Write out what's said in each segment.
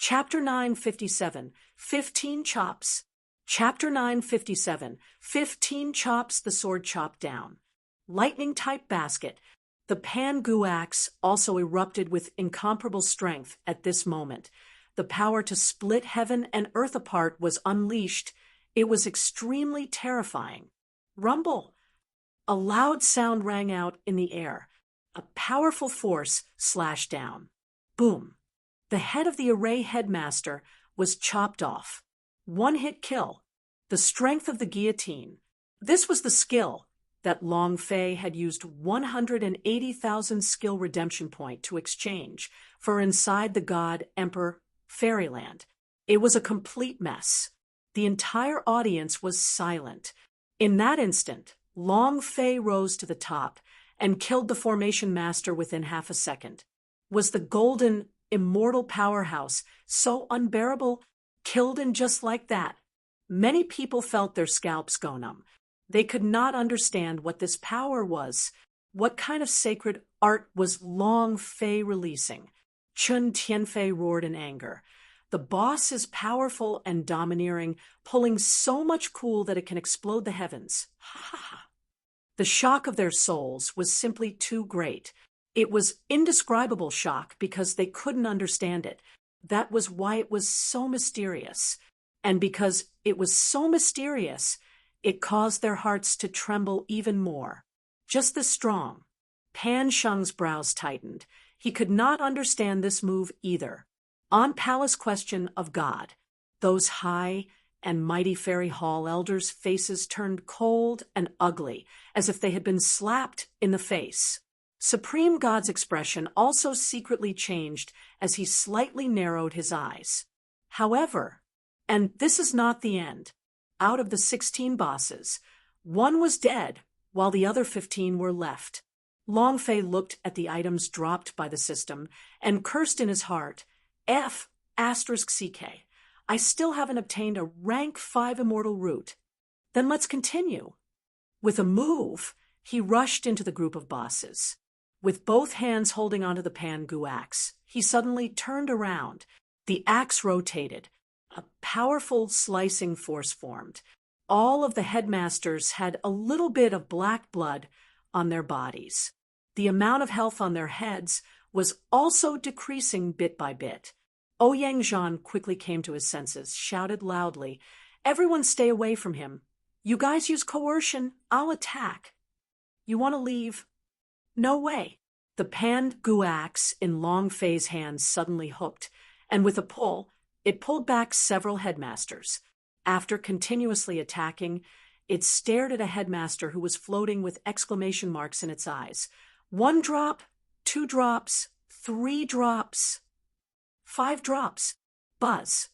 Chapter 957, 15 Chops. Chapter 957, 15 Chops, the sword chopped down. Lightning-type basket. The Pan-Gu axe also erupted with incomparable strength at this moment. The power to split heaven and earth apart was unleashed. It was extremely terrifying. Rumble! A loud sound rang out in the air. A powerful force slashed down. Boom! The head of the array headmaster was chopped off. One-hit kill. The strength of the guillotine. This was the skill that Long Fei had used 180,000 skill redemption point to exchange for inside the God Emperor Fairyland. It was a complete mess. The entire audience was silent. In that instant, Long Fei rose to the top and killed the formation master within half a second. Was the golden, immortal powerhouse so unbearable, killed in just like that? Many people felt their scalps go numb. They could not understand what this power was. What kind of sacred art was Long Fei releasing? Chun Tianfei roared in anger. The boss is powerful and domineering, pulling so much cool that it can explode the heavens. Ha ha ha. The shock of their souls was simply too great. It was indescribable shock because they couldn't understand it. That was why it was so mysterious. And because it was so mysterious, it caused their hearts to tremble even more. Just this strong. Pan Sheng's brows tightened. He could not understand this move either. On Palace Question of God, those high and mighty Fairy Hall elders' faces turned cold and ugly, as if they had been slapped in the face. Supreme God's expression also secretly changed as he slightly narrowed his eyes. However, and this is not the end, out of the 16 bosses, one was dead while the other 15 were left. Long Fei looked at the items dropped by the system and cursed in his heart, F***CK. I still haven't obtained a rank 5 immortal root. Then let's continue. With a move, he rushed into the group of bosses. With both hands holding onto the Pan-Gu axe, he suddenly turned around. The axe rotated. A powerful slicing force formed. All of the headmasters had a little bit of black blood on their bodies. The amount of health on their heads was also decreasing bit by bit. Ouyang Zhan quickly came to his senses, shouted loudly, "Everyone stay away from him. You guys use coercion, I'll attack. You want to leave?" "No way." The Pan-Gu axe in Long Fei's hands suddenly hooked, and with a pull, it pulled back several headmasters. After continuously attacking, it stared at a headmaster who was floating with exclamation marks in its eyes. 1 drop, 2 drops, 3 drops, 5 drops. Buzz.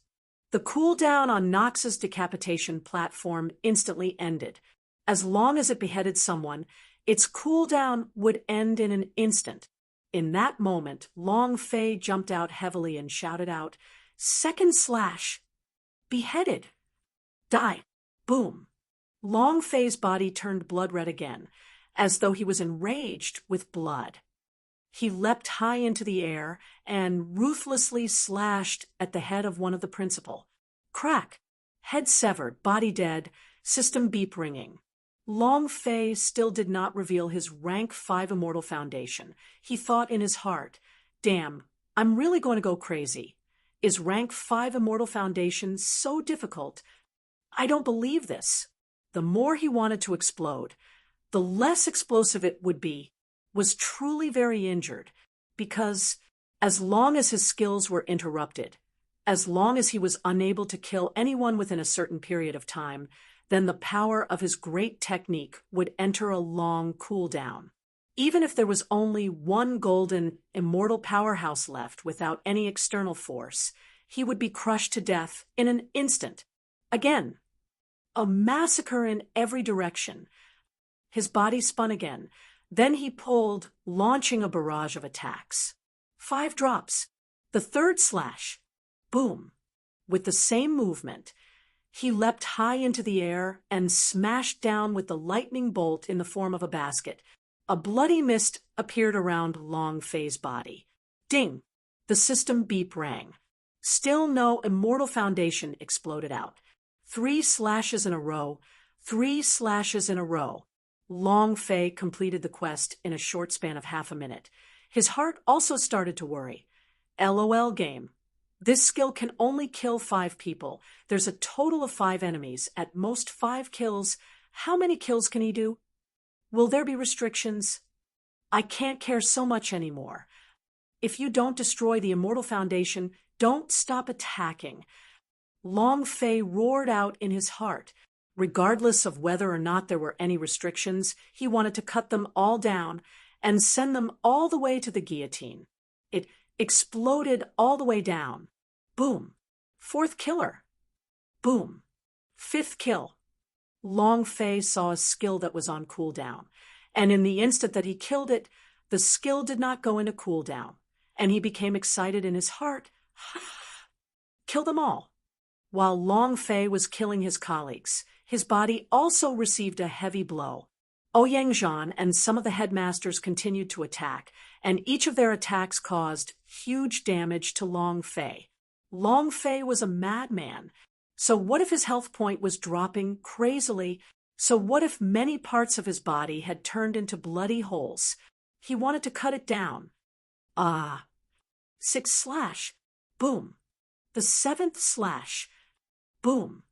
The cooldown on Nox's decapitation platform instantly ended. As long as it beheaded someone, its cooldown would end in an instant. In that moment, Long Fei jumped out heavily and shouted out, "Second slash! Beheaded! Die!" Boom! Long Fei's body turned blood red again, as though he was enraged with blood. He leapt high into the air and ruthlessly slashed at the head of one of the principal. Crack! Head severed, body dead, system beep ringing. Long Fei still did not reveal his rank 5 immortal foundation. He thought in his heart, "Damn, I'm really going to go crazy. Is rank 5 immortal foundation so difficult? I don't believe this." The more he wanted to explode, the less explosive it would be. Was truly very injured, because as long as his skills were interrupted, as long as he was unable to kill anyone within a certain period of time, then the power of his great technique would enter a long cooldown. Even if there was only one golden, immortal powerhouse left without any external force, he would be crushed to death in an instant. Again, a massacre in every direction. His body spun again. Then he pulled, launching a barrage of attacks. 5 drops. The third slash. Boom. With the same movement, he leapt high into the air and smashed down with the lightning bolt in the form of a basket. A bloody mist appeared around Long Fei's body. Ding! The system beep rang. Still no immortal foundation exploded out. 3 slashes in a row, 3 slashes in a row. Long Fei completed the quest in a short span of half a minute. His heart also started to worry. LOL game. This skill can only kill 5 people. There's a total of 5 enemies, at most 5 kills. How many kills can he do? Will there be restrictions? I can't care so much anymore. If you don't destroy the Immortal Foundation, don't stop attacking. Long Fei roared out in his heart. Regardless of whether or not there were any restrictions, he wanted to cut them all down and send them all the way to the guillotine. It exploded all the way down. Boom. 4th killer. Boom. 5th kill. Long Fei saw a skill that was on cooldown, and in the instant that he killed it, the skill did not go into cooldown, and he became excited in his heart. Kill them all. While Long Fei was killing his colleagues, his body also received a heavy blow. Ouyang and some of the headmasters continued to attack, and each of their attacks caused huge damage to Long Fei. Long Fei was a madman. So what if his health point was dropping crazily? So what if many parts of his body had turned into bloody holes? He wanted to cut it down. 6th slash. Boom. The 7th slash. Boom.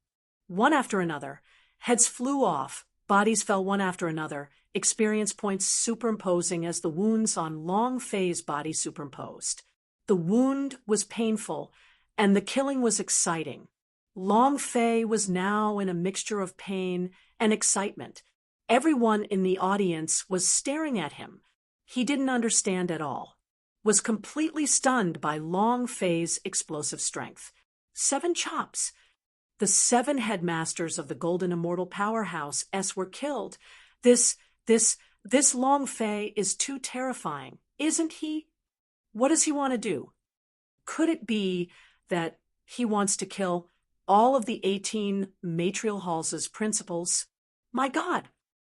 One after another. Heads flew off. Bodies fell one after another. Experience points superimposing as the wounds on Long Fei's body superimposed. The wound was painful, and the killing was exciting. Long Fei was now in a mixture of pain and excitement. Everyone in the audience was staring at him. He didn't understand at all, was completely stunned by Long Fei's explosive strength. 7 chops. The 7 headmasters of the Golden Immortal Powerhouse S were killed. This Long Fei is too terrifying, isn't he? What does he want to do? Could it be that he wants to kill all of the 18 Matrial Halls' principals? My God!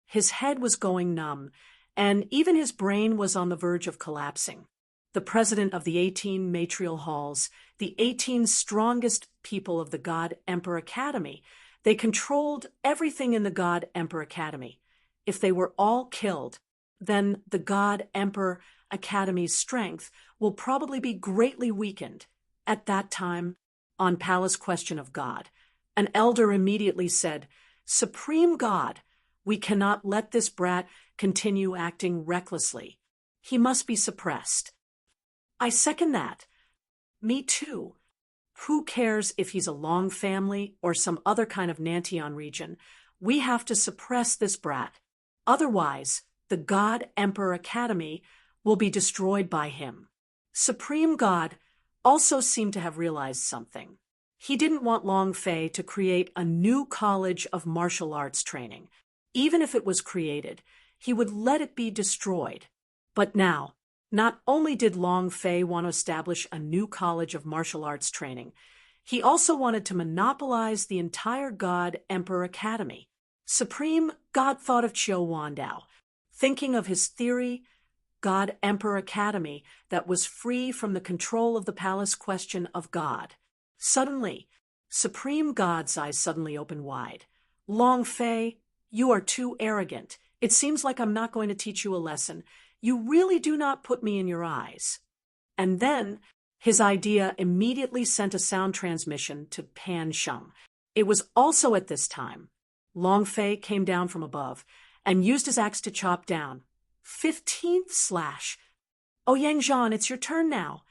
His head was going numb, and even his brain was on the verge of collapsing. The president of the 18 Matrial Halls, the 18 strongest people of the God Emperor Academy, they controlled everything in the God Emperor Academy. If they were all killed, then the God Emperor Academy's strength will probably be greatly weakened. At that time, on Palace Question of God, an elder immediately said, "Supreme God, we cannot let this brat continue acting recklessly. He must be suppressed." I second that. Me too. Who cares if he's a Long family or some other kind of Nantion region? We have to suppress this brat. Otherwise, the God Emperor Academy will be destroyed by him. Supreme God also seemed to have realized something. He didn't want Long Fei to create a new college of martial arts training. Even if it was created, he would let it be destroyed. But now, not only did Long Fei want to establish a new college of martial arts training, he also wanted to monopolize the entire God Emperor Academy. Supreme God thought of Qiu Wandao, thinking of his theory, God Emperor Academy, that was free from the control of the Palace Question of God. Suddenly, Supreme God's eyes suddenly opened wide. Long Fei, you are too arrogant. It seems like I'm not going to teach you a lesson. You really do not put me in your eyes. And then, his idea immediately sent a sound transmission to Pan Sheng. It was also at this time. Long Fei came down from above and used his axe to chop down. 15th slash. Ouyang, it's your turn now.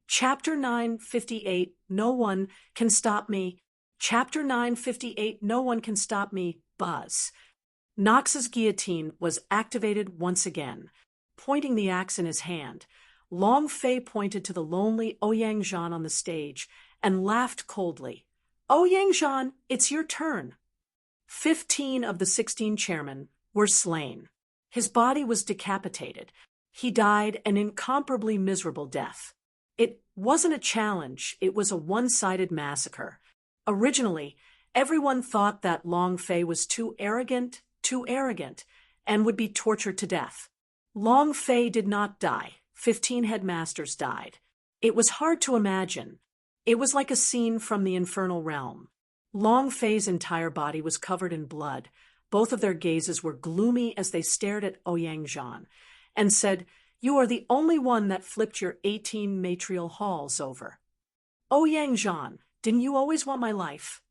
Chapter 958, No One Can Stop Me. Chapter 958, No One Can Stop Me, Buzz. Nox's guillotine was activated once again. Pointing the axe in his hand, Long Fei pointed to the lonely Ouyang on the stage and laughed coldly. Ouyang, it's your turn. 15 of the 16 chairmen were slain. His body was decapitated. He died an incomparably miserable death. It wasn't a challenge, it was a one-sided massacre. Originally, everyone thought that Long Fei was too arrogant, and would be tortured to death. Long Fei did not die. 15 headmasters died. It was hard to imagine. It was like a scene from the infernal realm. Long Fei's entire body was covered in blood. Both of their gazes were gloomy as they stared at Ouyang Zhan and said, "You are the only one that flipped your 18 matrial halls over. Ouyang Zhan, didn't you always want my life?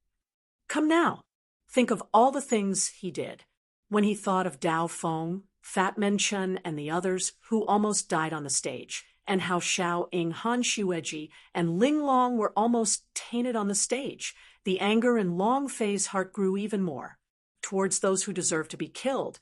Come now. Think of all the things he did. When he thought of Dao Feng, Fat Men Chen, and the others who almost died on the stage, and how Xiao Ying, Han Xueji, and Ling Long were almost tainted on the stage, the anger in Long Fei's heart grew even more. Towards those who deserved to be killed,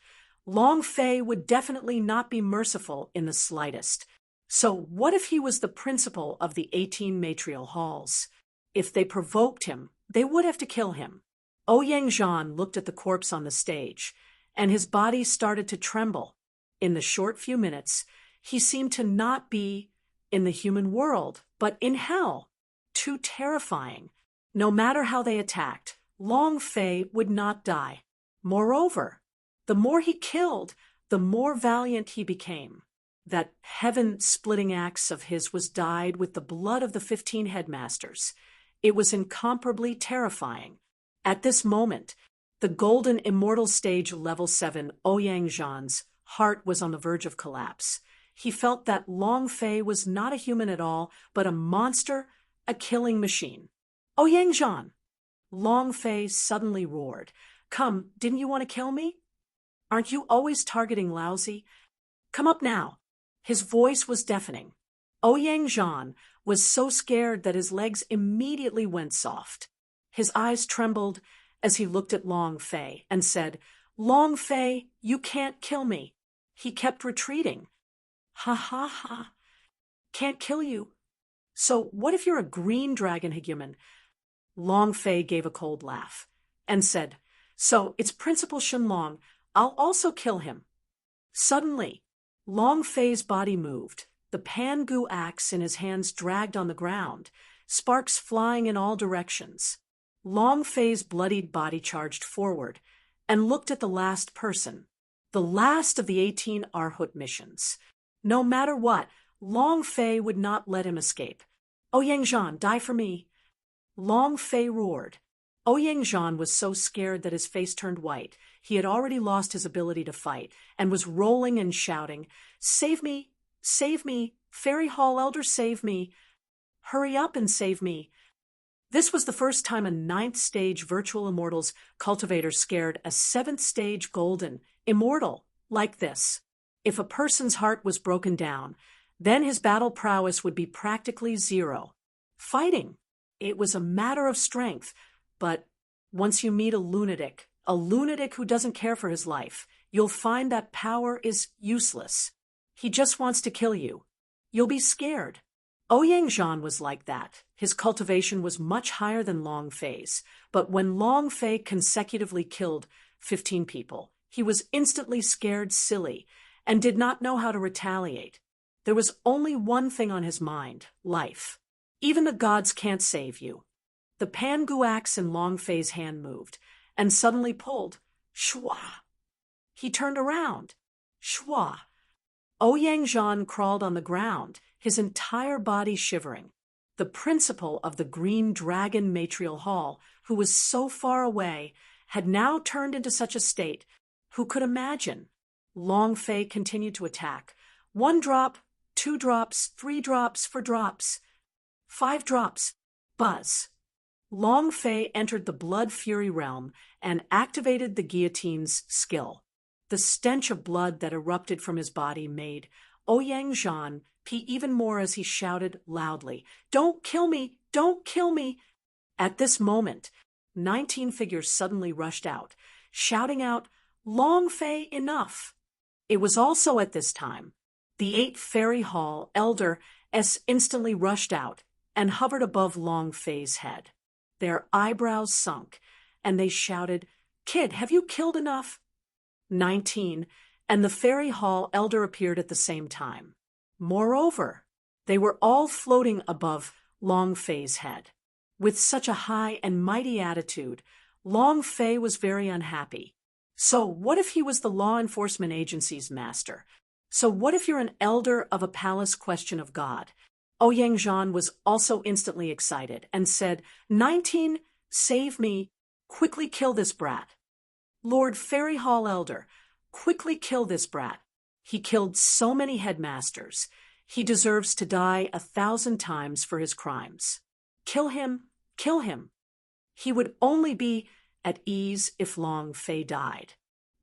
Long Fei would definitely not be merciful in the slightest. So what if he was the principal of the 18 matrial halls? If they provoked him, they would have to kill him. Ouyang Zhan looked at the corpse on the stage, and his body started to tremble. In the short few minutes, he seemed to not be in the human world, but in hell. Too terrifying. No matter how they attacked, Long Fei would not die. Moreover, the more he killed, the more valiant he became. That heaven-splitting axe of his was dyed with the blood of the 15 headmasters. It was incomparably terrifying. At this moment, the golden immortal stage level 7 Ouyang Zhan's heart was on the verge of collapse. He felt that Long Fei was not a human at all, but a monster, a killing machine. "Ouyang Zhan!" Long Fei suddenly roared. "Come, didn't you want to kill me? Aren't you always targeting lousy? Come up now." His voice was deafening. Ouyang Zhan was so scared that his legs immediately went soft. His eyes trembled as he looked at Long Fei and said, "Long Fei, you can't kill me." He kept retreating. "Ha ha ha. Can't kill you. So what if you're a green dragon human?" Long Fei gave a cold laugh and said, "So it's Principal Shenlong. I'll also kill him." Suddenly, Long Fei's body moved. The Pangu axe in his hands dragged on the ground, sparks flying in all directions. Long Fei's bloodied body charged forward and looked at the last person, the last of the 18 Arhut missions. No matter what, Long Fei would not let him escape. "Ouyang Zhan, die for me." Long Fei roared. Ouyang Zhan was so scared that his face turned white. He had already lost his ability to fight and was rolling and shouting, "Save me! Save me! Fairy Hall Elder, save me! Hurry up and save me!" This was the first time a 9th stage Virtual Immortals cultivator scared a 7th stage Golden Immortal like this. If a person's heart was broken down, then his battle prowess would be practically zero. Fighting, it was a matter of strength, but once you meet a lunatic who doesn't care for his life, you'll find that power is useless. He just wants to kill you. You'll be scared. Ouyang Zhan was like that. His cultivation was much higher than Long Fei's, but when Long Fei consecutively killed 15 people, he was instantly scared silly and did not know how to retaliate. There was only one thing on his mind: life. Even the gods can't save you. The Pangu axe in Long Fei's hand moved and suddenly pulled. Shwa! He turned around. Shwa! Ouyang Zhan crawled on the ground, his entire body shivering. The principal of the Green Dragon Matrial Hall, who was so far away, had now turned into such a state. Who could imagine? Long Fei continued to attack. 1 drop, 2 drops, 3 drops, 4 drops. 5 drops. Buzz. Long Fei entered the Blood Fury realm and activated the guillotine's skill. The stench of blood that erupted from his body made Ouyang Zhan pee even more as he shouted loudly, "Don't kill me! Don't kill me!" At this moment, 19 figures suddenly rushed out, shouting out, "Long Fei, enough!" It was also at this time the 8 Fairy Hall Elder instantly rushed out and hovered above Long Fei's head. Their eyebrows sunk, and they shouted, "Kid, have you killed enough?" 19 and the Fairy Hall Elder appeared at the same time. Moreover, they were all floating above Long Fei's head. With such a high and mighty attitude, Long Fei was very unhappy. So what if he was the law enforcement agency's master? So what if you're an elder of a palace question of God? Ouyang was also instantly excited and said, 19, save me, quickly kill this brat. Lord Fairy Hall Elder, quickly kill this brat. He killed so many headmasters. He deserves to die 1,000 times for his crimes. Kill him, kill him. He would only be at ease if Long Fei died.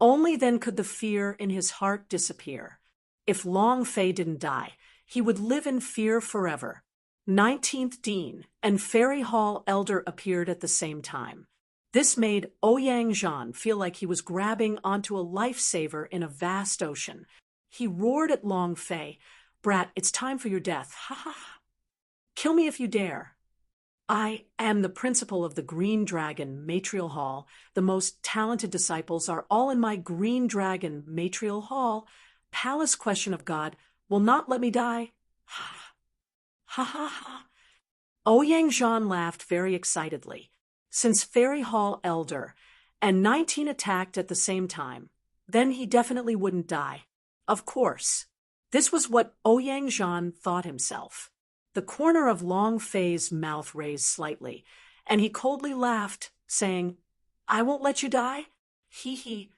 Only then could the fear in his heart disappear. If Long Fei didn't die, he would live in fear forever. 19th Dean and Fairy Hall Elder appeared at the same time. This made Ouyang feel like he was grabbing onto a lifesaver in a vast ocean. He roared at Long Fei, "Brat, it's time for your death. Ha ha ha. Kill me if you dare. I am the principal of the Green Dragon Matrial Hall. The most talented disciples are all in my Green Dragon Matrial Hall. Palace Question of God will not let me die. Ha ha ha ha." Ouyang laughed very excitedly. Since Fairy Hall Elder and 19 attacked at the same time, then he definitely wouldn't die. Of course. This was what Ouyang thought himself. The corner of Long Fei's mouth raised slightly, and he coldly laughed, saying, "I won't let you die? Hee hee.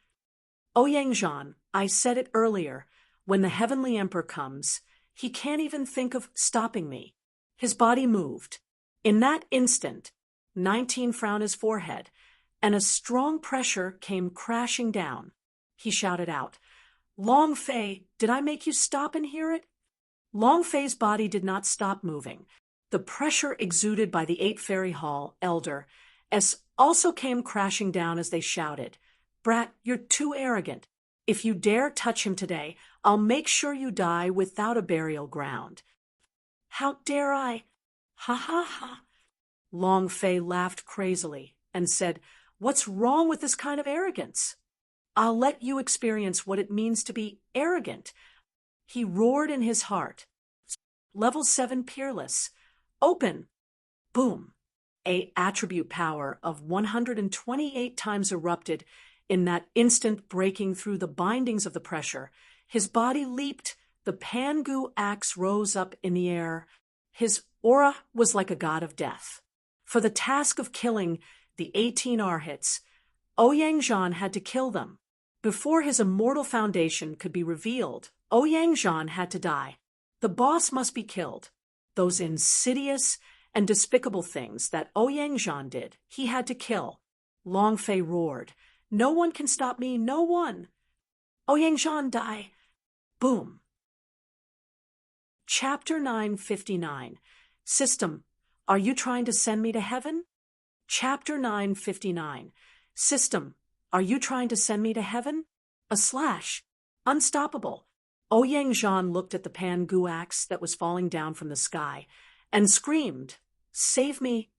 Ouyang, I said it earlier, when the Heavenly Emperor comes, he can't even think of stopping me." His body moved. In that instant, 19 frowned his forehead, and a strong pressure came crashing down. He shouted out, "Long Fei, did I make you stop and hear it?" Long Fei's body did not stop moving. The pressure exuded by the 8 Fairy Hall Elder also came crashing down as they shouted, "Brat, you're too arrogant. If you dare touch him today, I'll make sure you die without a burial ground." "How dare I? Ha ha ha." Long Fei laughed crazily and said, "What's wrong with this kind of arrogance? I'll let you experience what it means to be arrogant." He roared in his heart, "Level 7 Peerless, open!" Boom! A attribute power of 128 times erupted in that instant, breaking through the bindings of the pressure. His body leaped, the Pangu axe rose up in the air. His aura was like a god of death. For the task of killing the 18 Arhats, Ouyang had to kill them. Before his immortal foundation could be revealed, Ouyang had to die. The boss must be killed. Those insidious and despicable things that Ouyang did, he had to kill. Long Fei roared, "No one can stop me, no one! Ouyang die!" Boom! Chapter 959. System, are you trying to send me to heaven? Chapter 959. System, are you trying to send me to heaven? A slash. Unstoppable. Ouyang looked at the Pangu axe that was falling down from the sky and screamed, "Save me!"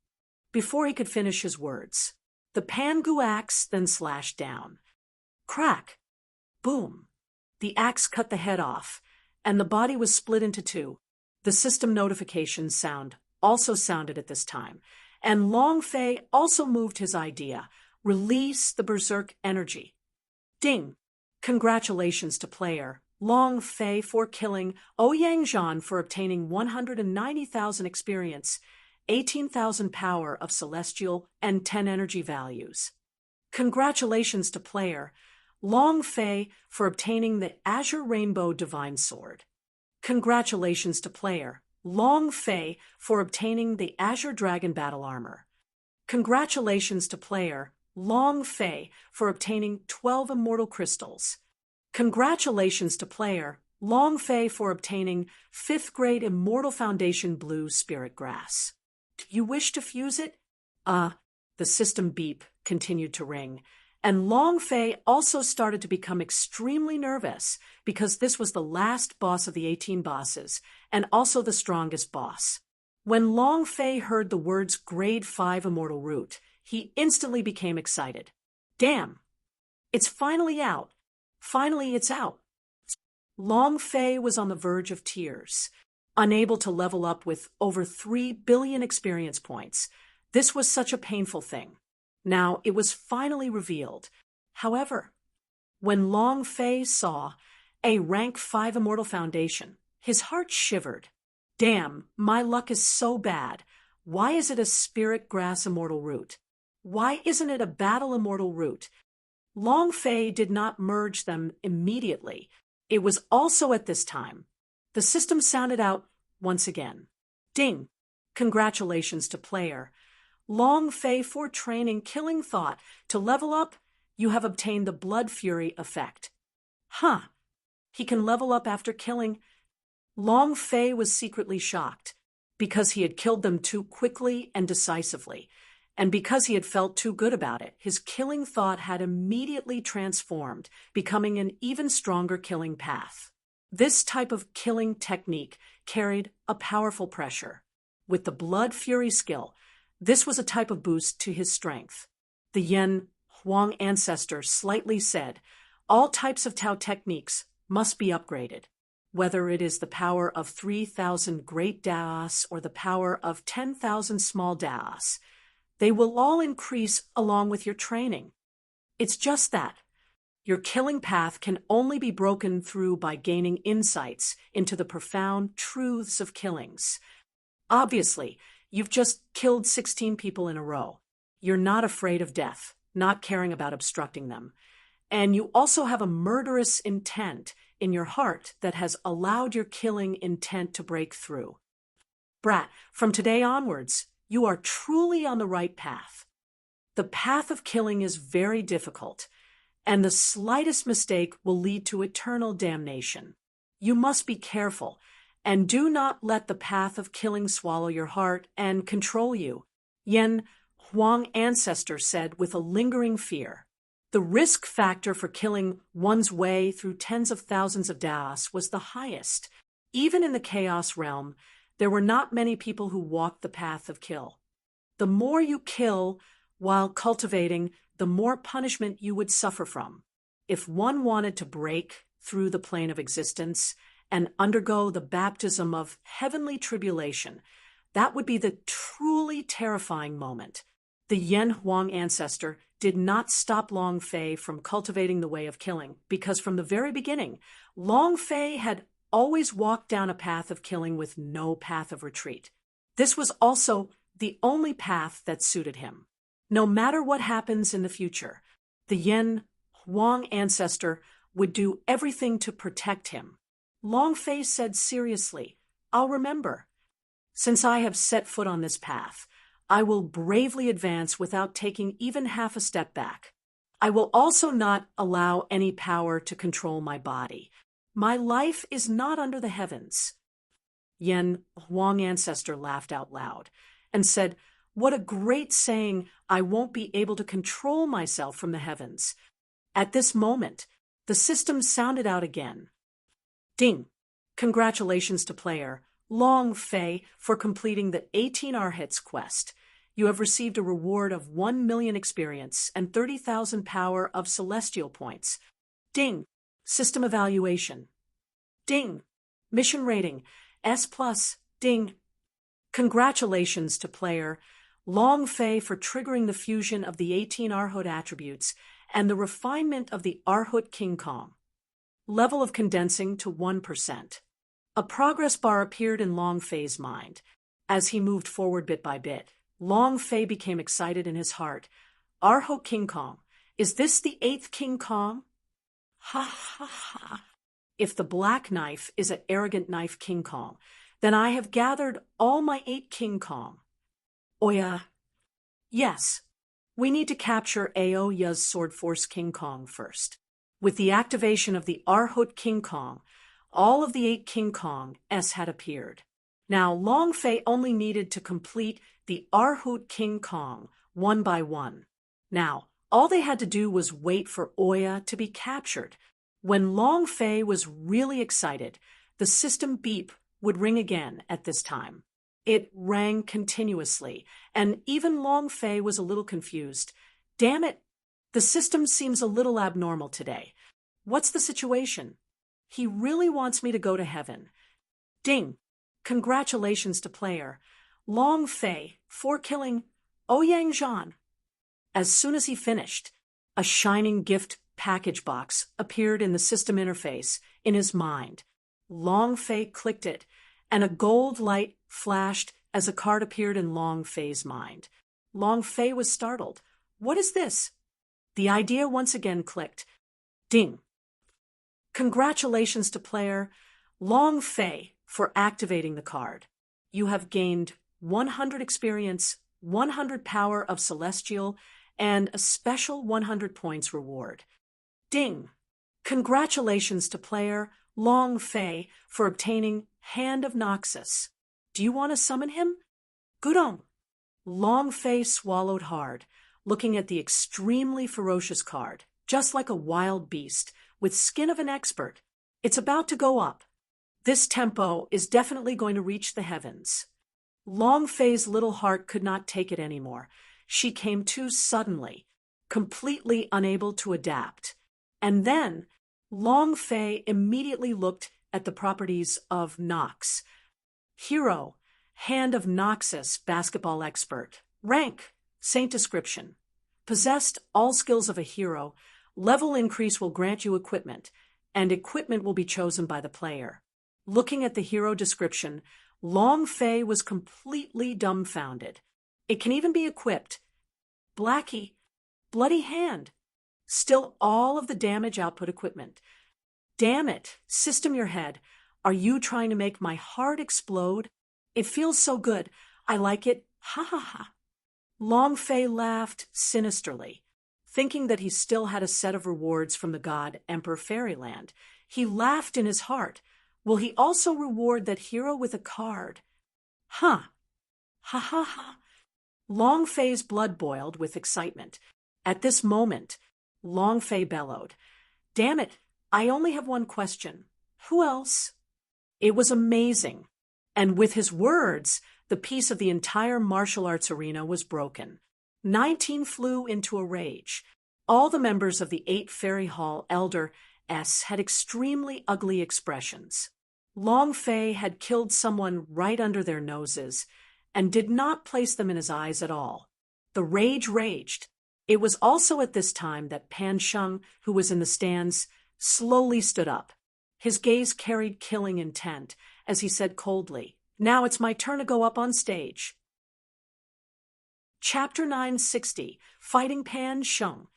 before he could finish his words. The Pangu axe then slashed down. Crack! Boom! The axe cut the head off, and the body was split into two. The system notification sound also sounded at this time, and Long Fei also moved his idea, release the berserk energy. Ding! Congratulations to player Long Fei for killing Ouyang for obtaining 190,000 experience, 18,000 power of celestial, and 10 energy values. Congratulations to player Long Fei for obtaining the Azure Rainbow Divine Sword. Congratulations to player Long Fei for obtaining the Azure Dragon Battle Armor. Congratulations to player Long Fei for obtaining 12 Immortal Crystals. Congratulations to player Long Fei for obtaining 5th grade Immortal Foundation Blue Spirit Grass. Do you wish to fuse it? The system beep continued to ring, and Long Fei also started to become extremely nervous because this was the last boss of the 18 bosses and also the strongest boss. When Long Fei heard the words Grade 5 Immortal Root, he instantly became excited. Damn! It's finally out. Finally, it's out. Long Fei was on the verge of tears, unable to level up with over 3 billion experience points. This was such a painful thing. Now it was finally revealed. However, when Long Fei saw a rank 5 Immortal Foundation, his heart shivered. Damn, my luck is so bad. Why is it a spirit grass immortal root? Why isn't it a battle immortal root? Long Fei did not merge them immediately. It was also at this time. The system sounded out once again. Ding! Congratulations to player. Long Fei for training Killing Thought. To level up, you have obtained the Blood Fury effect. Huh. He can level up after killing. Long Fei was secretly shocked, because he had killed them too quickly and decisively, and because he had felt too good about it. His killing thought had immediately transformed, becoming an even stronger killing path. This type of killing technique carried a powerful pressure. With the Blood Fury skill, this was a type of boost to his strength. The Yen Huang ancestor slightly said, all types of Tao techniques must be upgraded. Whether it is the power of 3,000 great Daos or the power of 10,000 small Daos, they will all increase along with your training. It's just that. Your killing path can only be broken through by gaining insights into the profound truths of killings. Obviously, you've just killed 16 people in a row. You're not afraid of death, not caring about obstructing them. And you also have a murderous intent in your heart that has allowed your killing intent to break through. Brat, from today onwards, you are truly on the right path. The path of killing is very difficult, and the slightest mistake will lead to eternal damnation. You must be careful, and do not let the path of killing swallow your heart and control you. Yen Huang ancestor said with a lingering fear. The risk factor for killing one's way through tens of thousands of Daos was the highest. Even in the chaos realm, there were not many people who walked the path of kill. The more you kill while cultivating, the more punishment you would suffer from. If one wanted to break through the plane of existence and undergo the baptism of heavenly tribulation, that would be the truly terrifying moment. The Yen Huang ancestor did not stop Long Fei from cultivating the way of killing, because from the very beginning, Long Fei had always walked down a path of killing with no path of retreat. This was also the only path that suited him. No matter what happens in the future, the Yen Huang ancestor would do everything to protect him. Long Fei said seriously, I'll remember. Since I have set foot on this path, I will bravely advance without taking even half a step back. I will also not allow any power to control my body. My life is not under the heavens. Yen Huang ancestor laughed out loud and said, what a great saying, I won't be able to control myself from the heavens. At this moment, the system sounded out again. Ding! Congratulations to player Long Fei for completing the 18 Arhats quest. You have received a reward of 1 million experience and 30,000 power of celestial points. Ding! System evaluation. Ding! Mission rating S+. Ding! Congratulations to player Long Fei for triggering the fusion of the 18 Arhat attributes and the refinement of the Arhat King Kong. Level of condensing to 1%. A progress bar appeared in Long Fei's mind. As he moved forward bit by bit, Long Fei became excited in his heart. Arhat King Kong, is this the 8th King Kong? Ha ha ha. If the black knife is an arrogant knife King Kong, then I have gathered all my 8 King Kong. Oya. Yes, we need to capture Aoya's Sword Force King Kong first. With the activation of the Arhat King Kong, all of the 8 King Kong S had appeared. Now Long Fei only needed to complete the Arhat King Kong one by one. Now, all they had to do was wait for Oya to be captured. When Long Fei was really excited, the system beep would ring again at this time. It rang continuously, and even Long Fei was a little confused. Damn it, the system seems a little abnormal today. What's the situation? He really wants me to go to heaven. Ding! Congratulations to player Long Fei for killing Ouyang Zhan. As soon as he finished, a shining gift package box appeared in the system interface in his mind. Long Fei clicked it, and a gold light flashed as a card appeared in Long Fei's mind. Long Fei was startled. What is this? The idea once again clicked. Ding. Congratulations to player Long Fei for activating the card. You have gained 100 experience, 100 power of celestial, and a special 100 points reward. Ding. Congratulations to player Long Fei for obtaining Hand of Noxus. Do you want to summon him? Gudong. Long Fei swallowed hard, looking at the extremely ferocious card, just like a wild beast, with skin of an expert. It's about to go up. This tempo is definitely going to reach the heavens. Long Fei's little heart could not take it anymore. She came to suddenly, completely unable to adapt. And then, Long Fei immediately looked at the properties of Nox. Hero, Hand of Noxus, basketball expert. Rank, Saint description. Possessed all skills of a hero, level increase will grant you equipment, and equipment will be chosen by the player. Looking at the hero description, Long Fei was completely dumbfounded. It can even be equipped. Blackie, Bloody Hand. Still all of the damage output equipment. Damn it, system your head. Are you trying to make my heart explode? It feels so good. I like it. Ha ha ha. Long Fei laughed sinisterly, thinking that he still had a set of rewards from the god Emperor Fairyland. He laughed in his heart. Will he also reward that hero with a card? Huh. Ha ha ha. Long Fei's blood boiled with excitement. At this moment, Long Fei bellowed, Damn it, I only have one question. Who else? It was amazing. And with his words, the peace of the entire martial arts arena was broken. 19 flew into a rage. All the members of the 8 Fairy Hall Elder S had extremely ugly expressions. Long Fei had killed someone right under their noses and did not place them in his eyes at all. The rage raged. It was also at this time that Pan Sheng, who was in the stands, slowly stood up. His gaze carried killing intent as he said coldly, Now it's my turn to go up on stage. Chapter 960, Fighting Pan Sheng.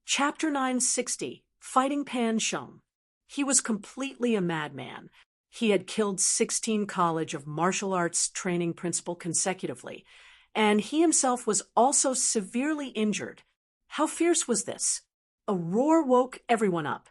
Chapter 960, Fighting Pan Sheng. He was completely a madman. He had killed 16 College of Martial Arts training principal consecutively, and he himself was also severely injured. How fierce was this? A roar woke everyone up.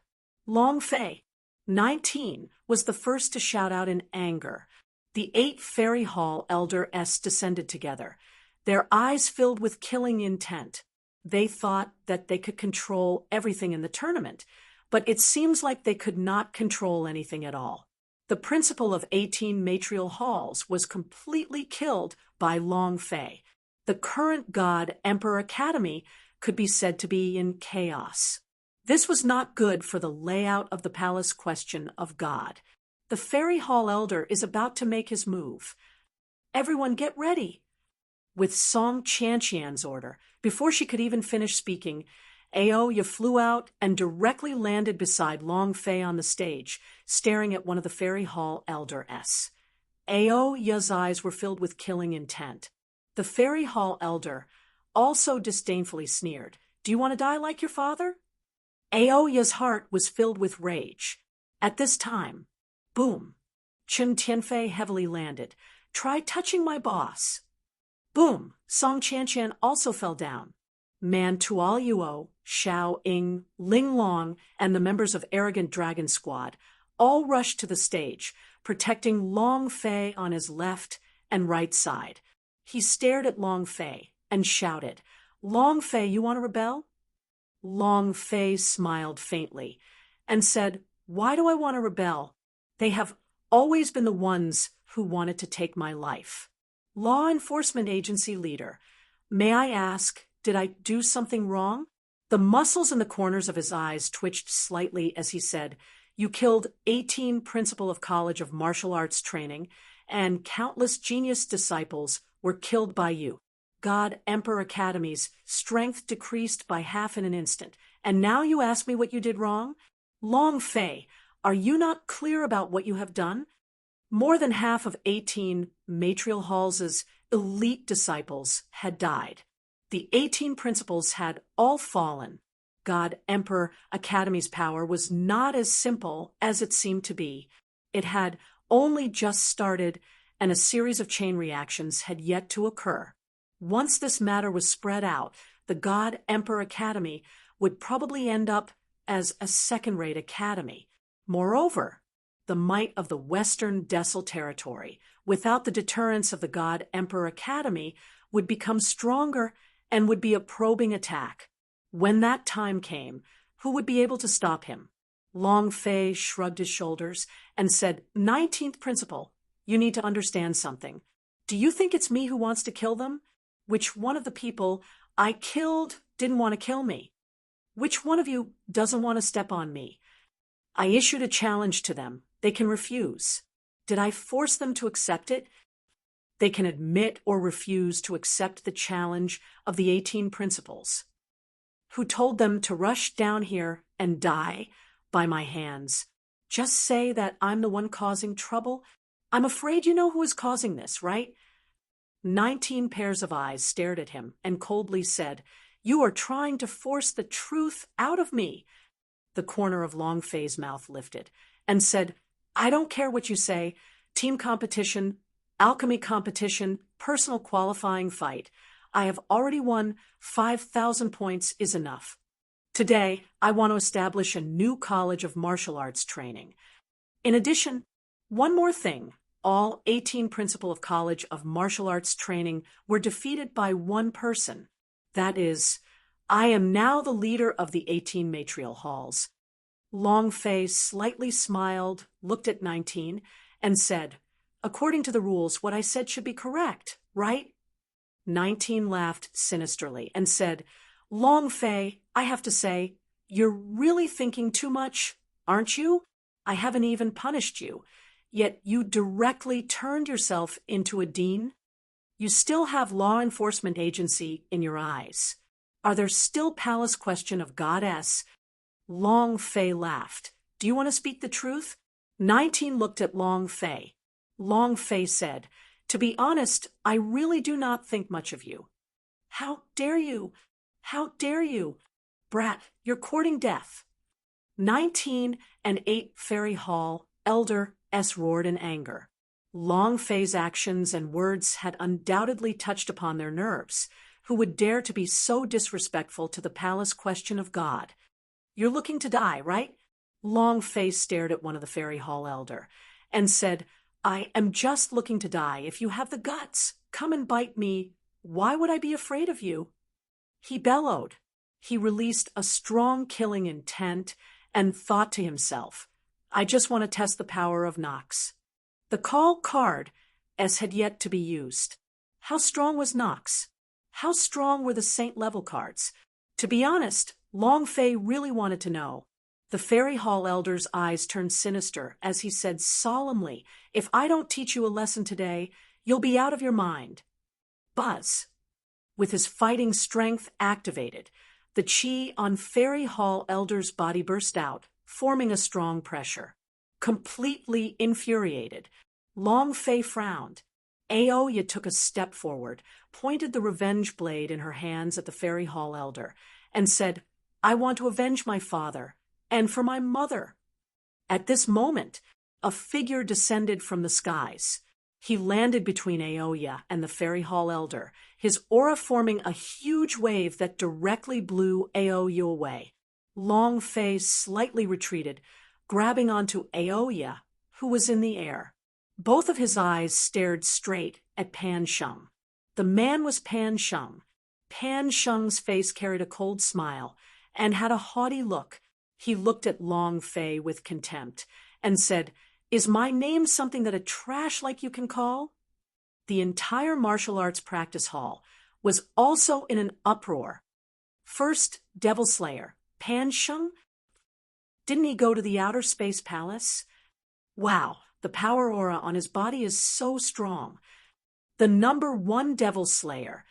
Long Fei, 19, was the first to shout out in anger. The 8 Fairy Hall Elder S descended together, their eyes filled with killing intent. They thought that they could control everything in the tournament, but it seems like they could not control anything at all. The principal of 18 Matrial Halls was completely killed by Long Fei. The current god Emperor Academy could be said to be in chaos. This was not good for the layout of the palace question of God. The Fairy Hall Elder is about to make his move. Everyone get ready. With Song Qianqian's order, before she could even finish speaking, Aoya flew out and directly landed beside Long Fei on the stage, staring at one of the Fairy Hall Elder S. Aoya's eyes were filled with killing intent. The Fairy Hall Elder also disdainfully sneered, Do you want to die like your father? Aoya's heart was filled with rage. At this time, boom, Chen Tianfei heavily landed. Try touching my boss. Boom, Song Qianqian also fell down. Man Tual Yuo, Xiao Ying, Ling Long, and the members of Arrogant Dragon Squad all rushed to the stage, protecting Long Fei on his left and right side. He stared at Long Fei and shouted, Long Fei, you want to rebel? Long Fei smiled faintly and said, Why do I want to rebel? They have always been the ones who wanted to take my life. Law enforcement agency leader, may I ask, did I do something wrong? The muscles in the corners of his eyes twitched slightly as he said, You killed 18 principal of College of Martial Arts training, and countless genius disciples were killed by you. God Emperor Academy's strength decreased by half in an instant, and now you ask me what you did wrong? Long Fei, are you not clear about what you have done? More than half of 18 Matrial Hall's elite disciples had died. The 18 principals had all fallen. God Emperor Academy's power was not as simple as it seemed to be. It had only just started, and a series of chain reactions had yet to occur. Once this matter was spread out, the God Emperor Academy would probably end up as a second-rate academy. Moreover, the might of the Western Decil territory, without the deterrence of the God Emperor Academy, would become stronger and would be a probing attack. When that time came, who would be able to stop him? Long Fei shrugged his shoulders and said, 19th principle, you need to understand something. Do you think it's me who wants to kill them? Which one of the people I killed didn't want to kill me? Which one of you doesn't want to step on me? I issued a challenge to them. They can refuse. Did I force them to accept it? They can admit or refuse to accept the challenge of the 18 principles. Who told them to rush down here and die by my hands? Just say that I'm the one causing trouble. I'm afraid you know who is causing this, right? 19 pairs of eyes stared at him and coldly said, you are trying to force the truth out of me. The corner of Long Fei's mouth lifted and said, I don't care what you say. Team competition, alchemy competition, personal qualifying fight. I have already won. 5,000 points is enough. Today, I want to establish a new college of martial arts training. In addition, one more thing. All 18 principal of College of Martial Arts Training were defeated by one person. That is, I am now the leader of the 18 Matrial Halls. Long Fei slightly smiled, looked at 19, and said, according to the rules, what I said should be correct, right? 19 laughed sinisterly and said, Long Fei, I have to say, you're really thinking too much, aren't you? I haven't even punished you, yet you directly turned yourself into a dean. You still have law enforcement agency in your eyes. Are there still palace question of goddess? Long Fei laughed. Do you want to speak the truth? 19 looked at Long Fei. Long Fei said, to be honest, I really do not think much of you. How dare you? How dare you? Brat, you're courting death. 19 and 8 Fairy Hall Elder roared in anger. Long Fei's actions and words had undoubtedly touched upon their nerves. Who would dare to be so disrespectful to the palace question of God? You're looking to die, right? Long Fei stared at one of the Fairy Hall Elder and said, I am just looking to die. If you have the guts, come and bite me. Why would I be afraid of you? He bellowed. He released a strong killing intent and thought to himself, I just want to test the power of Nox. The call card S had yet to be used. How strong was Nox? How strong were the Saint-level cards? To be honest, Long Fei really wanted to know. The Fairy Hall Elder's eyes turned sinister as he said solemnly, if I don't teach you a lesson today, you'll be out of your mind. Buzz. With his fighting strength activated, the chi on Fairy Hall Elder's body burst out, forming a strong pressure. Completely infuriated, Long Fei frowned. Aoya took a step forward, pointed the revenge blade in her hands at the Fairy Hall Elder, and said, I want to avenge my father, and for my mother. At this moment, a figure descended from the skies. He landed between Aoya and the Fairy Hall Elder, his aura forming a huge wave that directly blew Aoya away. Long Fei slightly retreated, grabbing onto Aoya, who was in the air. Both of his eyes stared straight at Pan Sheng. The man was Pan Sheng. Pan Sheng's face carried a cold smile and had a haughty look. He looked at Long Fei with contempt and said, Is my name something that a trash like you can call? The entire martial arts practice hall was also in an uproar. First, Devil Slayer, Pan Sheng? Didn't he go to the outer space palace? Wow, the power aura on his body is so strong. The #1 Devil Slayer,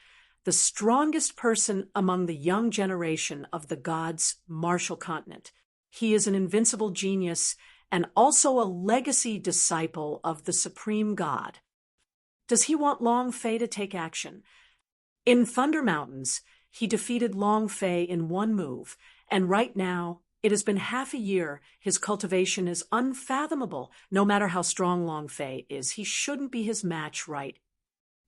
the strongest person among the young generation of the gods' martial continent. He is an invincible genius and also a legacy disciple of the supreme god. Does he want Long Fei to take action? In Thunder Mountains, he defeated Long Fei in one move, and right now, it has been half a year. His cultivation is unfathomable. No matter how strong Long Fei is, he shouldn't be his match, right?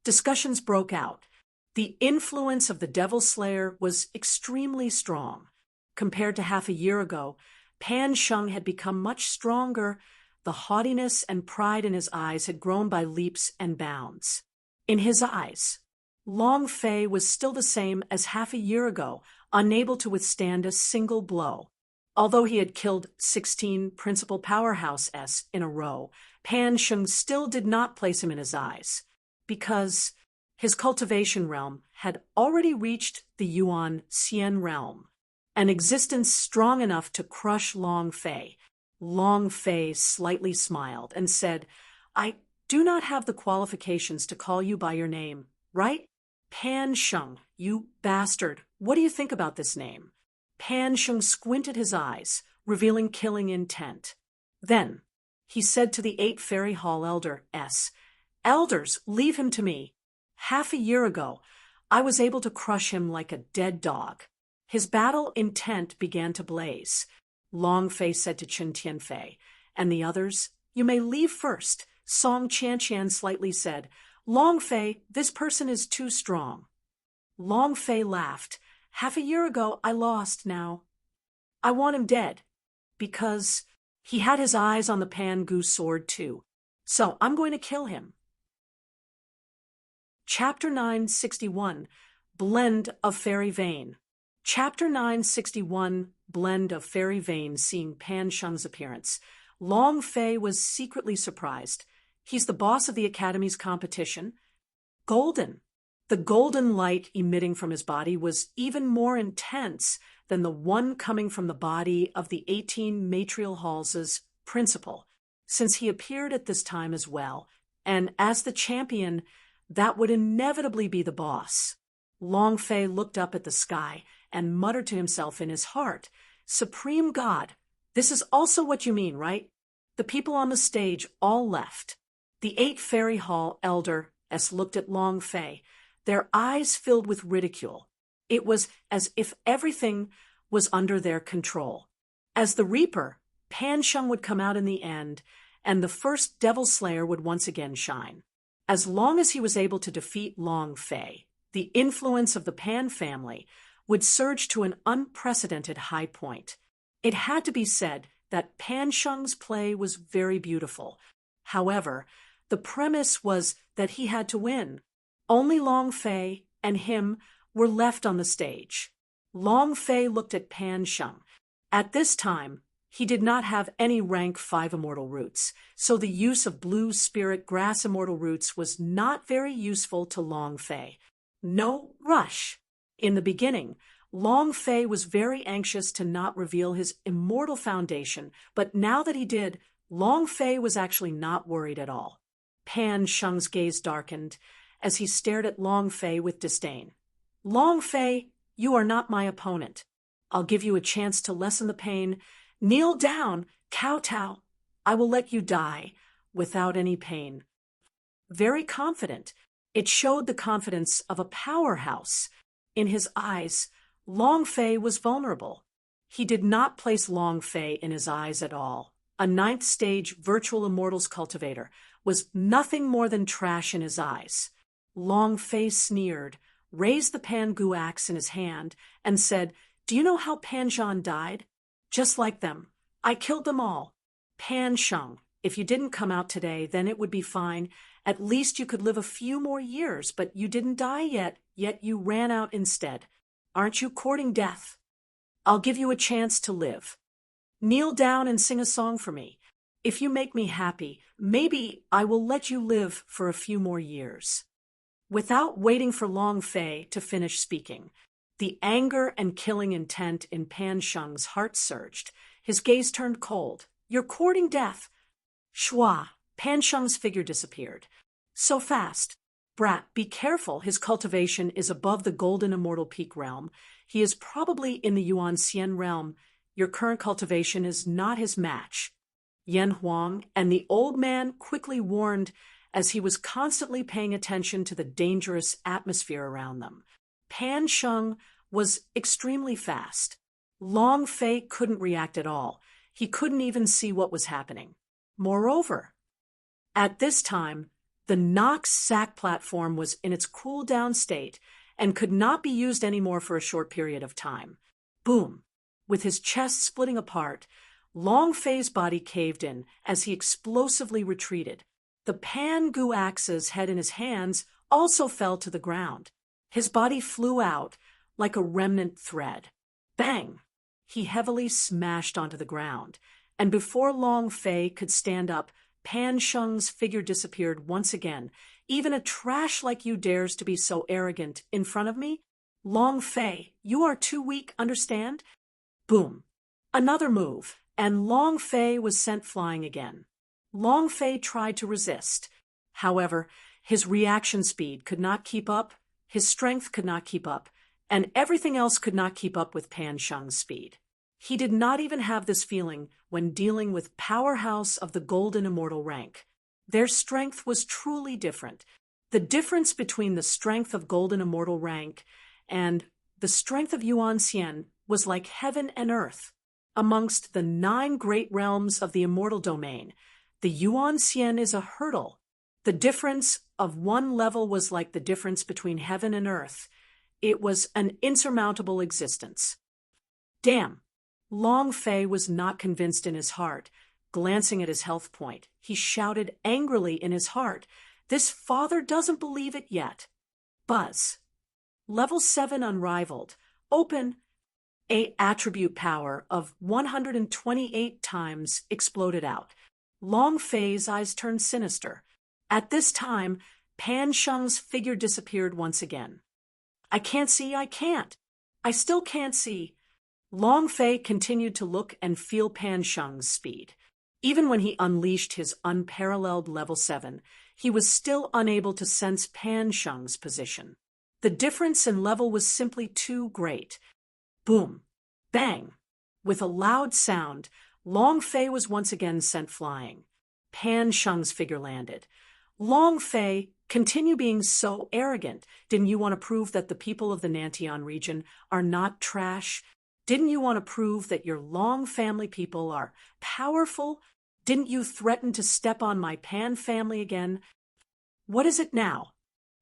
Discussions broke out. The influence of the Devil Slayer was extremely strong. Compared to half a year ago, Pan Sheng had become much stronger. The haughtiness and pride in his eyes had grown by leaps and bounds. In his eyes, Long Fei was still the same as half a year ago, unable to withstand a single blow. Although he had killed 16 principal powerhouses in a row, Pan Sheng still did not place him in his eyes, because his cultivation realm had already reached the Yuan Xian realm, an existence strong enough to crush Long Fei. Long Fei slightly smiled and said, "I do not have the qualifications to call you by your name, right? Pan Sheng, you bastard. What do you think about this name?" Pan Sheng squinted his eyes, revealing killing intent. Then he said to the 8 Fairy Hall elders, "Elders, leave him to me. Half a year ago, I was able to crush him like a dead dog." His battle intent began to blaze. Long Fei said to Chen Tianfei, "And the others, you may leave first." Song Qianqian slightly said, "Long Fei, this person is too strong." Long Fei laughed. "Half a year ago, I lost. Now I want him dead, because he had his eyes on the Pan Gu sword too. So I'm going to kill him." Chapter 961, Blend of Fairy Vein. Chapter 961, Blend of Fairy Vein. Seeing Pan Sheng's appearance, Long Fei was secretly surprised. He's the boss of the Academy's competition. Golden. The golden light emitting from his body was even more intense than the one coming from the body of the 18 Matrial Halls' principal, since he appeared at this time as well, and as the champion, that would inevitably be the boss. Long Fei looked up at the sky and muttered to himself in his heart, "Supreme God, this is also what you mean, right?" The people on the stage all left. The 8 Fairy Hall elders looked at Long Fei, their eyes filled with ridicule. It was as if everything was under their control. As the Reaper, Pan Sheng would come out in the end, and the first Devil Slayer would once again shine. As long as he was able to defeat Long Fei, the influence of the Pan family would surge to an unprecedented high point. It had to be said that Pan Sheng's play was very beautiful. However, the premise was that he had to win. Only Long Fei and him were left on the stage. Long Fei looked at Pan Sheng. At this time, he did not have any rank 5 immortal roots, so the use of blue spirit grass immortal roots was not very useful to Long Fei. No rush. In the beginning, Long Fei was very anxious to not reveal his immortal foundation, but now that he did, Long Fei was actually not worried at all. Pan Sheng's gaze darkened as he stared at Long Fei with disdain. "Long Fei, you are not my opponent. I'll give you a chance to lessen the pain. Kneel down, kowtow. I will let you die without any pain." Very confident. It showed the confidence of a powerhouse. In his eyes, Long Fei was vulnerable. He did not place Long Fei in his eyes at all. A 9th stage virtual immortals cultivator was nothing more than trash in his eyes. Long Fei sneered, raised the Pan Gu axe in his hand, and said, "Do you know how Pan Zhan died? Just like them. I killed them all. Pan Sheng, if you didn't come out today, then it would be fine. At least you could live a few more years, but you didn't die yet you ran out instead. Aren't you courting death? I'll give you a chance to live. Kneel down and sing a song for me. If you make me happy, maybe I will let you live for a few more years." Without waiting for Long Fei to finish speaking, the anger and killing intent in Pan Sheng's heart surged. His gaze turned cold. "You're courting death." Shua, Pan Sheng's figure disappeared. "So fast. Brat, be careful. His cultivation is above the golden immortal peak realm. He is probably in the Yuan Xian realm. Your current cultivation is not his match." Yen Huang, and the old man quickly warned as he was constantly paying attention to the dangerous atmosphere around them. Pan Sheng was extremely fast. Long Fei couldn't react at all. He couldn't even see what was happening. Moreover, at this time, the Nox sack platform was in its cool-down state and could not be used anymore for a short period of time. Boom! With his chest splitting apart, Long Fei's body caved in as he explosively retreated. The Pan Gu axe's head in his hands also fell to the ground. His body flew out like a remnant thread. Bang! He heavily smashed onto the ground, and before Long Fei could stand up, Pan Sheng's figure disappeared once again. Even a trash like you dares to be so arrogant in front of me? Long Fei, you are too weak, understand? Boom! Another move, and Long Fei was sent flying again. Long Fei tried to resist. However, his reaction speed could not keep up, his strength could not keep up, and everything else could not keep up with Pan Sheng's speed. He did not even have this feeling when dealing with powerhouse of the golden immortal rank. Their strength was truly different. The difference between the strength of golden immortal rank and the strength of Yuan Xian was like heaven and earth. Amongst the 9 great realms of the immortal domain, the Yuan Xian is a hurdle. The difference of one level was like the difference between heaven and earth. It was an insurmountable existence. Damn! Long Fei was not convinced in his heart. Glancing at his health point, he shouted angrily in his heart, "This father doesn't believe it yet." Buzz. Level 7 unrivaled. Open. A attribute power of 128 times exploded out. Long Fei's eyes turned sinister. At this time, Pan Sheng's figure disappeared once again. I can't see, I can't. I still can't see. Long Fei continued to look and feel Pan Sheng's speed. Even when he unleashed his unparalleled level 7, he was still unable to sense Pan Sheng's position. The difference in level was simply too great. Boom! Bang! With a loud sound, Long Fei was once again sent flying. Pan Sheng's figure landed. Long Fei, continue being so arrogant. Didn't you want to prove that the people of the Nantian region are not trash? Didn't you want to prove that your Long family people are powerful? Didn't you threaten to step on my Pan family again? What is it now?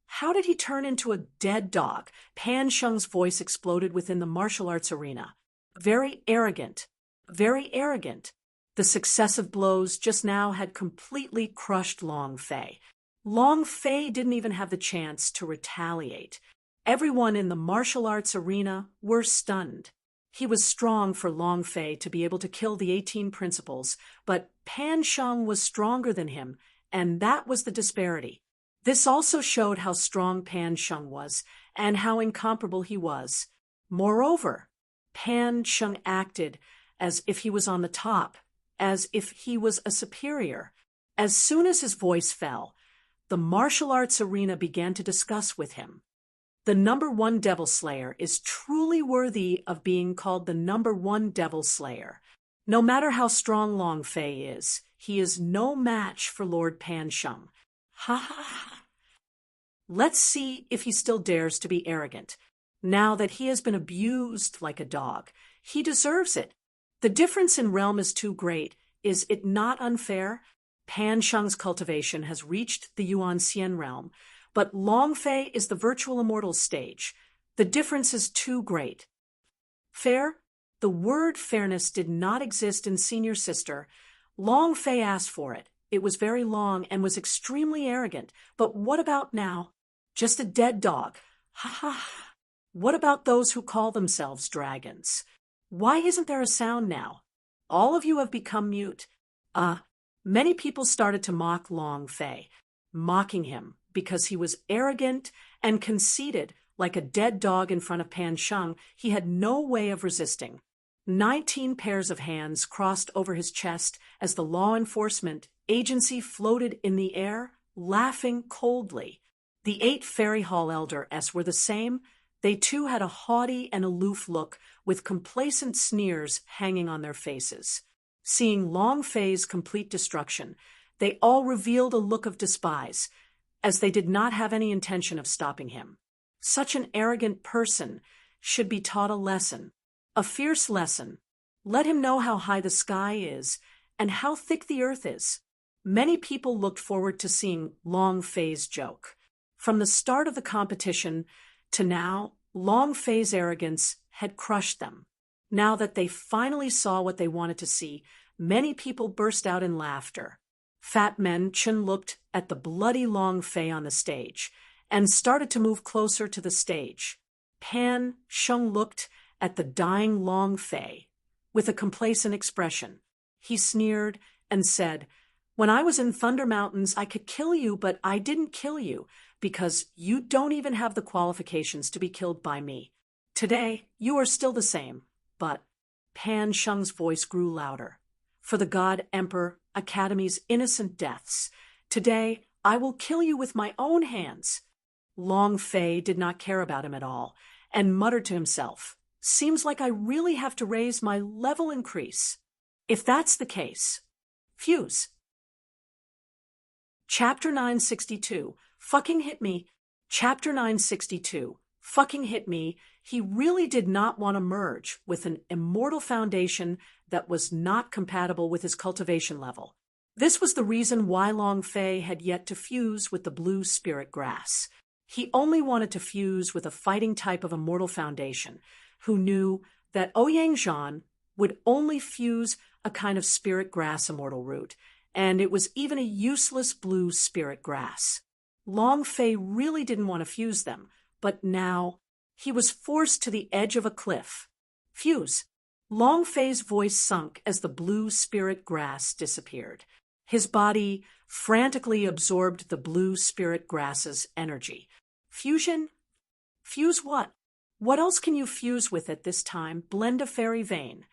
How did he turn into a dead dog? Pan Sheng's voice exploded within the martial arts arena. Very arrogant. Very arrogant. The successive blows just now had completely crushed Long Fei. Long Fei didn't even have the chance to retaliate. Everyone in the martial arts arena were stunned. He was strong for Long Fei to be able to kill the 18 principals, but Pan Sheng was stronger than him, and that was the disparity. This also showed how strong Pan Sheng was, and how incomparable he was. Moreover, Pan Sheng acted as if he was on the top, as if he was a superior. As soon as his voice fell, the martial arts arena began to discuss with him. The #1 Devil Slayer is truly worthy of being called the #1 Devil Slayer. No matter how strong Long Fei is, he is no match for Lord Pan Sheng. Ha ha ha! Let's see if he still dares to be arrogant. Now that he has been abused like a dog, he deserves it. The difference in realm is too great. Is it not unfair? Pan Sheng's cultivation has reached the Yuan Xian realm, but Long Fei is the virtual immortal stage. The difference is too great. Fair? The word fairness did not exist in Senior Sister. Long Fei asked for it. It was very long and was extremely arrogant. But what about now? Just a dead dog. Ha ha. What about those who call themselves dragons? Why isn't there a sound now? All of you have become mute. Many people started to mock Long Fei, mocking him because he was arrogant and conceited. Like a dead dog in front of Pan Sheng, he had no way of resisting. 19 pairs of hands crossed over his chest as the law enforcement agency floated in the air, laughing coldly. The 8 Fairy Hall Elder-s were the same. They too had a haughty and aloof look with complacent sneers hanging on their faces. Seeing Long Fei's complete destruction, they all revealed a look of despise, as they did not have any intention of stopping him. Such an arrogant person should be taught a lesson, a fierce lesson. Let him know how high the sky is and how thick the earth is. Many people looked forward to seeing Long Fei's joke. From the start of the competition to now, Long Fei's arrogance had crushed them. Now that they finally saw what they wanted to see, many people burst out in laughter. Fat Man Chun looked at the bloody Long Fei on the stage and started to move closer to the stage. Pan Sheng looked at the dying Long Fei with a complacent expression. He sneered and said, "When I was in Thunder Mountains, I could kill you, but I didn't kill you because you don't even have the qualifications to be killed by me. Today, you are still the same, but..." Pan Sheng's voice grew louder. "For the God Emperor Academy's innocent deaths, today I will kill you with my own hands." Long Fei did not care about him at all and muttered to himself, "Seems like I really have to raise my level increase. If that's the case, fuse." Chapter 962, Fucking Hit Me. Chapter 962, Fucking Hit Me. He really did not want to merge with an immortal foundation that was not compatible with his cultivation level. This was the reason why Long Fei had yet to fuse with the blue spirit grass. He only wanted to fuse with a fighting type of immortal foundation, who knew that Ouyang Zhan would only fuse a kind of spirit grass immortal root, and it was even a useless blue spirit grass. Long Fei really didn't want to fuse them, but now he was forced to the edge of a cliff. Fuse. Long Fei's voice sunk as the blue spirit grass disappeared. His body frantically absorbed the blue spirit grass's energy. Fusion? Fuse what? What else can you fuse with at this time? Blend a fairy vein.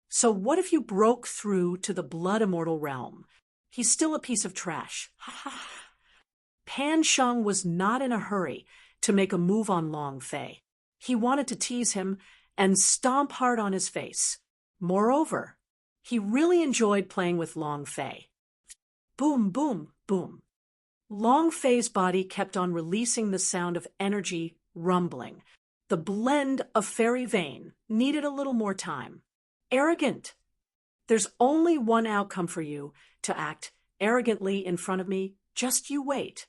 So what if you broke through to the blood immortal realm? He's still a piece of trash. Ha ha. Pan Sheng was not in a hurry to make a move on Long Fei. He wanted to tease him and stomp hard on his face. Moreover, he really enjoyed playing with Long Fei. Boom, boom, boom. Long Fei's body kept on releasing the sound of energy rumbling. The blend of fairy vein needed a little more time. Arrogant. There's only one outcome for you, to act arrogantly in front of me. Just you wait.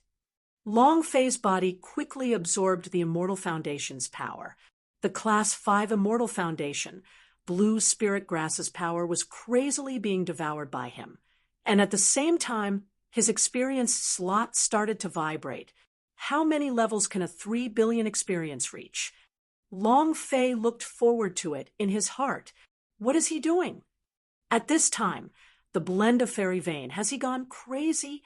Long Fei's body quickly absorbed the Immortal Foundation's power. The Class 5 Immortal Foundation, Blue Spirit Grass's power, was crazily being devoured by him. And at the same time, his experience slot started to vibrate. How many levels can a 3 billion experience reach? Long Fei looked forward to it in his heart. What is he doing? At this time, the blend of fairy vein, has he gone crazy?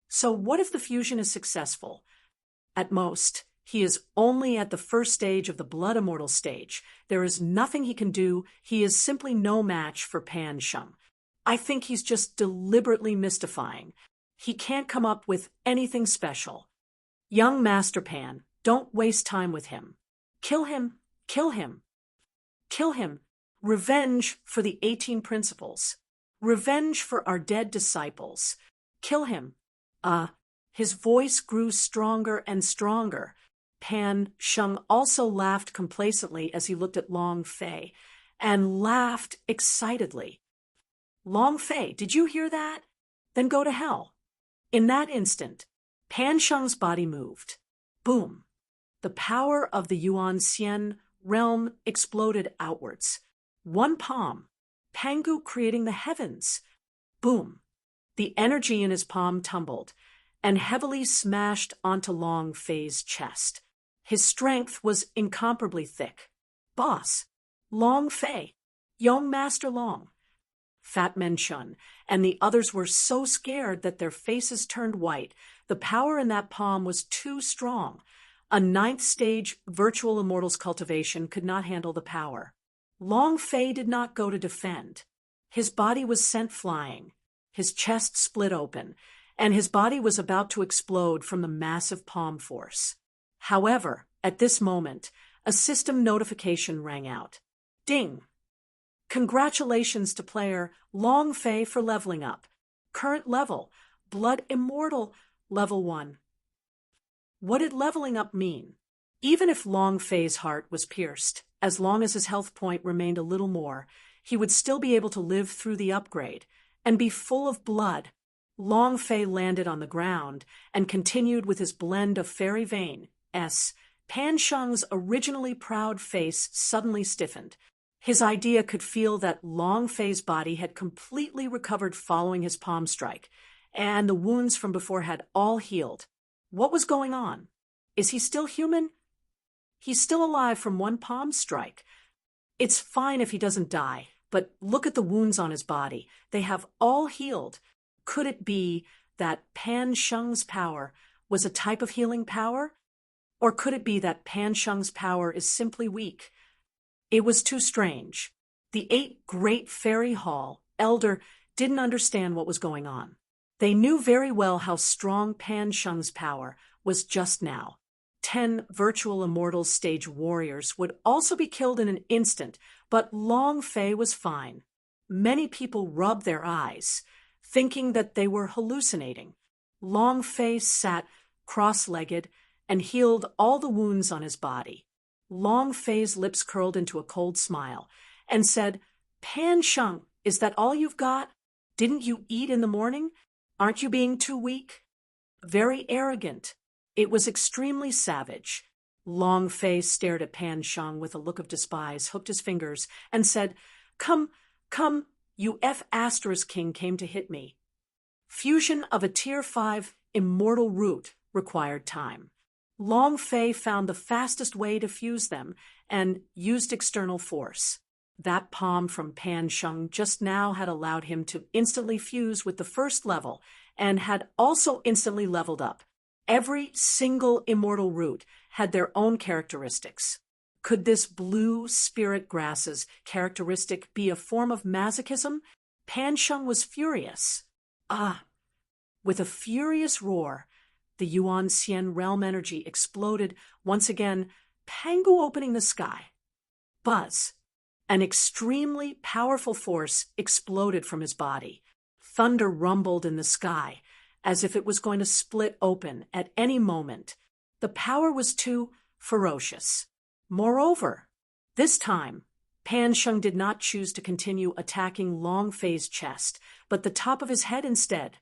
So what if the fusion is successful? At most, he is only at the first stage of the blood immortal stage. There is nothing he can do. He is simply no match for Pan Sheng. I think he's just deliberately mystifying. He can't come up with anything special. Young Master Pan, don't waste time with him. Kill him, kill him, kill him. Revenge for the 18 principles. Revenge for our dead disciples. Kill him. His voice grew stronger and stronger. Pan Sheng also laughed complacently as he looked at Long Fei, and laughed excitedly. Long Fei, did you hear that? Then go to hell. In that instant, Pan Sheng's body moved. Boom. The power of the Yuan Xian realm exploded outwards. One palm, Pangu creating the heavens. Boom. The energy in his palm tumbled and heavily smashed onto Long Fei's chest. His strength was incomparably thick. Boss, Long Fei, Young Master Long. Fat Man Chun and the others were so scared that their faces turned white. The power in that palm was too strong. A 9th stage virtual immortal's cultivation could not handle the power. Long Fei did not go to defend. His body was sent flying. His chest split open, and his body was about to explode from the massive palm force. However, at this moment, a system notification rang out. Ding! Congratulations to player Long Fei for leveling up. Current level, Blood Immortal, level 1. What did leveling up mean? Even if Long Fei's heart was pierced, as long as his health point remained a little more, he would still be able to live through the upgrade and be full of blood. Long Fei landed on the ground and continued with his blend of fairy vein. Pan Sheng's originally proud face suddenly stiffened. His idea could feel that Long Fei's body had completely recovered following his palm strike, and the wounds from before had all healed. What was going on? Is he still human? He's still alive from one palm strike. It's fine if he doesn't die, but look at the wounds on his body. They have all healed. Could it be that Pan Sheng's power was a type of healing power? Or could it be that Pan Sheng's power is simply weak? It was too strange. The 8 Great Fairy Hall elder didn't understand what was going on. They knew very well how strong Pan Sheng's power was just now. 10 virtual immortal stage warriors would also be killed in an instant, but Long Fei was fine. Many people rubbed their eyes, thinking that they were hallucinating. Long Fei sat cross-legged and healed all the wounds on his body. Long Fei's lips curled into a cold smile and said, "Pan Sheng, is that all you've got? Didn't you eat in the morning? Aren't you being too weak?" Very arrogant. It was extremely savage. Long Fei stared at Pan Sheng with a look of despise, hooked his fingers, and said, Come, you F** king came to hit me. Fusion of a Tier 5 immortal root required time. Long Fei found the fastest way to fuse them and used external force. That palm from Pan Sheng just now had allowed him to instantly fuse with the first level and had also instantly leveled up. Every single immortal root had their own characteristics. Could this blue spirit grass's characteristic be a form of masochism? Pan Sheng was furious. With a furious roar, the Yuan Xian realm energy exploded once again, Pangu opening the sky. Buzz. An extremely powerful force exploded from his body. Thunder rumbled in the sky, as if it was going to split open at any moment. The power was too ferocious. Moreover, this time, Pan Sheng did not choose to continue attacking Long Fei's chest, but the top of his head instead.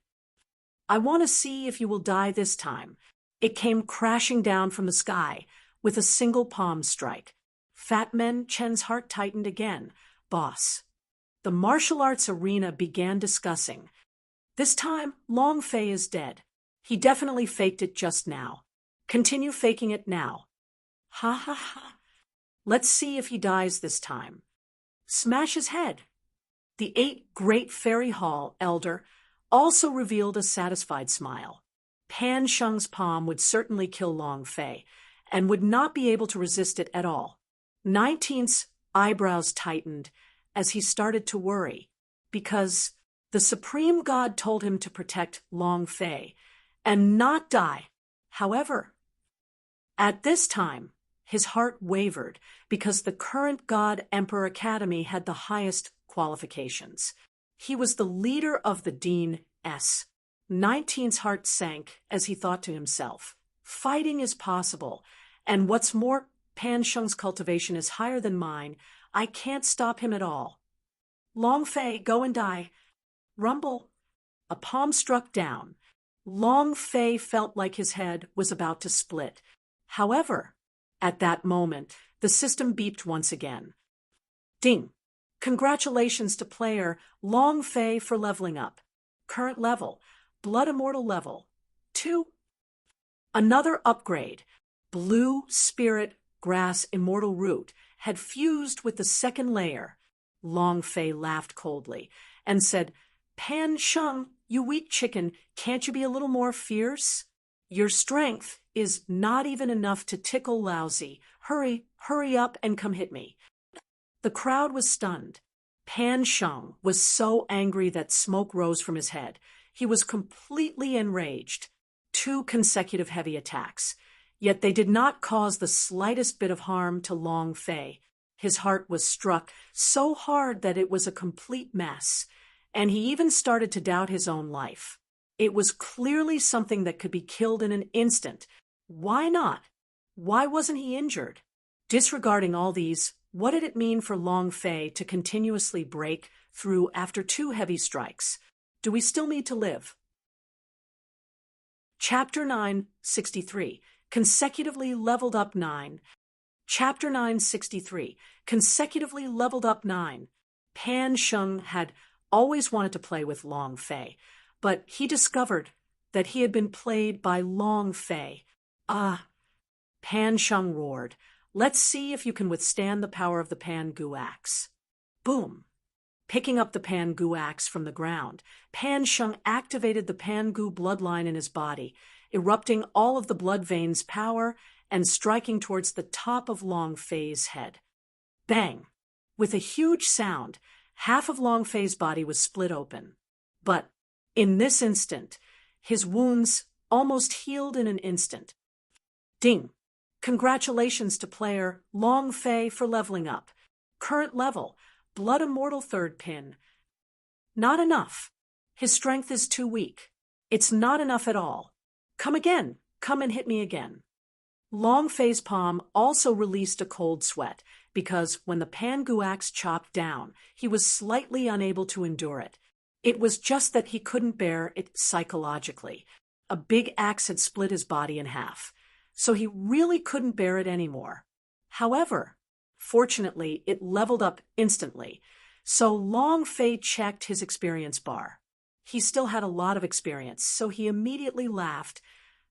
"I want to see if you will die this time." It came crashing down from the sky with a single palm strike. Fat Man Chen's heart tightened again. "Boss." The martial arts arena began discussing. "This time, Long Fei is dead. He definitely faked it just now. Continue faking it now." "Ha ha ha. Let's see if he dies this time." "Smash his head." The 8 Great Fairy Hall elder also revealed a satisfied smile. Pan Sheng's palm would certainly kill Long Fei, and would not be able to resist it at all. 19th's eyebrows tightened as he started to worry, because the Supreme God told him to protect Long Fei and not die. However, at this time, his heart wavered because the current God Emperor Academy had the highest qualifications. He was the leader of the Dean S. 19th's heart sank as he thought to himself, fighting is possible, and what's more, Pan Sheng's cultivation is higher than mine. I can't stop him at all. "Long Fei, go and die." Rumble. A palm struck down. Long Fei felt like his head was about to split. However, at that moment, the system beeped once again. Ding. Congratulations to player Long Fei for leveling up. Current level, Blood Immortal level 2. Another upgrade, Blue Spirit Grass Immortal Root, had fused with the second layer. Long Fei laughed coldly and said, "Pan Sheng, you weak chicken, can't you be a little more fierce? Your strength is not even enough to tickle Lousy. Hurry up and come hit me." The crowd was stunned. Pan Sheng was so angry that smoke rose from his head. He was completely enraged. 2 consecutive heavy attacks. Yet they did not cause the slightest bit of harm to Long Fei. His heart was struck so hard that it was a complete mess, and he even started to doubt his own life. It was clearly something that could be killed in an instant. Why not? Why wasn't he injured? Disregarding all these, what did it mean for Long Fei to continuously break through after 2 heavy strikes? Do we still need to live? Chapter 963. Consecutively leveled up 9. Chapter 963. Consecutively leveled up 9. Pan Sheng had always wanted to play with Long Fei, but he discovered that he had been played by Long Fei. Ah! Pan Sheng roared. Let's see if you can withstand the power of the Pan Gu axe. Boom! Picking up the Pan Gu axe from the ground, Pan Sheng activated the Pan Gu bloodline in his body, erupting all of the blood veins' power and striking towards the top of Long Fei's head. Bang! With a huge sound, half of Long Fei's body was split open. But, in this instant, his wounds almost healed in an instant. Ding! Congratulations to player Long Fei for leveling up. Current level, Blood Immortal 3rd pin. Not enough. His strength is too weak. It's not enough at all. Come again. Come and hit me again. Long Fei's palm also released a cold sweat, because when the Pan Gu axe chopped down, he was slightly unable to endure it. It was just that he couldn't bear it psychologically. A big axe had split his body in half, so he really couldn't bear it anymore. However, fortunately, it leveled up instantly, so Long Fei checked his experience bar. He still had a lot of experience, so he immediately laughed.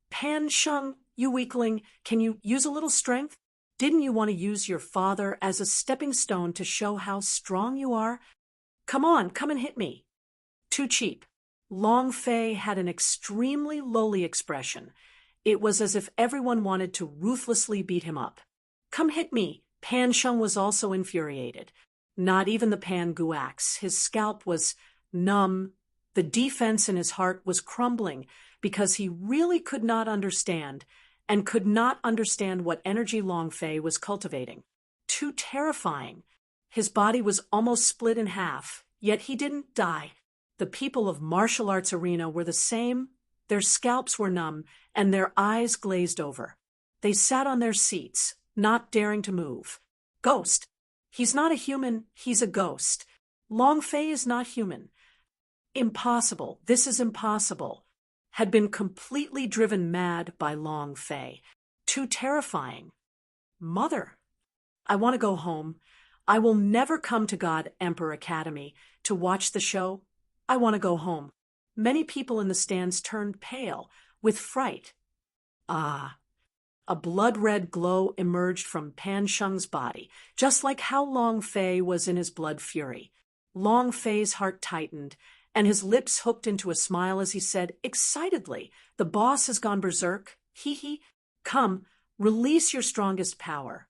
Pan Sheng, you weakling, can you use a little strength? Didn't you want to use your father as a stepping stone to show how strong you are? Come on, come and hit me. Too cheap. Long Fei had an extremely lowly expression. It was as if everyone wanted to ruthlessly beat him up. Come hit me. Pan Sheng was also infuriated. Not even the Pan Gu axe. His scalp was numb. The defense in his heart was crumbling because he really could not understand and could not understand what energy Long Fei was cultivating. Too terrifying. His body was almost split in half, yet he didn't die. The people of martial arts arena were the same. Their scalps were numb and their eyes glazed over. They sat on their seats, not daring to move. Ghost. He's not a human, he's a ghost. Long Fei is not human. Impossible. This is impossible. Had been completely driven mad by Long Fei. Too terrifying. Mother, I want to go home. I will never come to God Emperor Academy to watch the show. I want to go home. Many people in the stands turned pale with fright. Ah. A blood-red glow emerged from Pan Sheng's body, just like how Long Fei was in his blood fury. Long Fei's heart tightened, and his lips hooked into a smile as he said, excitedly, "The boss has gone berserk. Hee hee. Come, release your strongest power."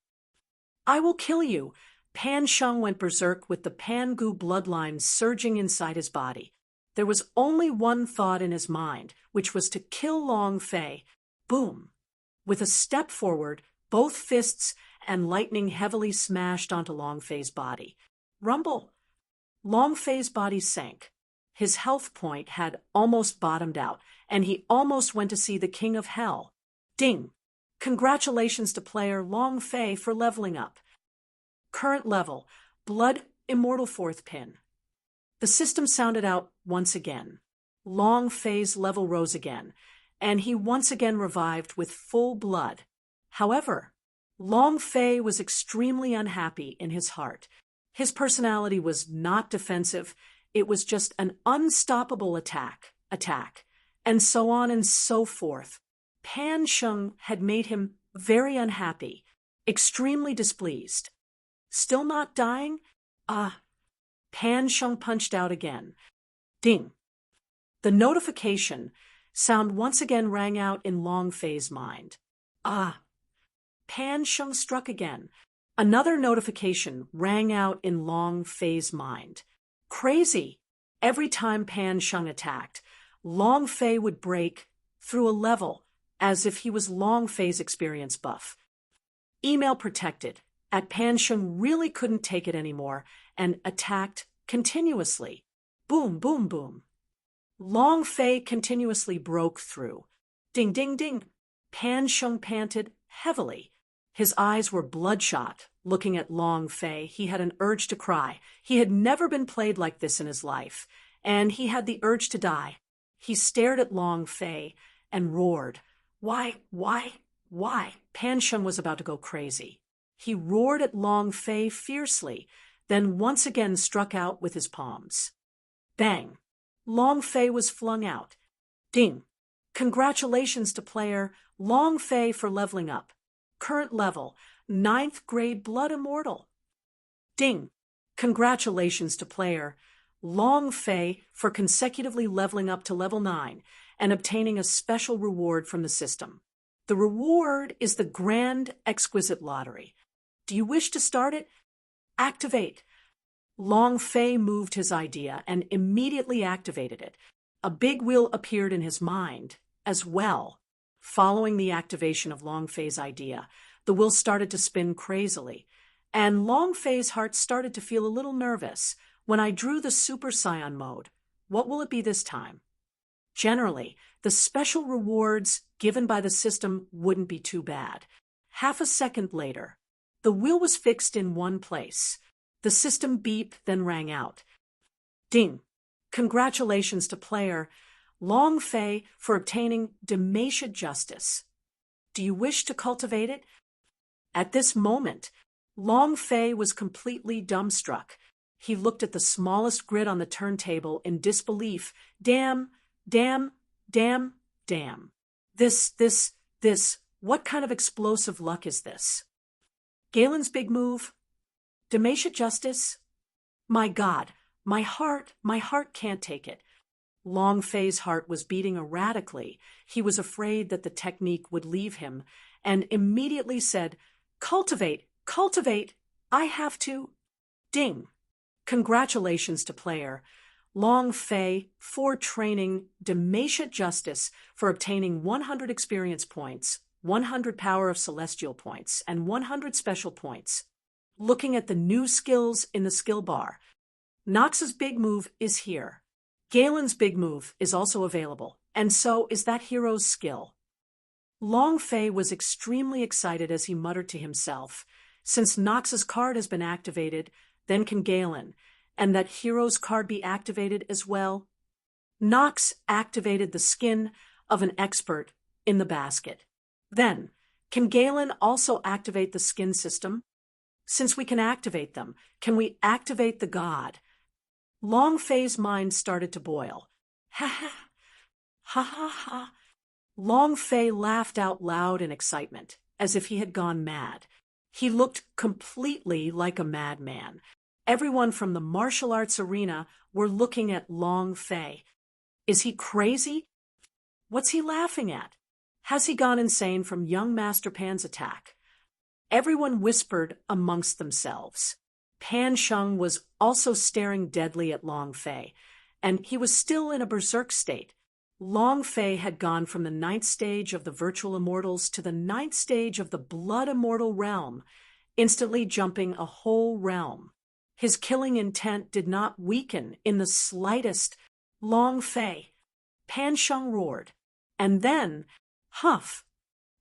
"I will kill you." Pan Sheng went berserk with the Pan Gu bloodline surging inside his body. There was only one thought in his mind, which was to kill Long Fei. Boom. With a step forward, both fists and lightning heavily smashed onto Long Fei's body. Rumble. Long Fei's body sank. His health point had almost bottomed out, and he almost went to see the King of Hell. Ding! Congratulations to player Long Fei for leveling up. Current level, Blood Immortal 4th pin. The system sounded out once again. Long Fei's level rose again, and he once again revived with full blood. However, Long Fei was extremely unhappy in his heart. His personality was not defensive. It was just an unstoppable attack, and so on and so forth. Pan Sheng had made him very unhappy, extremely displeased. Still not dying? Pan Sheng punched out again. Ding. The notification sound once again rang out in Long Fei's mind. Pan Sheng struck again. Another notification rang out in Long Fei's mind. Crazy. Every time Pan Sheng attacked, Long Fei would break through a level as if he was Long Fei's experience buff. Email protected. at Pan Sheng really couldn't take it anymore and attacked continuously. Boom, boom, boom. Long Fei continuously broke through. Ding, ding, ding. Pan Sheng panted heavily. His eyes were bloodshot. Looking at Long Fei, he had an urge to cry. He had never been played like this in his life, and he had the urge to die. He stared at Long Fei and roared. Why? Pan Sheng was about to go crazy. He roared at Long Fei fiercely, then once again struck out with his palms. Bang! Long Fei was flung out. Ding! Congratulations to player Long Fei for leveling up. Current level, 9th grade Blood Immortal. Ding! Congratulations to player Long Fei for consecutively leveling up to level 9 and obtaining a special reward from the system. The reward is the Grand Exquisite Lottery. Do you wish to start it? Activate. Long Fei moved his idea and immediately activated it. A big wheel appeared in his mind as well. Following the activation of Long Fei's idea, the wheel started to spin crazily, and Long Fei's heart started to feel a little nervous. When I drew the Super Saiyan mode, what will it be this time? Generally, the special rewards given by the system wouldn't be too bad. Half a second later, the wheel was fixed in one place. The system beep then rang out. Ding! Congratulations to player Long Fei for obtaining Dementia Justice. Do you wish to cultivate it? At this moment, Long Fei was completely dumbstruck. He looked at the smallest grid on the turntable in disbelief. Damn. This, what kind of explosive luck is this? Galen's big move? Dementia Justice? My God, my heart can't take it. Long Fei's heart was beating erratically. He was afraid that the technique would leave him, and immediately said, Cultivate, I have to. Ding! Congratulations to player Long Fei for training Dementia Justice for obtaining 100 experience points, 100 power of celestial points, and 100 special points. Looking at the new skills in the skill bar, Nox's big move is here. Galen's big move is also available, and so is that hero's skill. Long Fei was extremely excited as he muttered to himself, since Nox's card has been activated, then can Galen, and that hero's card be activated as well? Nox activated the skin of an expert in the basket. Then, can Galen also activate the skin system? Since we can activate them, can we activate the god? Long Fei's mind started to boil. Ha. Long Fei laughed out loud in excitement, as if he had gone mad. He looked completely like a madman. Everyone from the martial arts arena were looking at Long Fei. Is he crazy? What's he laughing at? Has he gone insane from young Master Pan's attack? Everyone whispered amongst themselves. Pan Sheng was also staring deadly at Long Fei, and he was still in a berserk state. Long Fei had gone from the 9th stage of the Virtual Immortals to the 9th stage of the Blood Immortal realm, instantly jumping a whole realm. His killing intent did not weaken in the slightest. Long Fei. Pan Sheng roared. And then, huff.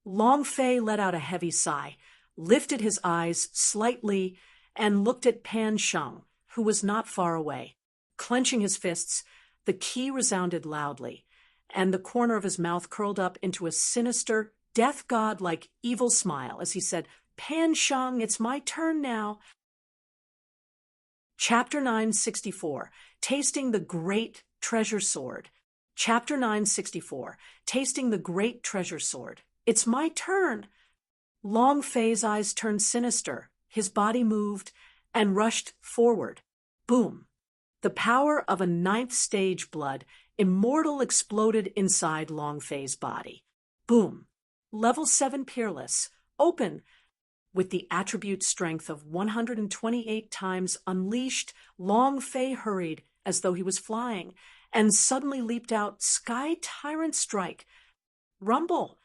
Long Fei let out a heavy sigh, lifted his eyes slightly, and looked at Pan Sheng, who was not far away. Clenching his fists, the key resounded loudly, and the corner of his mouth curled up into a sinister, death god-like evil smile as he said, Pan Sheng, it's my turn now. Chapter 964, Tasting the Great Treasure Sword. Chapter 964, Tasting the Great Treasure Sword. It's my turn. Long Fei's eyes turned sinister. His body moved and rushed forward. Boom. The power of a 9th stage blood immortal exploded inside Long Fei's body. Boom. Level 7 Peerless. Open. With the attribute strength of 128 times unleashed, Long Fei hurried as though he was flying, and suddenly leaped out Sky Tyrant Strike. Rumble.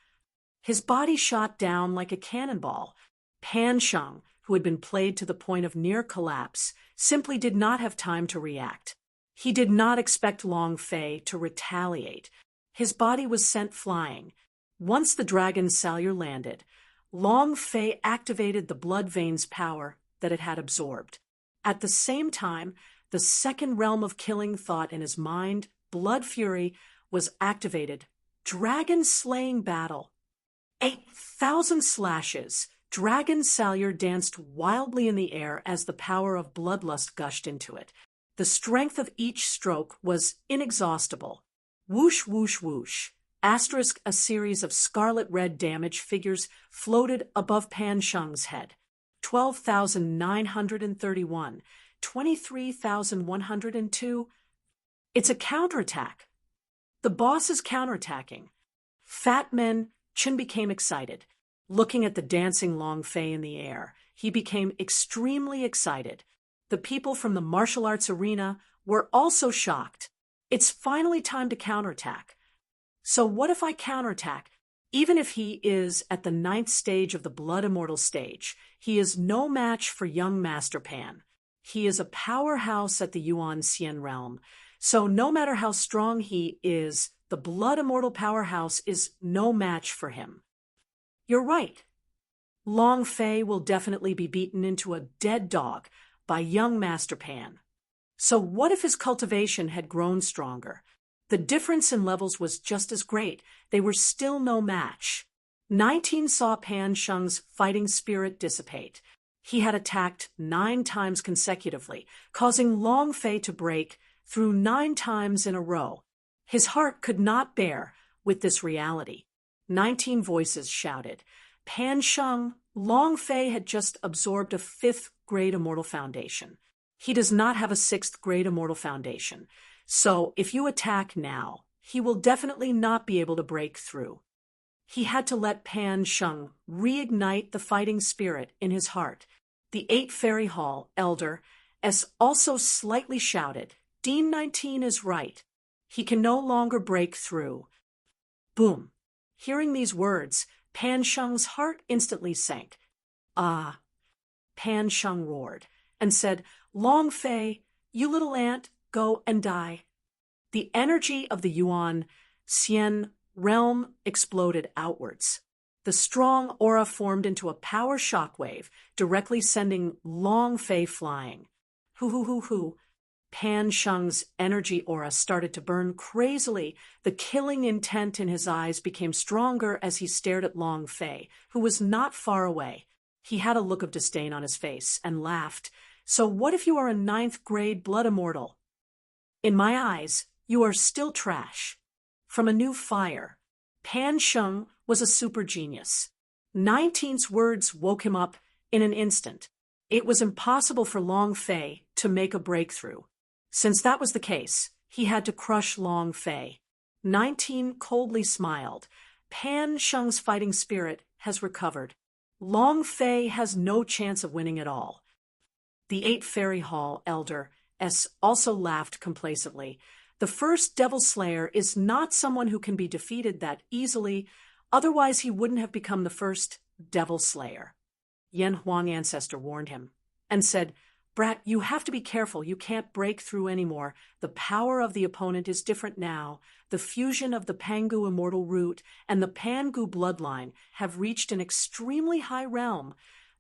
His body shot down like a cannonball. Pan Sheng, who had been played to the point of near collapse, simply did not have time to react. He did not expect Long Fei to retaliate. His body was sent flying. Once the dragon's salure landed, Long Fei activated the blood vein's power that it had absorbed. At the same time, the second realm of killing thought in his mind, blood fury, was activated. Dragon slaying battle. 8,000 slashes. Dragon salure danced wildly in the air as the power of bloodlust gushed into it. The strength of each stroke was inexhaustible. Whoosh, whoosh, whoosh. Asterisk, a series of scarlet-red damage figures floated above Pan Sheng's head. 12,931. 23,102. It's a counterattack. The boss is counterattacking. Fat Man Chen became excited. Looking at the dancing Long Fei in the air, he became extremely excited. The people from the martial arts arena were also shocked. It's finally time to counterattack. So what if I counterattack? Even if he is at the 9th stage of the Blood Immortal stage, he is no match for young Master Pan. He is a powerhouse at the Yuan Xian realm. So no matter how strong he is, the Blood Immortal powerhouse is no match for him. You're right. Long Fei will definitely be beaten into a dead dog by young Master Pan. So what if his cultivation had grown stronger? The difference in levels was just as great. They were still no match. 19 saw Pan Sheng's fighting spirit dissipate. He had attacked 9 times consecutively, causing Long Fei to break through 9 times in a row. His heart could not bear with this reality. 19 voices shouted. Pan Sheng, Long Fei had just absorbed a 5th grade immortal foundation. He does not have a 6th grade immortal foundation. So if you attack now, he will definitely not be able to break through. He had to let Pan Sheng reignite the fighting spirit in his heart. The 8 Fairy Hall elder also slightly shouted, Dean 19 is right. He can no longer break through. Boom. Hearing these words, Pan Sheng's heart instantly sank. Ah. Pan Sheng roared and said, Long Fei, you little ant, go and die. The energy of the Yuan Xian realm exploded outwards. The strong aura formed into a power shockwave, directly sending Long Fei flying. Hoo. Pan Sheng's energy aura started to burn crazily. The killing intent in his eyes became stronger as he stared at Long Fei, who was not far away. He had a look of disdain on his face and laughed. So what if you are a 9th grade blood immortal? In my eyes, you are still trash. From a new fire. Pan Sheng was a super genius. 19's words woke him up in an instant. It was impossible for Long Fei to make a breakthrough. Since that was the case, he had to crush Long Fei. 19 coldly smiled. Pan Sheng's fighting spirit has recovered. Long Fei has no chance of winning at all. The 8 Fairy Hall elder also laughed complacently. The first Devil Slayer is not someone who can be defeated that easily, otherwise he wouldn't have become the first Devil Slayer. Yan Huang Ancestor warned him and said, Brat, you have to be careful. You can't break through anymore. The power of the opponent is different now. The fusion of the Pangu immortal root and the Pangu bloodline have reached an extremely high realm.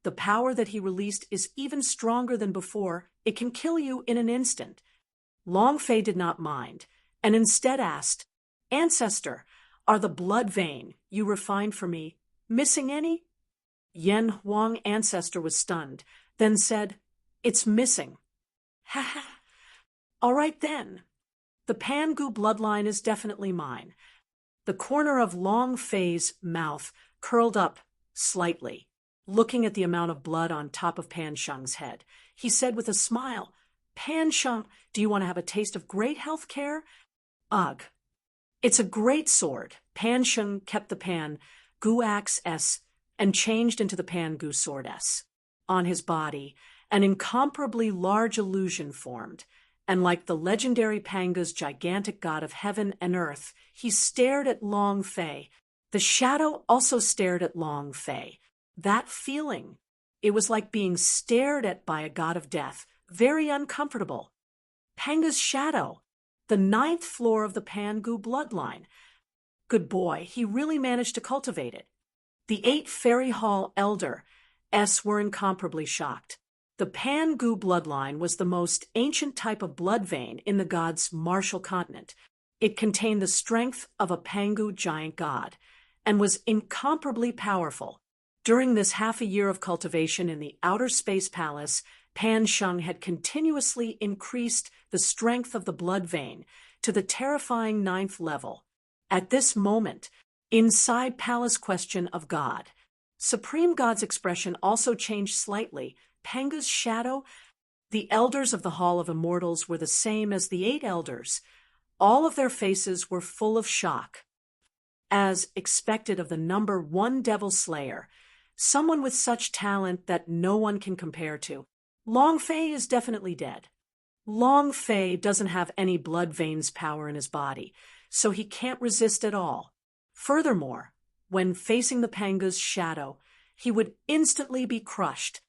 The power that he released is even stronger than before. It can kill you in an instant. Long Fei did not mind, and instead asked, Ancestor, are the blood vein you refined for me missing any? Yan Huang Ancestor was stunned, then said, It's missing. Ha ha. All right then. The Pangu bloodline is definitely mine. The corner of Long Fei's mouth curled up slightly. Looking at the amount of blood on top of Pan Sheng's head, he said with a smile, Pan Sheng, do you want to have a taste of great health care? Ugh. It's a great sword. Pan Sheng kept the Pangu axe S and changed into the Pangu sword S. On his body, an incomparably large illusion formed, and like the legendary Panga's gigantic god of heaven and earth, he stared at Long Fei. The shadow also stared at Long Fei. That feeling, It was like being stared at by a god of death, very uncomfortable. Panga's shadow, the 9th floor of the Pangu bloodline. Good boy, he really managed to cultivate it. The 8 Fairy Hall Elder were incomparably shocked. The Pangu bloodline was the most ancient type of blood vein in the god's martial continent. It contained the strength of a Pangu giant god and was incomparably powerful. During this half a year of cultivation in the outer space palace, Pan Sheng had continuously increased the strength of the blood vein to the terrifying 9th level. At this moment, inside Palace Question of God, Supreme God's expression also changed slightly. Panga's shadow, the elders of the Hall of Immortals were the same as the 8 elders. All of their faces were full of shock. As expected of the number 1 devil slayer, someone with such talent that no one can compare to, Long Fei is definitely dead. Long Fei doesn't have any blood veins power in his body, so he can't resist at all. Furthermore, when facing the Panga's shadow, he would instantly be crushed.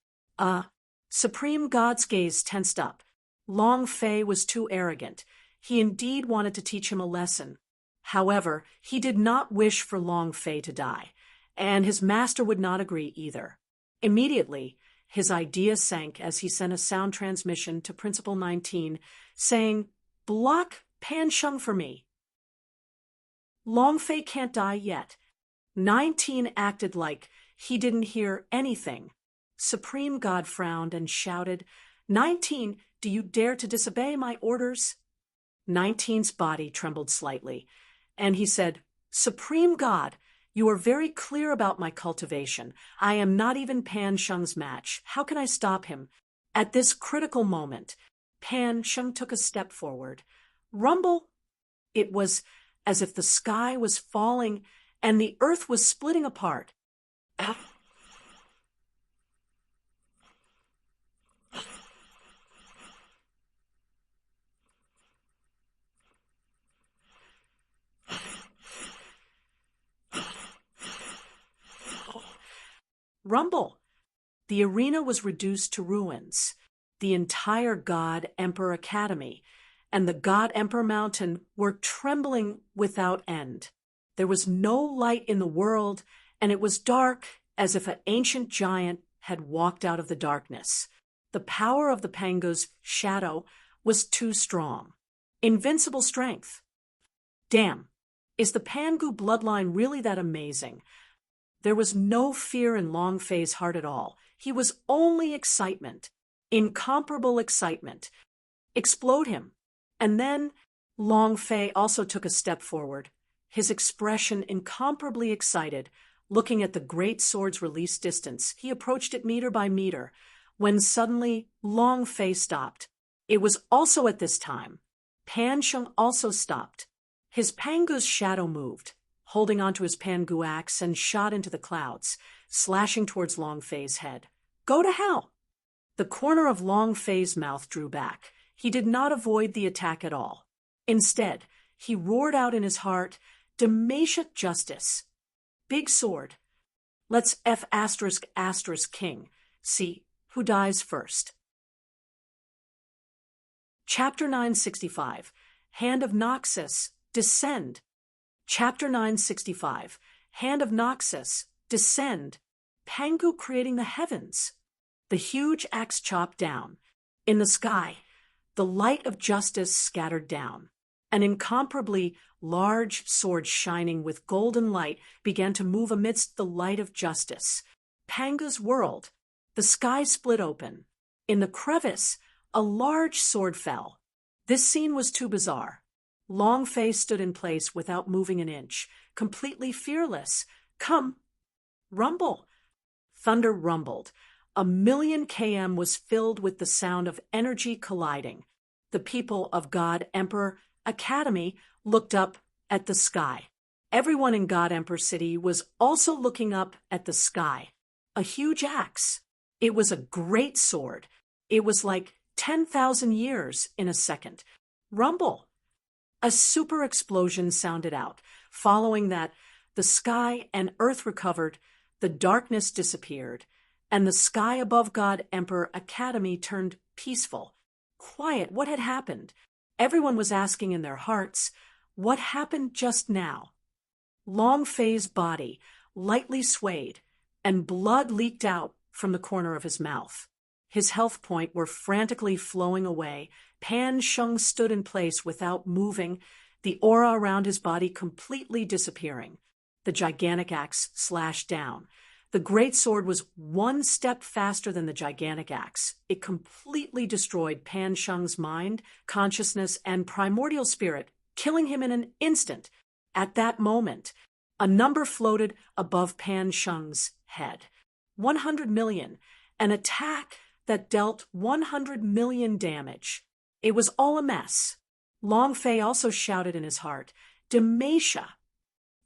Supreme God's gaze tensed up. Long Fei was too arrogant. He indeed wanted to teach him a lesson. However, he did not wish for Long Fei to die, and his master would not agree either. Immediately, his idea sank as he sent a sound transmission to Principal 19, saying, "Block Pan Sheng for me." Long Fei can't die yet. 19 acted like he didn't hear anything. Supreme God frowned and shouted, 19, do you dare to disobey my orders? 19's body trembled slightly, and he said, Supreme God, you are very clear about my cultivation. I am not even Pan Sheng's match. How can I stop him? At this critical moment, Pan Sheng took a step forward. Rumble! It was as if the sky was falling and the earth was splitting apart. Rumble! The arena was reduced to ruins. The entire God Emperor Academy and the God Emperor Mountain were trembling without end. There was no light in the world, and it was dark as if an ancient giant had walked out of the darkness. The power of the Panga's shadow was too strong. Invincible strength. Damn, is the Pangu bloodline really that amazing? There was no fear in Long Fei's heart at all. He was only excitement. Incomparable excitement. Explode him. And then Long Fei also took a step forward, his expression incomparably excited, looking at the great sword's release distance. He approached it meter by meter, when suddenly Long Fei stopped. It was also at this time. Pan Sheng also stopped. His Pangu's shadow moved, holding onto his Pangu axe, and shot into the clouds, slashing towards Long Fei's head. Go to hell! The corner of Long Fei's mouth drew back. He did not avoid the attack at all. Instead, he roared out in his heart, Damashik justice. Big sword. Let's F*** ****king. See who dies first. Chapter 965. Hand of Noxus, descend. Chapter 965. Hand of Noxus, descend. Pangu creating the heavens. The huge axe chopped down. In the sky, the light of justice scattered down. An incomparably large sword shining with golden light began to move amidst the light of justice. Panga's world. The sky split open. In the crevice, a large sword fell. This scene was too bizarre. Long Fei stood in place without moving an inch, completely fearless. Come! Rumble! Thunder rumbled. 1,000,000 km was filled with the sound of energy colliding. The people of God Emperor Academy looked up at the sky. Everyone in God Emperor City was also looking up at the sky. A huge axe. It was a great sword. It was like 10,000 years in a second. Rumble! A super explosion sounded out. Following that, the sky and earth recovered, the darkness disappeared. and the sky above God Emperor Academy turned peaceful, quiet. What had happened? Everyone was asking in their hearts, what happened just now? Long Fei's body lightly swayed, and blood leaked out from the corner of his mouth. His health points were frantically flowing away. Pan Sheng stood in place without moving, the aura around his body completely disappearing. The gigantic axe slashed down. The great sword was one step faster than the gigantic axe. It completely destroyed Pan Sheng's mind, consciousness, and primordial spirit, killing him in an instant. At that moment, a number floated above Pan Sheng's head. 100 million. An attack that dealt 100 million damage. It was all a mess. Long Fei also shouted in his heart, Demacia!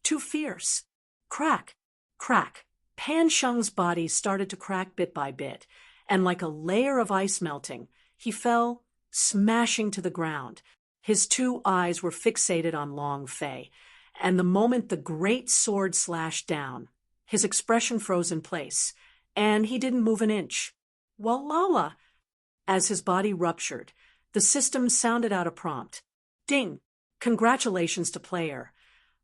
Too fierce. Crack, crack. Pan Sheng's body started to crack bit by bit, and like a layer of ice melting, he fell, smashing to the ground. His two eyes were fixated on Long Fei, and the moment the great sword slashed down, his expression froze in place, and he didn't move an inch. Walala! As his body ruptured, the system sounded out a prompt. Ding! Congratulations to player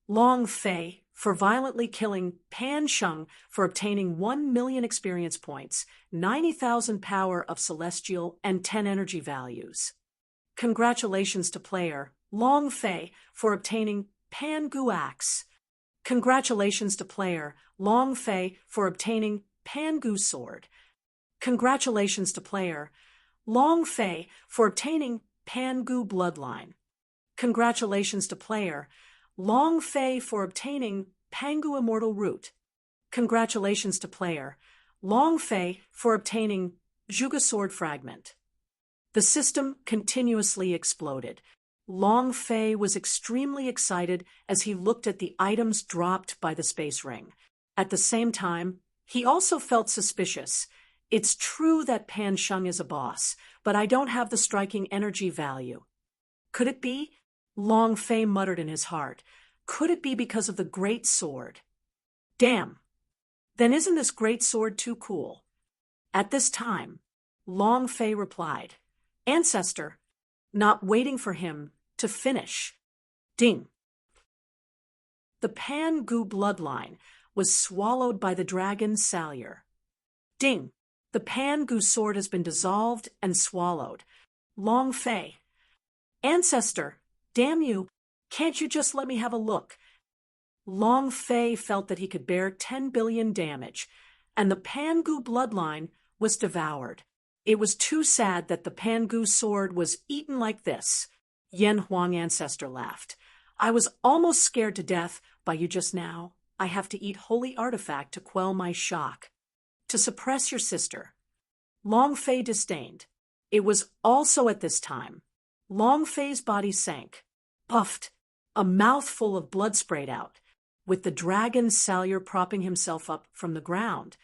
Long Fei for violently killing Pan Sheng for obtaining 1 million experience points, 90,000 power of celestial, and 10 energy values. Congratulations to player Long Fei for obtaining Pan Gu Axe. Congratulations to player Long Fei for obtaining Pan Gu Sword. Congratulations to player Long Fei for obtaining Pan Gu Bloodline. Congratulations to player Long Fei for obtaining Pangu Immortal Root. Congratulations to player Long Fei for obtaining Zhuge Sword Fragment. The system continuously exploded. Long Fei was extremely excited as he looked at the items dropped by the space ring. At the same time, he also felt suspicious. It's true that Pan Sheng is a boss, but I don't have the striking energy value. Could it be? Long Fei muttered in his heart. Could it be because of the great sword? Damn! Then isn't this great sword too cool? At this time, Long Fei replied, Ancestor, not waiting for him to finish. Ding! The Pan Gu bloodline was swallowed by the dragon Salyer. Ding! The Pan Gu sword has been dissolved and swallowed. Long Fei. Ancestor, damn you, can't you just let me have a look? Long Fei felt that he could bear 10 billion damage, and the Pan Gu bloodline was devoured. It was too sad that the Pan Gu sword was eaten like this. Yen Huang Ancestor laughed. I was almost scared to death by you just now. I have to eat holy artifact to quell my shock. To suppress your sister. Long Fei disdained. It was also at this time. Long Fei's body sank. Puffed. A mouthful of blood sprayed out, with the dragon Salyer propping himself up from the ground.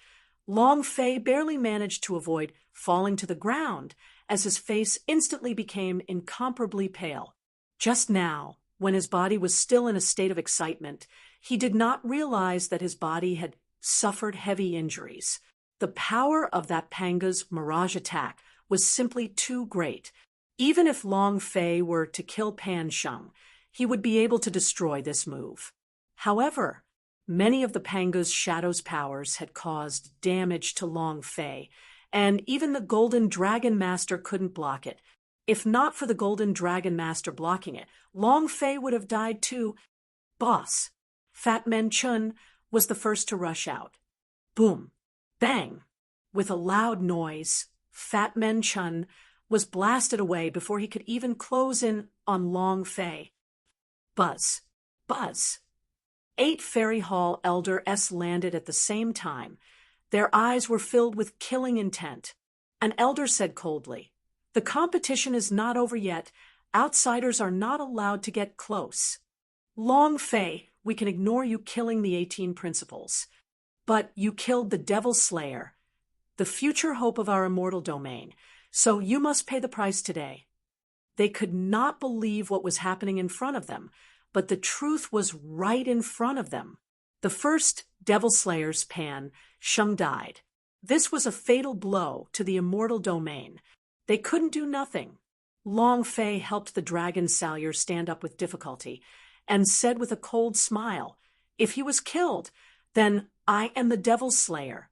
Long Fei barely managed to avoid falling to the ground as his face instantly became incomparably pale. Just now, when his body was still in a state of excitement, he did not realize that his body had suffered heavy injuries. The power of that Panga's mirage attack was simply too great. Even if Long Fei were to kill Pan Sheng, he would be able to destroy this move. However, many of the Panga's Shadow's powers had caused damage to Long Fei, and even the Golden Dragon Master couldn't block it. If not for the Golden Dragon Master blocking it, Long Fei would have died too. Boss, Fat Men Chun was the first to rush out. Boom! Bang! With a loud noise, Fat Men Chun was blasted away before he could even close in on Long Fei. Buzz! Buzz! 8 Fairy Hall Elder S landed at the same time. Their eyes were filled with killing intent. An elder said coldly, The competition is not over yet. Outsiders are not allowed to get close. Long Fei, we can ignore you killing the 18 principals. But you killed the Devil Slayer, the future hope of our immortal domain, so you must pay the price today. They could not believe what was happening in front of them, but the truth was right in front of them. The first Devil Slayer's Pan Sheng died. This was a fatal blow to the immortal domain. They couldn't do nothing. Long Fei helped the dragon Salyer stand up with difficulty, and said with a cold smile, "If he was killed, then I am the Devil's Slayer."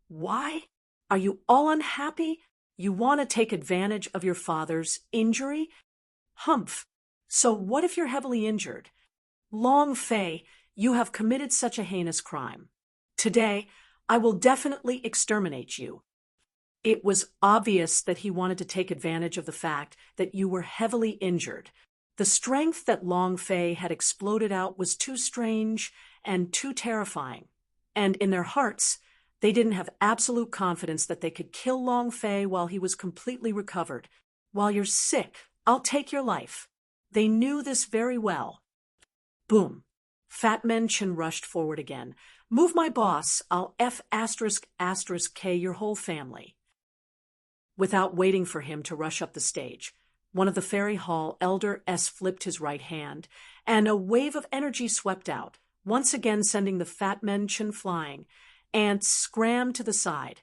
"Why? Are you all unhappy? You want to take advantage of your father's injury? Humph. So what if you're heavily injured? Long Fei, you have committed such a heinous crime. Today, I will definitely exterminate you." It was obvious that he wanted to take advantage of the fact that you were heavily injured. The strength that Long Fei had exploded out was too strange and too terrifying, and in their hearts, they didn't have absolute confidence that they could kill Long Fei while he was completely recovered. "While you're sick, I'll take your life." They knew this very well. Boom. Fat Men Chin rushed forward again. "Move my boss, I'll F***K your whole family." Without waiting for him to rush up the stage, one of the Fairy Hall Elder S flipped his right hand, and a wave of energy swept out, once again sending the Fat Men Chin flying, and scrammed to the side.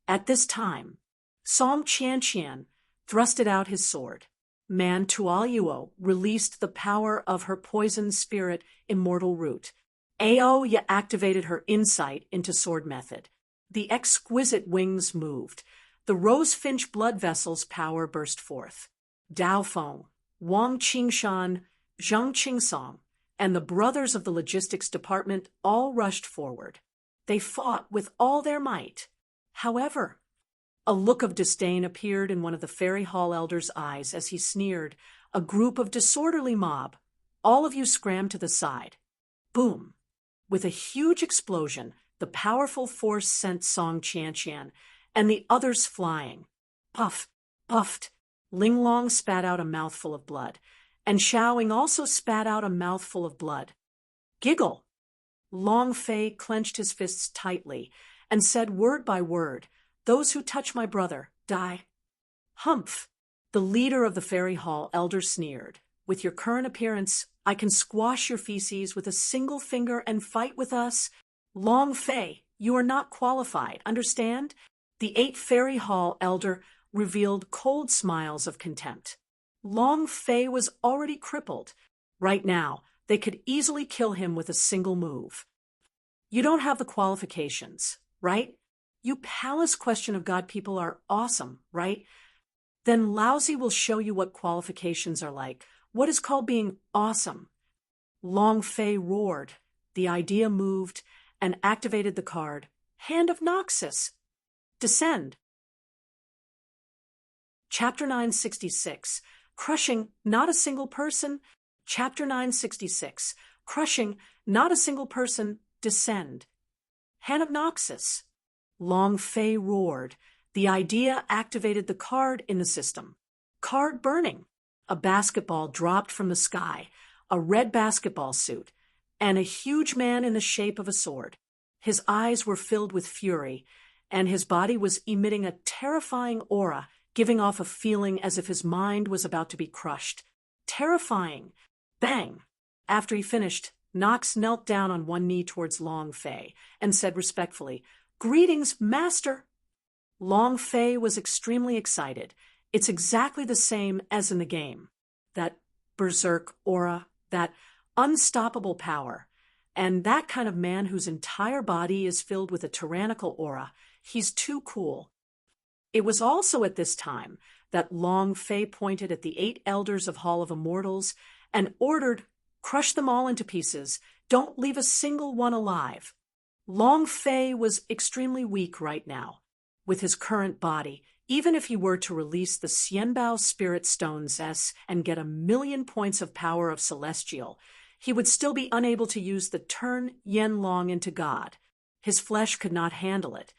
At this time, Song Qianqian thrusted out his sword. Man Tualuo released the power of her poison spirit immortal root. Aoya activated her insight into sword method. The exquisite wings moved. The rose-finch blood vessel's power burst forth. Dao Feng, Wang Qingshan, Zhang Qingsong, and the brothers of the logistics department all rushed forward. They fought with all their might. However, a look of disdain appeared in one of the Fairy Hall Elder's eyes as he sneered, "A group of disorderly mob. All of you scram to the side." Boom! With a huge explosion, the powerful force sent Song Qianqian and the others flying. Puff, puffed. Ling Long spat out a mouthful of blood, and Xiaoing also spat out a mouthful of blood. Giggle! Long Fei clenched his fists tightly and said word by word, "Those who touch my brother, die." Humph! The leader of the Fairy Hall Elder sneered, "With your current appearance, I can squash your feces with a single finger and fight with us? Long Fei, you are not qualified, understand?" The 8 Fairy Hall Elder revealed cold smiles of contempt. Long Fei was already crippled. Right now, they could easily kill him with a single move. "You don't have the qualifications, right? You Palace Question of God people are awesome, right? Then Lousy will show you what qualifications are like, what is called being awesome." Long Fei roared. The idea moved and activated the card, Hand of Noxus. Descend. Chapter 966, Crushing Not a Single Person. Chapter 966, Crushing Not a Single Person. Descend. Hand of Noxus. Long Fei roared. The idea activated the card in the system. Card burning. A basketball dropped from the sky, a red basketball suit, and a huge man in the shape of a sword. His eyes were filled with fury, and his body was emitting a terrifying aura, giving off a feeling as if his mind was about to be crushed. Terrifying. Bang! After he finished, Nox knelt down on one knee towards Long Fei and said respectfully, "Greetings, Master." Long Fei was extremely excited. It's exactly the same as in the game. That berserk aura, that unstoppable power, and that kind of man whose entire body is filled with a tyrannical aura. He's too cool. It was also at this time that Long Fei pointed at the 8 elders of Hall of Immortals and ordered, "Crush them all into pieces. Don't leave a single one alive." Long Fei was extremely weak right now. With his current body, even if he were to release the Xianbao Spirit Stones and get 1,000,000 points of power of Celestial, he would still be unable to use the Turn Yanlong into God. His flesh could not handle it,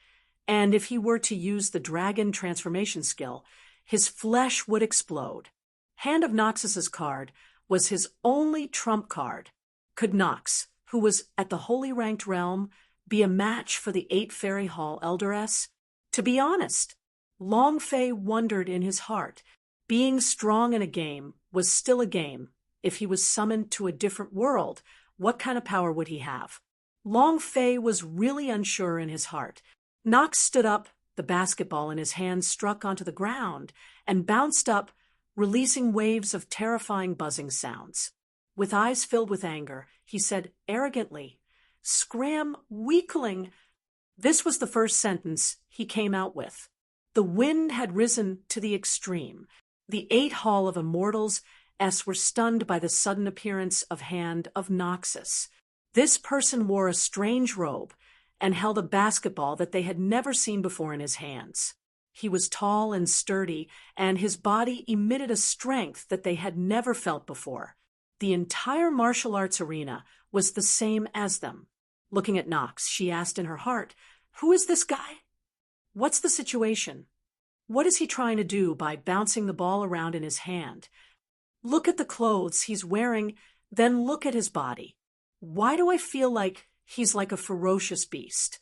and if he were to use the Dragon Transformation skill, his flesh would explode. Hand of Noxus's card was his only trump card. Could Nox, who was at the Holy Ranked Realm, be a match for the 8 Fairy Hall Elderess? To be honest, Long Fei wondered in his heart. Being strong in a game was still a game. If he was summoned to a different world, what kind of power would he have? Long Fei was really unsure in his heart. Knox stood up, the basketball in his hand struck onto the ground and bounced up, releasing waves of terrifying buzzing sounds. With eyes filled with anger, he said arrogantly, "Scram, weakling." This was the first sentence he came out with. The wind had risen to the extreme. The 8 Hall of Immortals were stunned by the sudden appearance of Hand of Noxus. This person wore a strange robe and held a basketball that they had never seen before in his hands. He was tall and sturdy, and his body emitted a strength that they had never felt before. The entire martial arts arena was the same as them. Looking at Nox, she asked in her heart, "Who is this guy? What's the situation? What is he trying to do by bouncing the ball around in his hand? Look at the clothes he's wearing, then look at his body. Why do I feel like he's like a ferocious beast?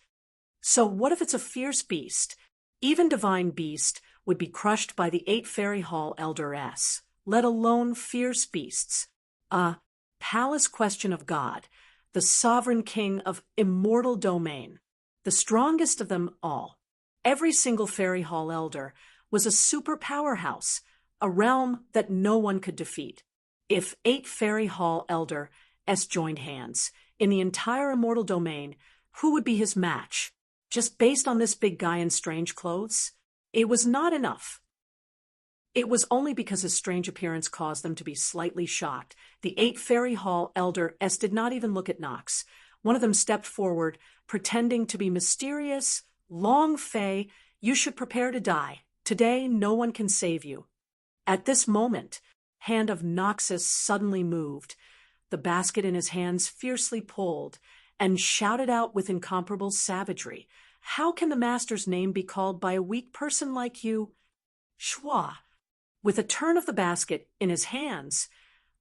So what if it's a fierce beast? Even divine beast would be crushed by the 8 Fairy Hall Elder-S, let alone fierce beasts. A palace question of God, the sovereign king of immortal domain, the strongest of them all. Every single Fairy Hall Elder was a super powerhouse, a realm that no one could defeat. If 8 Fairy Hall Elder-S joined hands in the entire immortal domain, who would be his match? Just based on this big guy in strange clothes? It was not enough. It was only because his strange appearance caused them to be slightly shocked. The 8 Fairy Hall Elder-S did not even look at Nox. One of them stepped forward, pretending to be mysterious. "Long Fei, you should prepare to die. Today, no one can save you." At this moment, Hand of Noxus suddenly moved. The basket in his hands fiercely pulled and shouted out with incomparable savagery, "How can the master's name be called by a weak person like you?" Schwa. With a turn of the basket in his hands,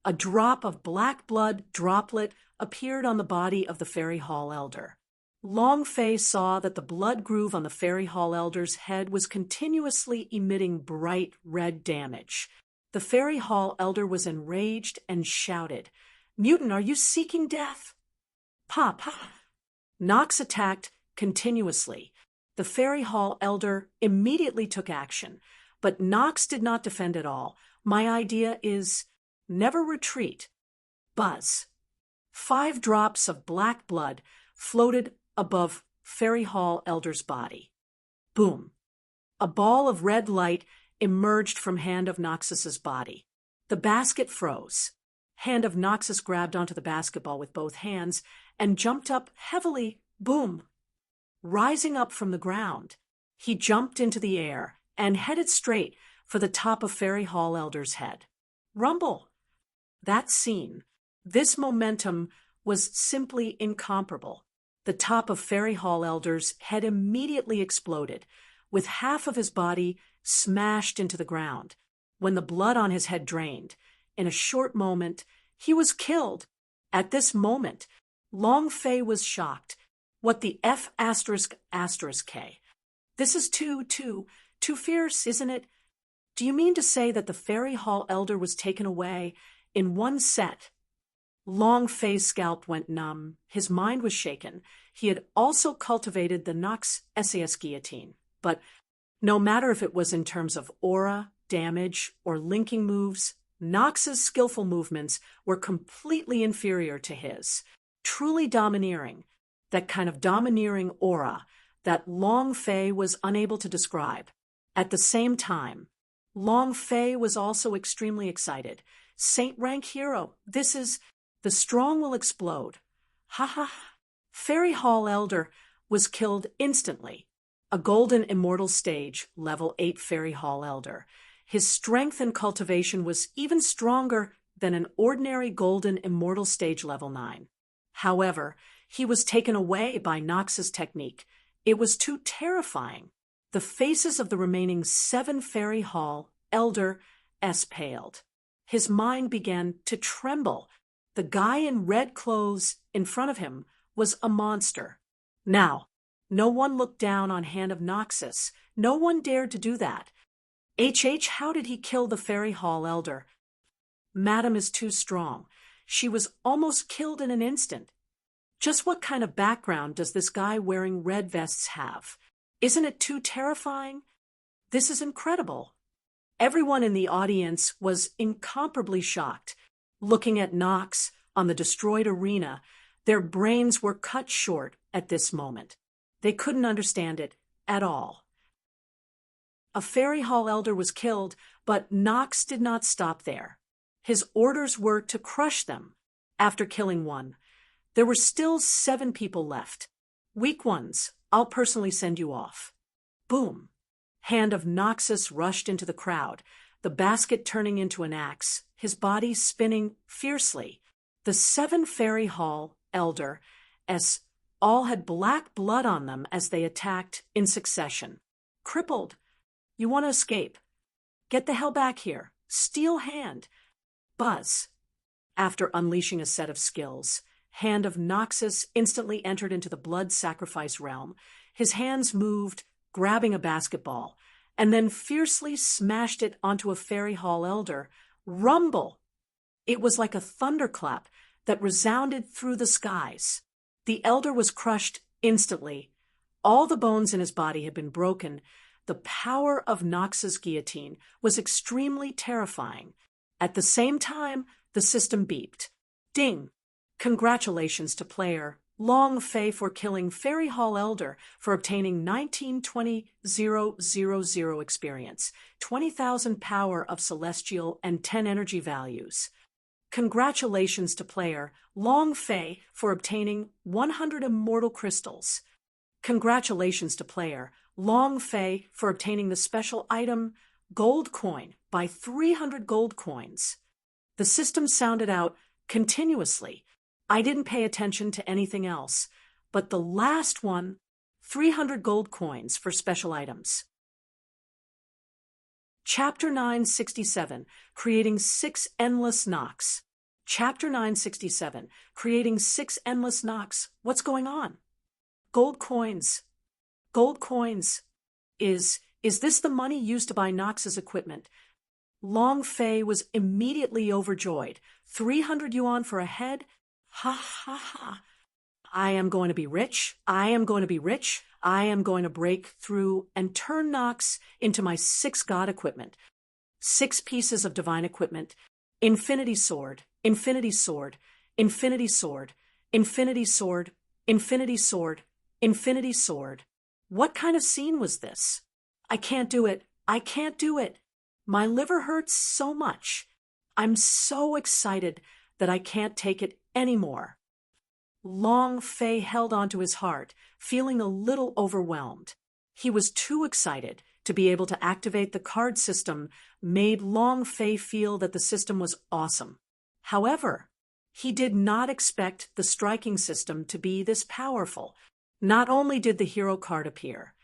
a drop of black blood droplet appeared on the body of the Fairy Hall Elder. Long Fei saw that the blood groove on the Fairy Hall Elder's head was continuously emitting bright red damage. The Fairy Hall Elder was enraged and shouted, "Mutant, are you seeking death?" "Pa, pa." Nox attacked continuously. The Fairy Hall Elder immediately took action, but Nox did not defend at all. My idea is never retreat. Buzz. 5 drops of black blood floated above Fairy Hall Elder's body. Boom. A ball of red light emerged from Hand of Noxus's body. The basket froze. Hand of Noxus grabbed onto the basketball with both hands and jumped up heavily. Boom. Rising up from the ground, he jumped into the air and headed straight for the top of Fairy Hall Elder's head. Rumble. That scene, this momentum was simply incomparable. The top of Fairy Hall Elder's head immediately exploded, with half of his body smashed into the ground. When the blood on his head drained, in a short moment, he was killed. At this moment, Long Fei was shocked. What the F***K? This is too fierce, isn't it? Do you mean to say that the Fairy Hall Elder was taken away in one set? Long Fei's scalp went numb. His mind was shaken. He had also cultivated the Nox SAS guillotine. But no matter if it was in terms of aura, damage, or linking moves, Nox's skillful movements were completely inferior to his. Truly domineering. That kind of domineering aura that Long Fei was unable to describe. At the same time, Long Fei was also extremely excited. Saint rank hero, this is... The strong will explode. Ha ha. Fairy Hall Elder was killed instantly. A golden immortal stage, level 8 Fairy Hall Elder. His strength and cultivation was even stronger than an ordinary golden immortal stage level 9. However, he was taken away by Nox's technique. It was too terrifying. The faces of the remaining 7 Fairy Hall Elder-S paled. His mind began to tremble. The guy in red clothes in front of him was a monster. Now, no one looked down on Hand of Noxus. No one dared to do that. How did he kill the Fairy Hall Elder? Madam is too strong. She was almost killed in an instant. Just what kind of background does this guy wearing red vests have? Isn't it too terrifying? This is incredible. Everyone in the audience was incomparably shocked. Looking at Nox on the destroyed arena, their brains were cut short at this moment. They couldn't understand it at all. A Fairy Hall elder was killed, but Nox did not stop there. His orders were to crush them. After killing one, there were still 7 people left. Weak ones, I'll personally send you off. Boom! Hand of Noxus rushed into the crowd, the basket turning into an axe, his body spinning fiercely. The 7 Fairy Hall elder, as all had black blood on them as they attacked in succession. Crippled. You want to escape? Get the hell back here. Steel hand. Buzz. After unleashing a set of skills, Hand of Noxus instantly entered into the blood sacrifice realm. His hands moved, grabbing a basketball, and then fiercely smashed it onto a Fairy Hall elder. Rumble! It was like a thunderclap that resounded through the skies. The elder was crushed instantly. All the bones in his body had been broken. The power of Nox's guillotine was extremely terrifying. At the same time, the system beeped. Ding! Congratulations to player Long Fei for killing Fairy Hall Elder for obtaining 19,20,000 experience, 20,000 power of celestial and 10 energy values. Congratulations to player Long Fei for obtaining 100 immortal crystals. Congratulations to player Long Fei for obtaining the special item Gold Coin by 300 gold coins. The system sounded out continuously. I didn't pay attention to anything else, but the last one, 300 gold coins for special items. Chapter 967, Creating 6 Endless Nox. Chapter 967, Creating 6 Endless Nox. What's going on? Gold coins. Gold coins. Is this the money used to buy Nox's equipment? Long Fei was immediately overjoyed. 300 yuan for a head? Ha ha ha. I am going to be rich. I am going to be rich. I am going to break through and turn Nox into my 6 god equipment. 6 pieces of divine equipment. Infinity sword, infinity sword, infinity sword, infinity sword, infinity sword, infinity sword. What kind of scene was this? I can't do it. I can't do it. My liver hurts so much. I'm so excited that I can't take it anymore. Long Fei held onto his heart, feeling a little overwhelmed. He was too excited to be able to activate the card system, made Long Fei feel that the system was awesome. However, he did not expect the striking system to be this powerful. Not only did the hero card appear,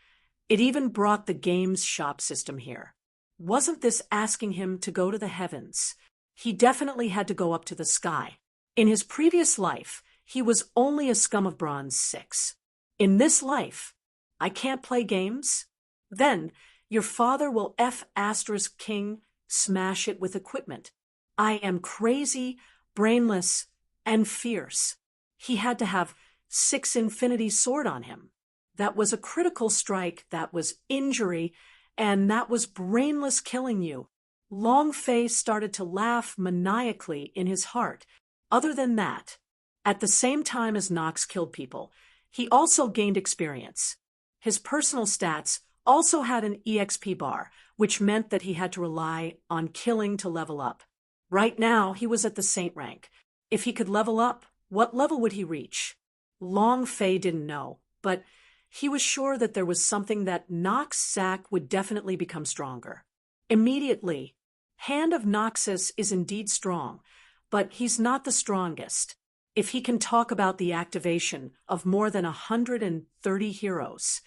it even brought the game's shop system here. Wasn't this asking him to go to the heavens? He definitely had to go up to the sky. In his previous life, he was only a scum of bronze 6. In this life, I can't play games? Then, your father will F*King smash it with equipment. I am crazy, brainless, and fierce. He had to have 6 infinity sword on him. That was a critical strike, that was injury, and that was brainless killing you. Long Fei started to laugh maniacally in his heart. Other than that, at the same time as Nox killed people, he also gained experience. His personal stats also had an EXP bar, which meant that he had to rely on killing to level up. Right now, he was at the Saint rank. If he could level up, what level would he reach? Long Fei didn't know, but he was sure that there was something that Nox Zack would definitely become stronger. Immediately, Hand of Noxus is indeed strong, but he's not the strongest. If he can talk about the activation of more than 130 heroes.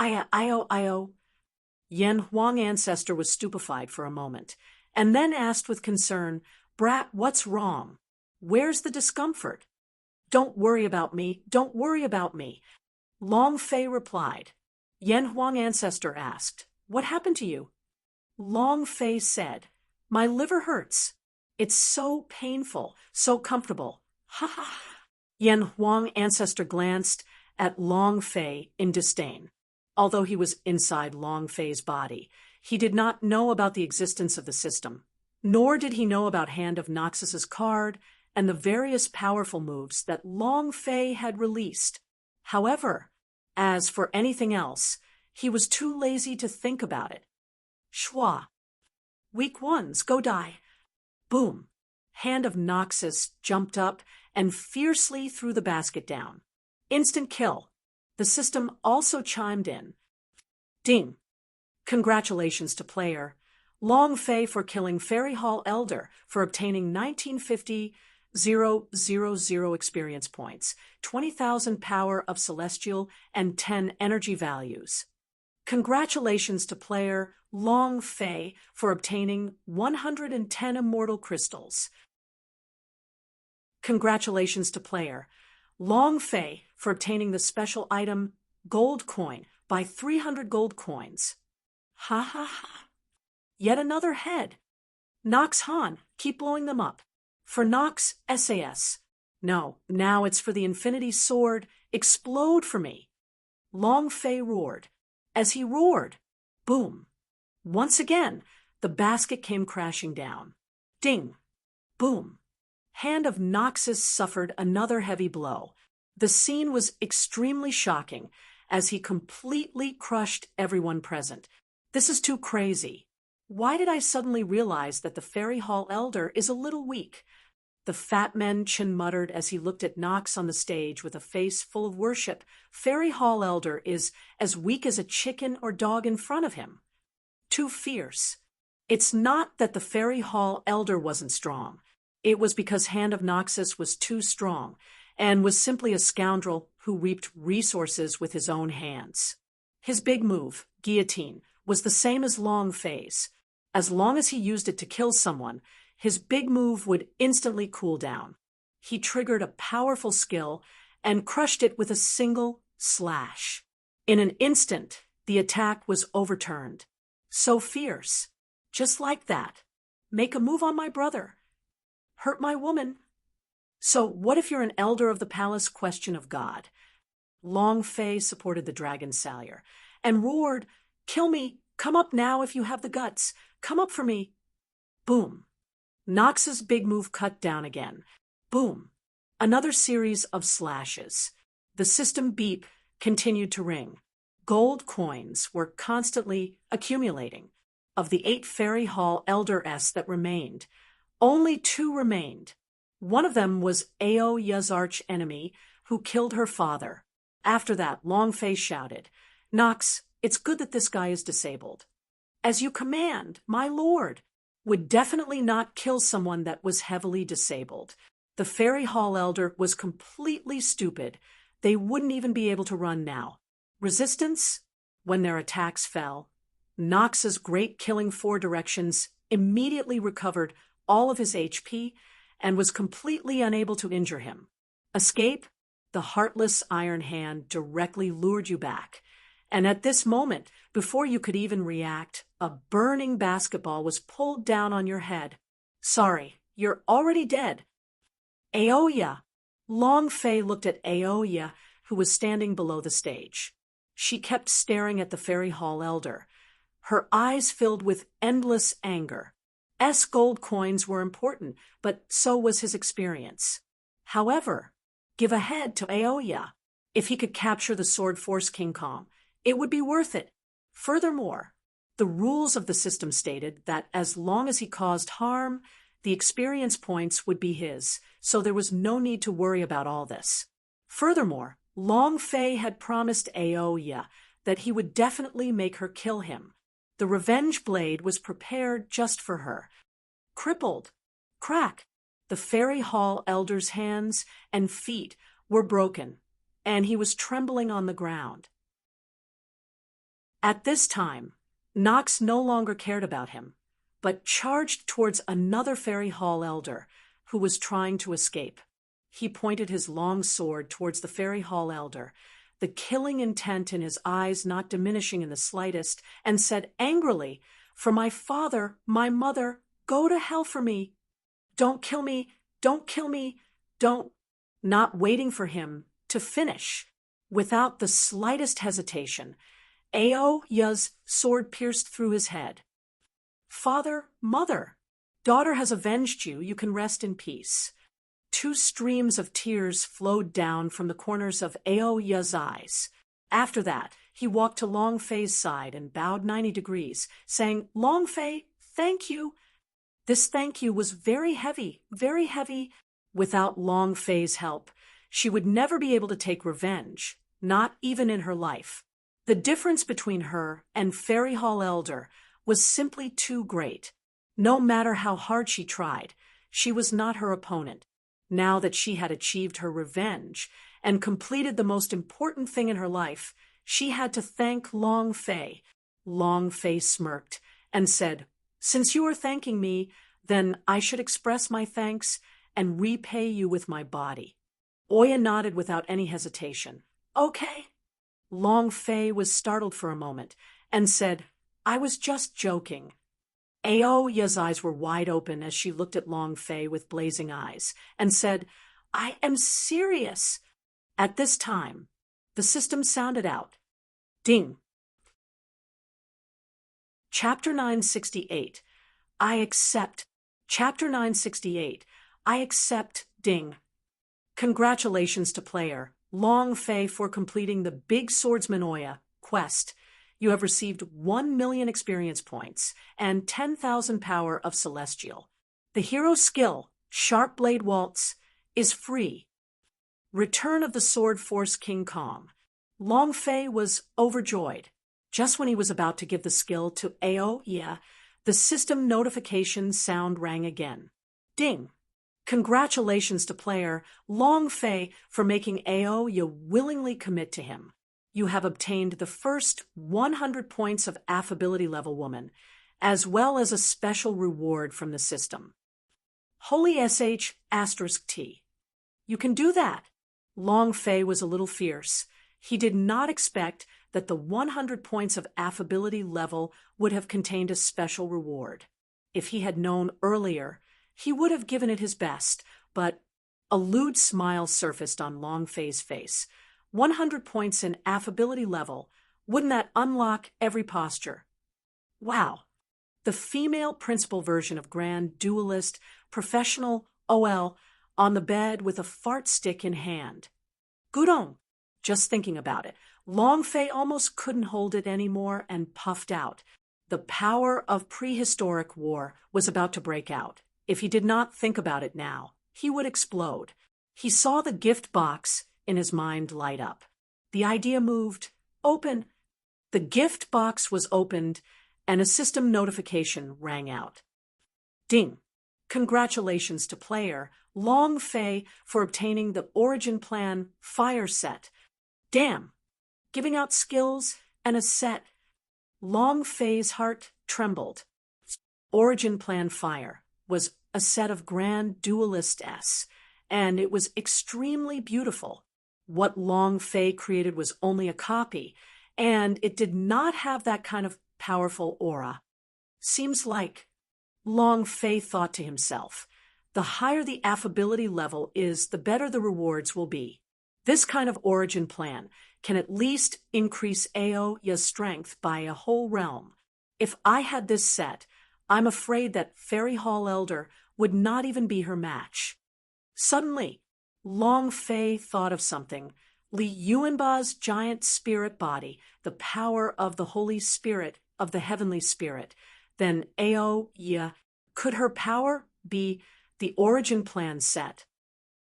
Io. Yen Huang Ancestor was stupefied for a moment, and then asked with concern, Brat, what's wrong? Where's the discomfort? Don't worry about me, don't worry about me. Long Fei replied. Yen Huang Ancestor asked, what happened to you? Long Fei said, my liver hurts. It's so painful, so comfortable. Ha ha. Yen Huang Ancestor glanced at Long Fei in disdain. Although he was inside Long Fei's body, he did not know about the existence of the system, nor did he know about Hand of Noxus's card and the various powerful moves that Long Fei had released. However, as for anything else, he was too lazy to think about it. Schwa. Weak ones, go die. Boom. Hand of Noxus jumped up and fiercely threw the basket down. Instant kill. The system also chimed in. Ding. Congratulations to player Long Fei for killing Fairy Hall Elder for obtaining 1950,000 experience points, 20,000 power of celestial, and 10 energy values. Congratulations to player Long Fei for obtaining 110 immortal crystals. Congratulations to player Long Fei for obtaining the special item Gold Coin by 300 gold coins. Ha ha ha. Yet another head. Nox Han, keep blowing them up. For Nox SAS. No, now it's for the Infinity Sword. Explode for me. Long Fei roared. As he roared, boom. Once again, the basket came crashing down. Ding. Boom. Hand of Noxus suffered another heavy blow. The scene was extremely shocking, as he completely crushed everyone present. This is too crazy. Why did I suddenly realize that the Fairy Hall Elder is a little weak? The fat man Chin muttered as he looked at Nox on the stage with a face full of worship. Fairy Hall Elder is as weak as a chicken or dog in front of him. Too fierce. It's not that the Fairy Hall Elder wasn't strong. It was because Hand of Noxus was too strong, and was simply a scoundrel who reaped resources with his own hands. His big move, Guillotine, was the same as Long Fei's. As long as he used it to kill someone, his big move would instantly cool down. He triggered a powerful skill and crushed it with a single slash. In an instant, the attack was overturned. So fierce. Just like that. Make a move on my brother. Hurt my woman. So what if you're an elder of the palace? Question of God. Long Fei supported the dragon Salyer and roared, kill me, come up now if you have the guts, come up for me. Boom. Nox's big move cut down again. Boom. Another series of slashes. The system beep continued to ring. Gold coins were constantly accumulating. Of the 8 Fairy Hall Elder-s that remained, only 2 remained. One of them was Aoya's arch enemy, who killed her father. After that, Long Fei shouted, Nox, it's good that this guy is disabled. As you command, my lord. Would definitely not kill someone that was heavily disabled. The Fairy Hall Elder was completely stupid. They wouldn't even be able to run now. Resistance? When their attacks fell, Nox's great killing 4 directions immediately recovered all of his HP and was completely unable to injure him. Escape? The heartless Iron Hand directly lured you back. And at this moment, before you could even react, a burning basketball was pulled down on your head. Sorry, you're already dead. Aoya. Long Fei looked at Aoya, who was standing below the stage. She kept staring at the Fairy Hall Elder. Her eyes filled with endless anger. Gold coins were important, but so was his experience. However, give a head to Aoya. If he could capture the Sword Force King Kong, it would be worth it. Furthermore, the rules of the system stated that as long as he caused harm, the experience points would be his, so there was no need to worry about all this. Furthermore, Long Fei had promised Aoya that he would definitely make her kill him. The revenge blade was prepared just for her. Crippled. Crack. The Fairy Hall Elder's hands and feet were broken, and he was trembling on the ground. At this time, Nox no longer cared about him, but charged towards another Fairy Hall Elder who was trying to escape. He pointed his long sword towards the Fairy Hall Elder, the killing intent in his eyes not diminishing in the slightest, and said angrily, "For my father, my mother, go to hell for me. Don't kill me, don't kill me, don't." Not waiting for him to finish, without the slightest hesitation, Aoya's sword pierced through his head. Father, mother, daughter has avenged you. You can rest in peace. Two streams of tears flowed down from the corners of Aoya's eyes. After that, he walked to Long Fei's side and bowed 90 degrees, saying, Long Fei, thank you. This thank you was very heavy, very heavy. Without Long Fei's help, she would never be able to take revenge, not even in her life. The difference between her and Fairy Hall Elder was simply too great. No matter how hard she tried, she was not her opponent. Now that she had achieved her revenge and completed the most important thing in her life, she had to thank Long Fei. Long Fei smirked and said, Since you are thanking me, then I should express my thanks and repay you with my body. Oya nodded without any hesitation. Okay. Long Fei was startled for a moment and said, I was just joking. Aoya's eyes were wide open as she looked at Long Fei with blazing eyes and said, I am serious. At this time, the system sounded out. Ding. Chapter 968. I accept. Chapter 968. I accept. Ding. Congratulations to player Long Fei for completing the Big Swordsman Oya quest. You have received 1 million experience points and 10,000 power of Celestial. The hero skill, Sharp Blade Waltz, is free. Return of the Sword Force King Kong. Long Fei was overjoyed. Just when he was about to give the skill to Aoya, the system notification sound rang again. Ding! Congratulations to player Long Fei for making Aoya willingly commit to him. You have obtained the first 100 points of affability level woman, as well as a special reward from the system. Holy **T. You can do that. Long Fei was a little fierce. He did not expect that the 100 points of affability level would have contained a special reward. If he had known earlier, he would have given it his best, but a lewd smile surfaced on Long Fei's face. 100 points in affability level, wouldn't that unlock every posture? Wow! The female principal version of Grand Duelist, professional OL, on the bed with a fart stick in hand. Gudong! Just thinking about it, Long Fei almost couldn't hold it anymore and puffed out. The power of prehistoric war was about to break out. If he did not think about it now, he would explode. He saw the gift box in his mind light up. The idea moved. Open. The gift box was opened, and a system notification rang out. Ding! Congratulations to player Long Fei for obtaining the Origin Plan Fire Set. Damn! Giving out skills and a set. Long Fei's heart trembled. Origin Plan Fire was a set of Grand Duelist S, and it was extremely beautiful. What Long Fei created was only a copy, and it did not have that kind of powerful aura. Seems like, Long Fei thought to himself, the higher the affability level is, the better the rewards will be. This kind of origin plan can at least increase Aoya's strength by a whole realm. If I had this set, I'm afraid that Fairy Hall Elder would not even be her match. Suddenly, Long Fei thought of something. Li Yuanba's giant spirit body, the power of the Holy Spirit, of the Heavenly Spirit. Then Aoya, could her power be the origin plan set?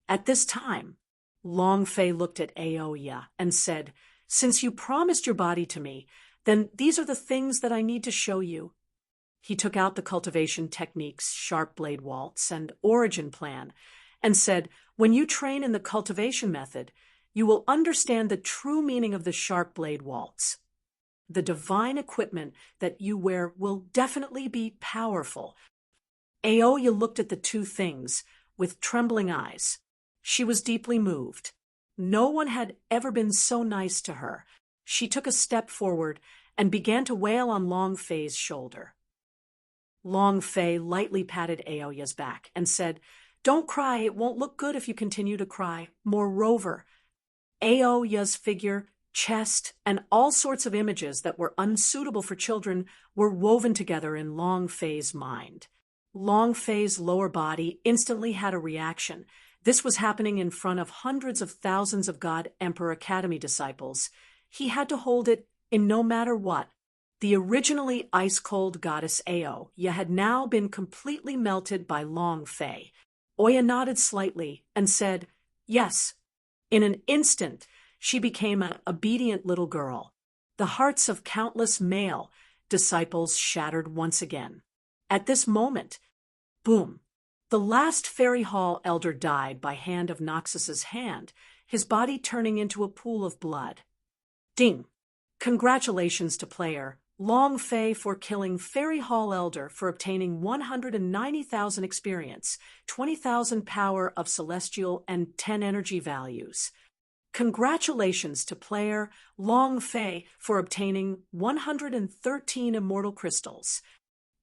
At this time, Long Fei looked at Aoya and said, Since you promised your body to me, then these are the things that I need to show you. He took out the cultivation techniques, Sharp Blade Waltz, and Origin Plan, and said, When you train in the cultivation method, you will understand the true meaning of the Sharp Blade Waltz. The divine equipment that you wear will definitely be powerful. Aoya looked at the two things with trembling eyes. She was deeply moved. No one had ever been so nice to her. She took a step forward and began to wail on Long Fei's shoulder. Long Fei lightly patted Aoya's back and said, Don't cry, it won't look good if you continue to cry. Moreover, Aoya's figure chest, and all sorts of images that were unsuitable for children were woven together in Long Fei's mind. Long Fei's lower body instantly had a reaction. This was happening in front of hundreds of thousands of God Emperor Academy disciples. He had to hold it in no matter what. The originally ice-cold goddess Aoya had now been completely melted by Long Fei. Oya nodded slightly and said, "Yes." In an instant, she became an obedient little girl. The hearts of countless male disciples shattered once again. At this moment, boom, the last Fairy Hall elder died by hand of Noxus's hand, his body turning into a pool of blood. Ding! Congratulations to player Long Fei for killing Fairy Hall elder for obtaining 190,000 experience, 20,000 power of celestial, and 10 energy values. Congratulations to player Long Fei for obtaining 113 immortal crystals.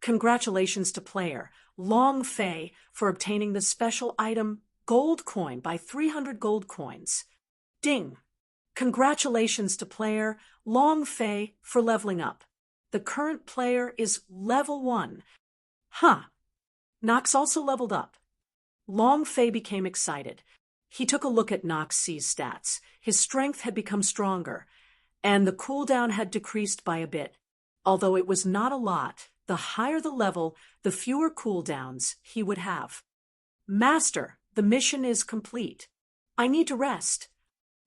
Congratulations to player Long Fei for obtaining the special item Gold Coin by 300 gold coins. Ding! Congratulations to player Long Fei for leveling up. The current player is level 1. Huh. Nox also leveled up. Long Fei became excited. He took a look at Nox's stats. His strength had become stronger, and the cooldown had decreased by a bit. Although it was not a lot, the higher the level, the fewer cooldowns he would have. Master, the mission is complete. I need to rest,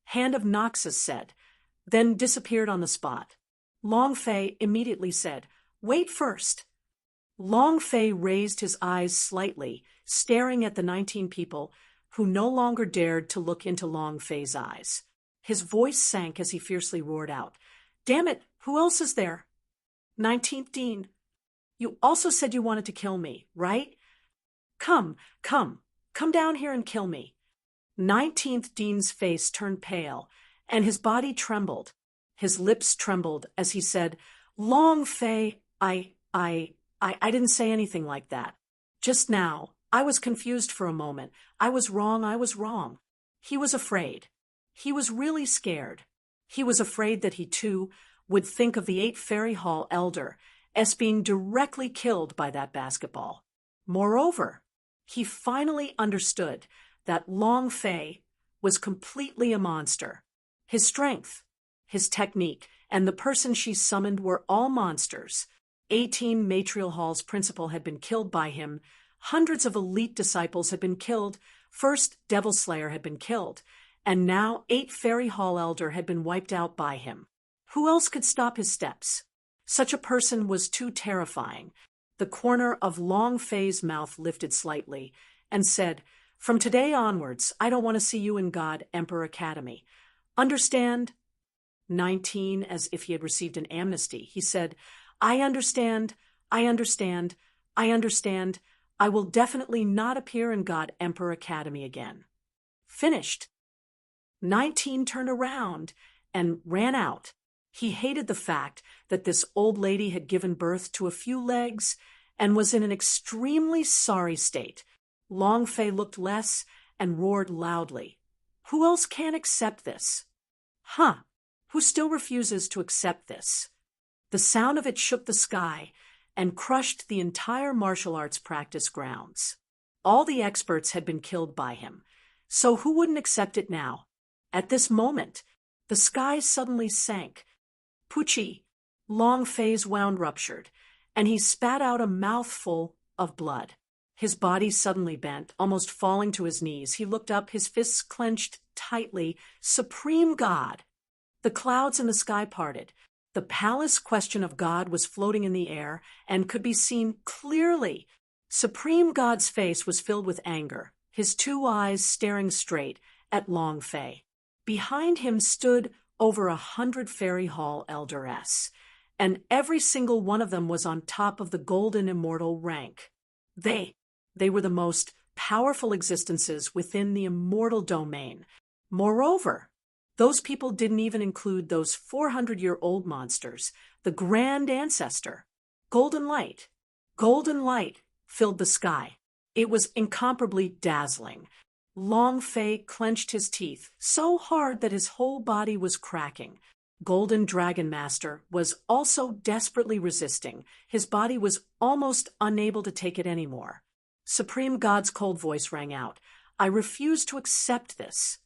Hand of Noxus said, then disappeared on the spot. Long Fei immediately said, "Wait first." Long Fei raised his eyes slightly, staring at the 19 people who no longer dared to look into Long Fei's eyes. His voice sank as he fiercely roared out, "Damn it, who else is there?" 19th Dean, you also said you wanted to kill me, right? Come down here and kill me. 19th Dean's face turned pale, and his body trembled. His lips trembled as he said, "Long Fei, I didn't say anything like that. Just now, I was confused for a moment. I was wrong. He was afraid. He was really scared. He was afraid that he too would think of the 8 Fairy Hall elder as being directly killed by that basketball. Moreover, he finally understood that Long Fei was completely a monster. His strength, his technique, and the person she summoned were all monsters. 18 Matrial Hall's principal had been killed by him. Hundreds of elite disciples had been killed. First, Devil Slayer had been killed. And now 8 Fairy Hall elder had been wiped out by him. Who else could stop his steps? Such a person was too terrifying. The corner of Long Fei's mouth lifted slightly and said, "From today onwards, I don't want to see you in God Emperor Academy. Understand?" 19, as if he had received an amnesty, he said, I understand. I will definitely not appear in God Emperor Academy again." Finished. 19 turned around and ran out. He hated the fact that this old lady had given birth to a few legs and was in an extremely sorry state. Long Fei looked less and roared loudly. Who else can't accept this? Who still refuses to accept this? The sound of it shook the sky and crushed the entire martial arts practice grounds. All the experts had been killed by him, so who wouldn't accept it now? At this moment, the sky suddenly sank. Pucci, Long Fei's wound ruptured, and he spat out a mouthful of blood. His body suddenly bent, almost falling to his knees. He looked up, his fists clenched tightly. Supreme God! The clouds in the sky parted. The palace question of God was floating in the air and could be seen clearly. Supreme God's face was filled with anger, his 2 eyes staring straight at Long Fei. Behind him stood over 100 Fairy Hall elderess, and every single one of them was on top of the golden immortal rank. They were the most powerful existences within the immortal domain. Moreover, those people didn't even include those 400-year-old monsters, the Grand Ancestor. Golden light filled the sky. It was incomparably dazzling. Long Fei clenched his teeth so hard that his whole body was cracking. Golden Dragon Master was also desperately resisting. His body was almost unable to take it anymore. Supreme God's cold voice rang out. I refuse to accept this.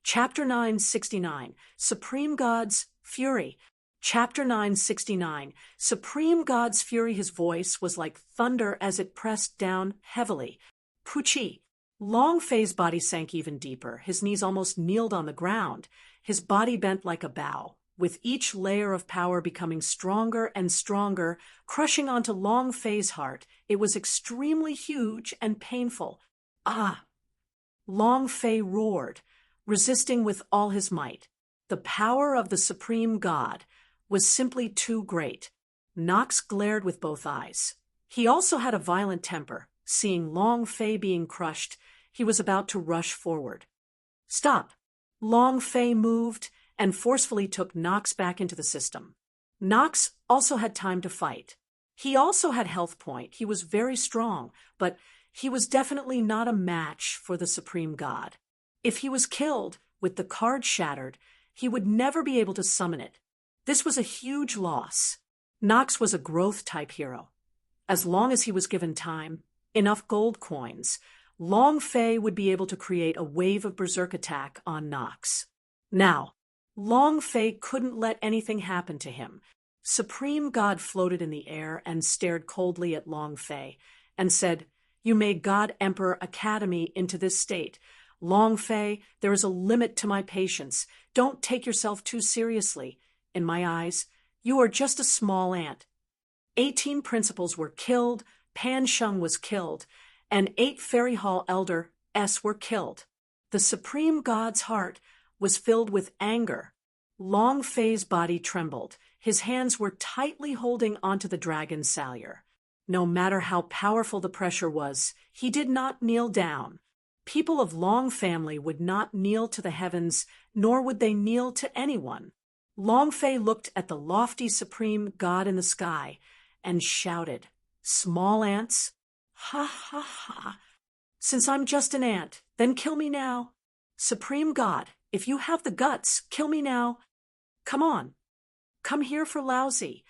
Chapter 969, Supreme God's Fury. Chapter 969, Supreme God's Fury. His voice was like thunder as it pressed down heavily. Puchi. Long Fei's body sank even deeper. His knees almost kneeled on the ground. His body bent like a bow, with each layer of power becoming stronger and stronger, crushing onto Long Fei's heart. It was extremely huge and painful. Ah! Long Fei roared, resisting with all his might. The power of the Supreme God was simply too great. Nox glared with both eyes. He also had a violent temper. Seeing Long Fei being crushed, he was about to rush forward. Stop! Long Fei moved and forcefully took Nox back into the system. Nox also had time to fight. He also had health point. He was very strong, but he was definitely not a match for the Supreme God. If he was killed, with the card shattered, he would never be able to summon it. This was a huge loss. Nox was a growth-type hero. As long as he was given time, enough gold coins, Long Fei would be able to create a wave of berserk attack on Nox. Now, Long Fei couldn't let anything happen to him. Supreme God floated in the air and stared coldly at Long Fei and said, You made God Emperor Academy into this state. Long Fei, there is a limit to my patience. Don't take yourself too seriously. In my eyes, you are just a small ant. 18 principals were killed, Pan Sheng was killed, and 8 Fairy Hall Elder S were killed. The Supreme God's heart was filled with anger. Long Fei's body trembled. His hands were tightly holding onto the dragon's salure. No matter how powerful the pressure was, he did not kneel down. People of Long family would not kneel to the heavens, nor would they kneel to anyone. Long Fei looked at the lofty Supreme God in the sky and shouted, Small ants? Ha ha ha. Since I'm just an ant, then kill me now. Supreme God, if you have the guts, kill me now. Come on. Come here for lousy.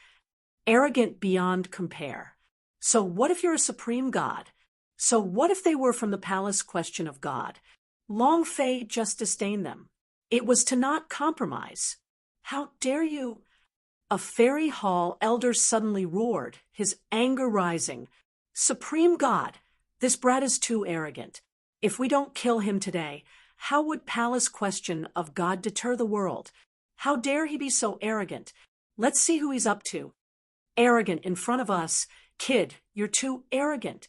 Arrogant beyond compare. So what if you're a Supreme God? So what if they were from the palace question of God? Long Fei just disdained them. It was to not compromise. How dare you? A Fairy Hall Elder suddenly roared, his anger rising. Supreme God, this brat is too arrogant. If we don't kill him today, how would palace question of God deter the world? How dare he be so arrogant? Let's see who he's up to. Arrogant in front of us. Kid, you're too arrogant.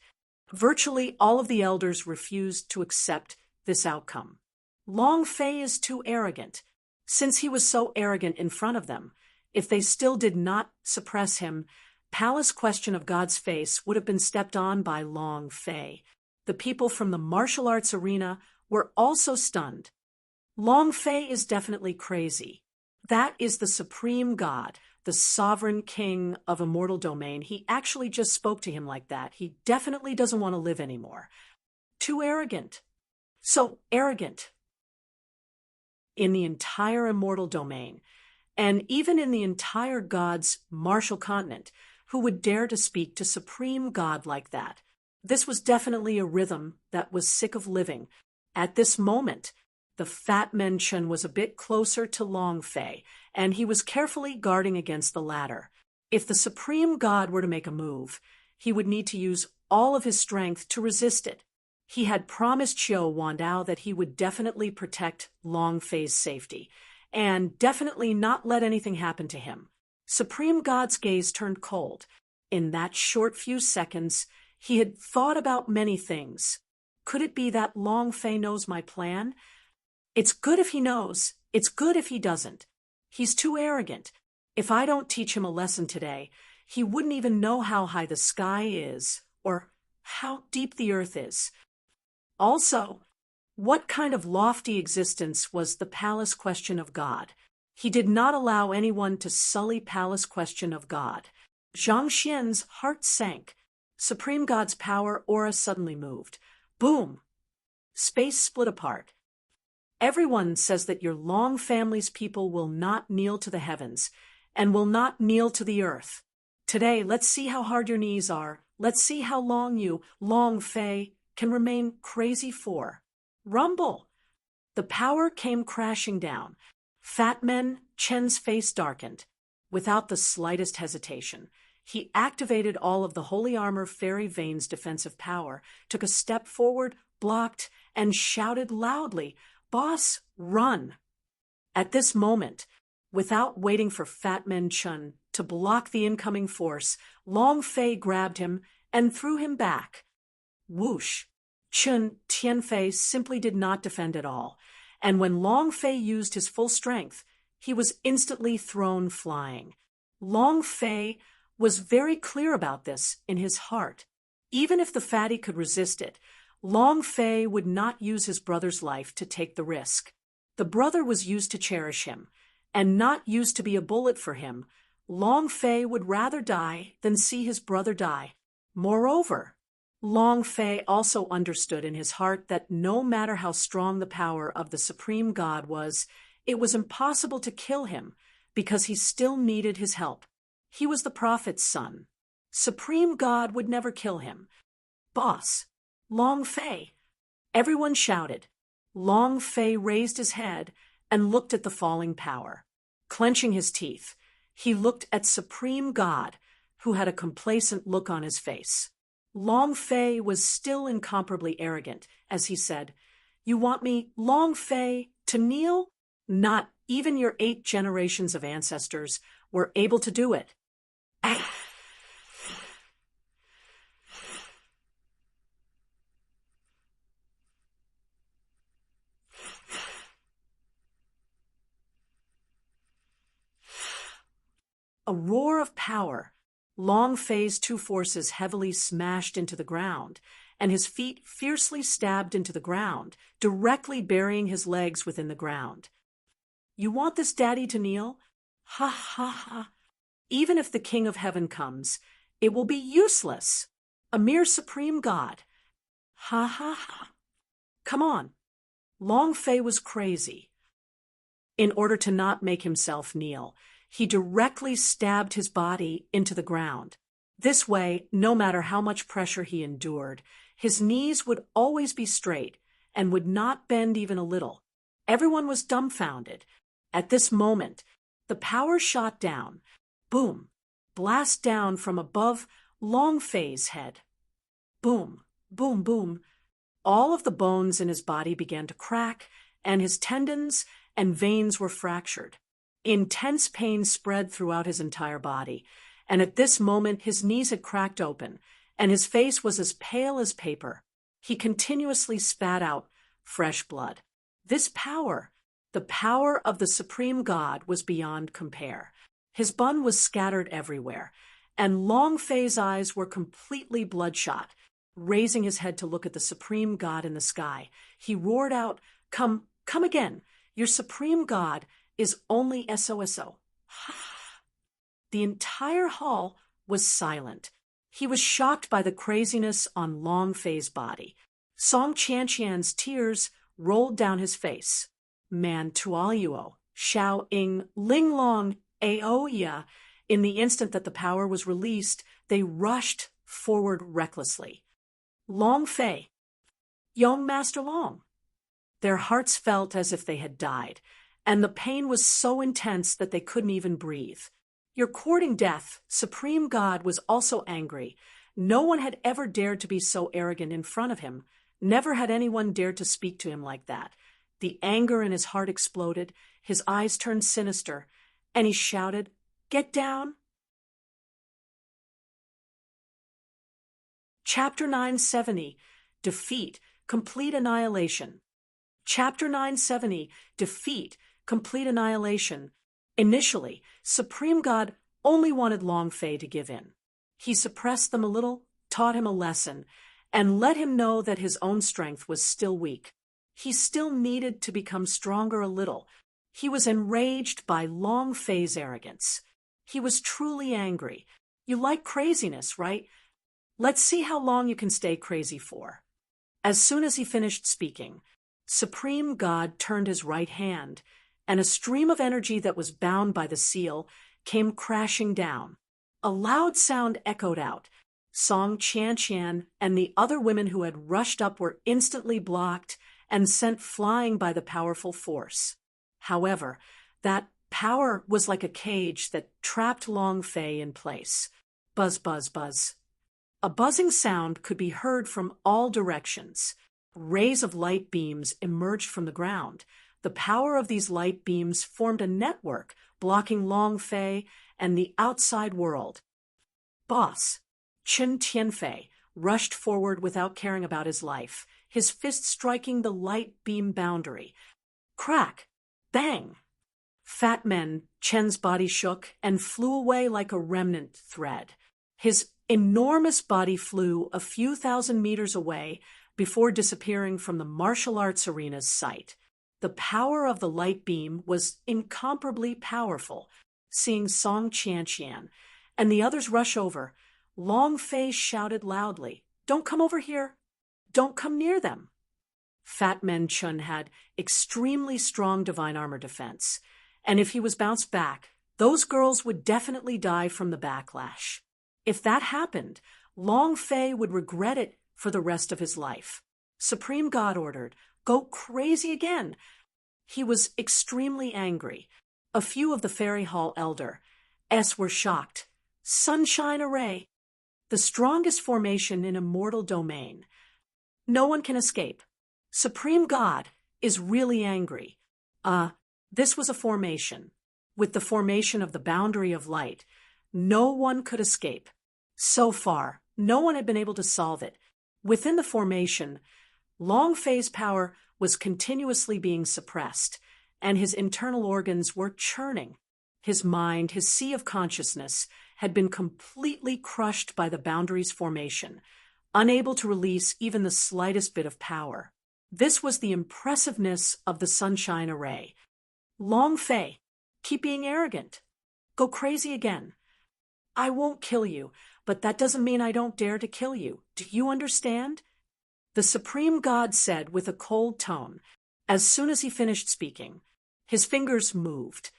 Virtually all of the elders refused to accept this outcome. Long Fei is too arrogant. Since he was so arrogant in front of them, if they still did not suppress him, palace question of God's face would have been stepped on by Long Fei. The people from the martial arts arena were also stunned. Long Fei is definitely crazy. That is the Supreme God, the sovereign king of Immortal Domain. He actually just spoke to him like that. He definitely doesn't want to live anymore. Too arrogant. So arrogant. In the entire Immortal Domain, and even in the entire God's martial continent, who would dare to speak to Supreme God like that? This was definitely a rhythm that was sick of living. At this moment, the fat Menchen was a bit closer to Long Fei, and he was carefully guarding against the latter. If the Supreme God were to make a move, he would need to use all of his strength to resist it. He had promised Xiao Wandao that he would definitely protect Long Fei's safety, and definitely not let anything happen to him. Supreme God's gaze turned cold. In that short few seconds, he had thought about many things. Could it be that Long Fei knows my plan? It's good if he knows. It's good if he doesn't. He's too arrogant. If I don't teach him a lesson today, he wouldn't even know how high the sky is, or how deep the earth is. Also, what kind of lofty existence was the palace question of God? He did not allow anyone to sully palace question of God. Zhang Xian's heart sank. Supreme God's power aura suddenly moved. Boom! Space split apart. Everyone says that your Long family's people will not kneel to the heavens and will not kneel to the earth. Today, let's see how hard your knees are. Let's see how long you, Long Fei, can remain crazy for. Rumble! The power came crashing down. Fat Man Chen's face darkened. Without the slightest hesitation, he activated all of the Holy Armor Fairy Vein's defensive power, took a step forward, blocked, and shouted loudly, "Boss, run!" At this moment, without waiting for Fat Man Chun to block the incoming force, Long Fei grabbed him and threw him back. Whoosh! Chun Tianfei simply did not defend at all, and when Long Fei used his full strength, he was instantly thrown flying. Long Fei was very clear about this in his heart. Even if the fatty could resist it, Long Fei would not use his brother's life to take the risk. The brother was used to cherish him, and not used to be a bullet for him. Long Fei would rather die than see his brother die. Moreover, Long Fei also understood in his heart that no matter how strong the power of the Supreme God was, it was impossible to kill him because he still needed his help. He was the prophet's son. Supreme God would never kill him. "Boss, Long Fei!" Everyone shouted. Long Fei raised his head and looked at the falling power. Clenching his teeth, he looked at Supreme God, who had a complacent look on his face. Long Fei was still incomparably arrogant as he said, "You want me, Long Fei, to kneel? Not even your 8 generations of ancestors were able to do it." A roar of power. Long Fei's 2 forces heavily smashed into the ground, and his feet fiercely stabbed into the ground, directly burying his legs within the ground. "You want this daddy to kneel? Ha ha ha. Even if the King of Heaven comes, it will be useless. A mere Supreme God. Ha ha ha. Come on." Long Fei was crazy. In order to not make himself kneel, he directly stabbed his body into the ground. This way, no matter how much pressure he endured, his knees would always be straight and would not bend even a little. Everyone was dumbfounded. At this moment, the power shot down. Boom! Blast down from above Long Fei's head. Boom! Boom! Boom! All of the bones in his body began to crack, and his tendons and veins were fractured. Intense pain spread throughout his entire body, and at this moment his knees had cracked open, and his face was as pale as paper. He continuously spat out fresh blood. This power, the power of the Supreme God, was beyond compare. His bun was scattered everywhere, and Long Fei's eyes were completely bloodshot. Raising his head to look at the Supreme God in the sky, he roared out, come again. Your Supreme God is only SOSO. The entire hall was silent. He was shocked by the craziness on Long Fei's body. Song Qianqian's tears rolled down his face. Man Tualuo, Xiao Ying, Ling Long, Aoya. In the instant that the power was released, they rushed forward recklessly. Long Fei, young Master Long. Their hearts felt as if they had died, and the pain was so intense that they couldn't even breathe. You're courting death. Supreme God was also angry. No one had ever dared to be so arrogant in front of him. Never had anyone dared to speak to him like that. The anger in his heart exploded, his eyes turned sinister, and he shouted, "Get down!" Chapter 970, Defeat, Complete Annihilation. Chapter 970, Defeat, Complete Annihilation. Initially, Supreme God only wanted Long Fei to give in. He suppressed them a little, taught him a lesson, and let him know that his own strength was still weak. He still needed to become stronger a little. He was enraged by Long Fei's arrogance. He was truly angry. You like craziness, right? Let's see how long you can stay crazy for. As soon as he finished speaking, Supreme God turned his right hand, and a stream of energy that was bound by the seal came crashing down. A loud sound echoed out. Song Qian and the other women who had rushed up were instantly blocked and sent flying by the powerful force. However, that power was like a cage that trapped Long Fei in place. Buzz, buzz, buzz. A buzzing sound could be heard from all directions. Rays of light beams emerged from the ground. The power of these light beams formed a network blocking Long Fei and the outside world. Boss, Chen Tianfei, rushed forward without caring about his life, his fist striking the light beam boundary. Crack! Bang! Fat Men, Chen's body shook and flew away like a remnant thread. His enormous body flew a few thousand meters away before disappearing from the martial arts arena's sight. The power of the light beam was incomparably powerful. Seeing Song Qian and the others rush over, Long Fei shouted loudly, "Don't come over here! Don't come near them!" Fat Man Chun had extremely strong divine armor defense, and if he was bounced back, those girls would definitely die from the backlash. If that happened, Long Fei would regret it for the rest of his life. Supreme God ordered, "Go crazy again!" He was extremely angry. A few of the Fairy Hall Elder S were shocked. Sunshine Array, the strongest formation in Immortal Domain. No one can escape. Supreme God is really angry. This was a formation. With the formation of the boundary of light, no one could escape. So far, no one had been able to solve it. Within the formation, Long Fei's power was continuously being suppressed, and his internal organs were churning. His mind, his sea of consciousness, had been completely crushed by the boundary's formation, unable to release even the slightest bit of power. This was the impressiveness of the Sunshine Array. Long Fei, keep being arrogant. Go crazy again. I won't kill you, but that doesn't mean I don't dare to kill you. Do you understand? The Supreme God said with a cold tone, as soon as he finished speaking. His fingers moved.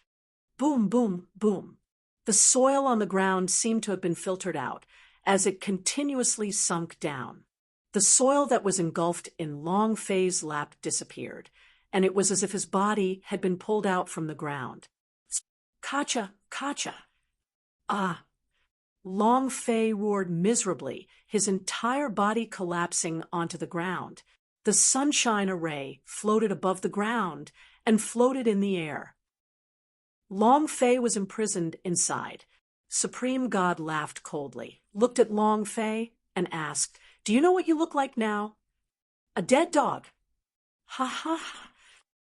Boom, boom, boom. The soil on the ground seemed to have been filtered out, as it continuously sunk down. The soil that was engulfed in Long Fei's lap disappeared, and it was as if his body had been pulled out from the ground. Kacha, kacha. Ah! Long Fei roared miserably, his entire body collapsing onto the ground. The Sunshine Array floated above the ground and floated in the air. Long Fei was imprisoned inside. Supreme God laughed coldly, looked at Long Fei, and asked, "Do you know what you look like now?" "A dead dog." Ha ha ha.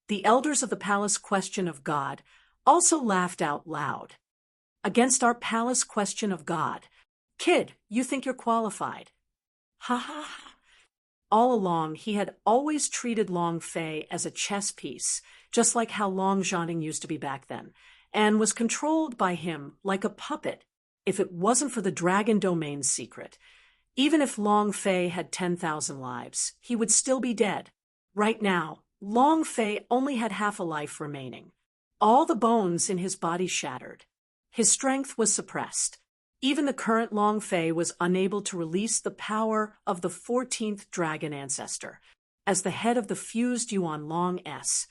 The elders of the palace question of God also laughed out loud. Against our palace question of God. "Kid, you think you're qualified." Ha ha ha. All along, he had always treated Long Fei as a chess piece, just like how Long Zhaning used to be back then, and was controlled by him like a puppet if it wasn't for the Dragon Domain's secret. Even if Long Fei had 10,000 lives, he would still be dead. Right now, Long Fei only had half a life remaining. All the bones in his body shattered. His strength was suppressed. Even the current Long Fei was unable to release the power of the 14th dragon ancestor. As the head of the fused Yuan Long S,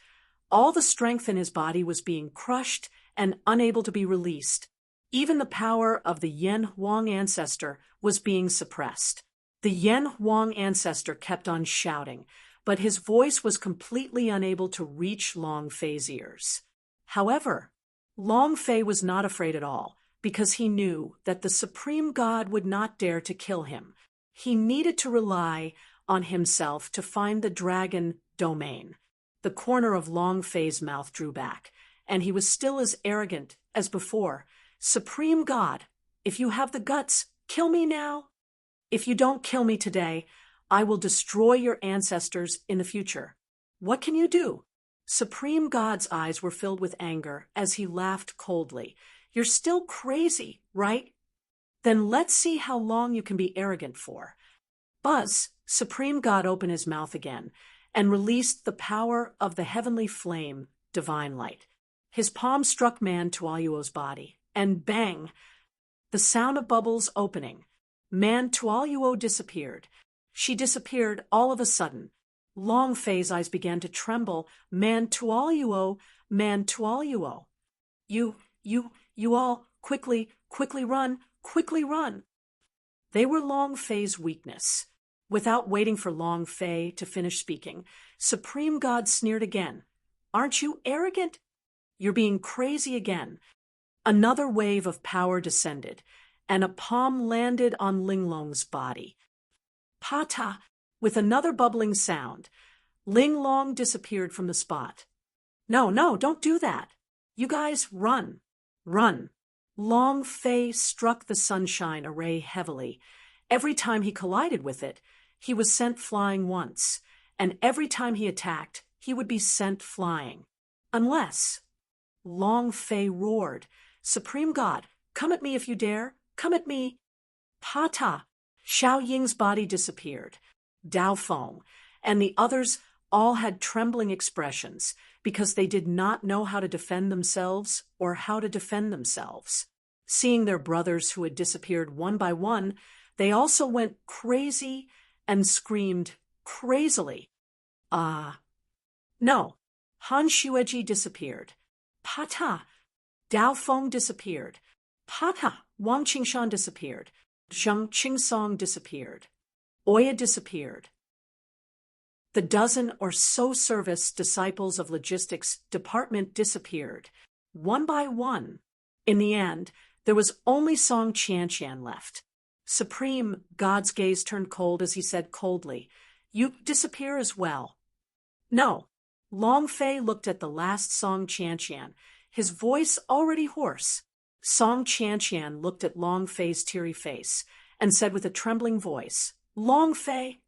all the strength in his body was being crushed and unable to be released. Even the power of the Yen Huang ancestor was being suppressed. The Yen Huang ancestor kept on shouting, but his voice was completely unable to reach Long Fei's ears. However, Long Fei was not afraid at all, because he knew that the Supreme God would not dare to kill him. He needed to rely on himself to find the Dragon Domain. The corner of Long Fei's mouth drew back, and he was still as arrogant as before. "Supreme God, if you have the guts, kill me now. If you don't kill me today, I will destroy your ancestors in the future. What can you do?" Supreme God's eyes were filled with anger as he laughed coldly. "You're still crazy, right? Then let's see how long you can be arrogant for." Buzz, Supreme God opened his mouth again, and released the power of the heavenly flame, divine light. His palm struck Man Tualuo's body, and bang! The sound of bubbles opening. Man Tualuo disappeared. She disappeared all of a sudden. Long Fei's eyes began to tremble. Man Tualuo, Man Tualuo. You all, quickly run, quickly run. They were Long Fei's weakness. Without waiting for Long Fei to finish speaking, Supreme God sneered again. Aren't you arrogant? You're being crazy again. Another wave of power descended, and a palm landed on Linglong's body. Pata! With another bubbling sound, Linglong disappeared from the spot. No, don't do that. You guys, run. Run. Long Fei struck the sunshine array heavily. Every time he collided with it, he was sent flying once, and every time he attacked, he would be sent flying. Unless... Long Fei roared, Supreme God, come at me if you dare. Come at me. Pata! Xiao Ying's body disappeared. Dao Feng and the others all had trembling expressions because they did not know how to defend themselves or how to defend themselves. Seeing their brothers who had disappeared one by one, they also went crazy and screamed crazily. No. Han Xueji disappeared. Pata! Dao Feng disappeared. Pata! Wang Qingshan disappeared. Zheng Qingsong disappeared. Oya disappeared. The dozen or so service disciples of logistics department disappeared, one by one. In the end, there was only Song Qianqian left. Supreme God's gaze turned cold as he said coldly, You disappear as well. No. Long Fei looked at the last Song Qianqian, his voice already hoarse. Song Qianqian looked at Long Fei's teary face and said with a trembling voice, Long Fei!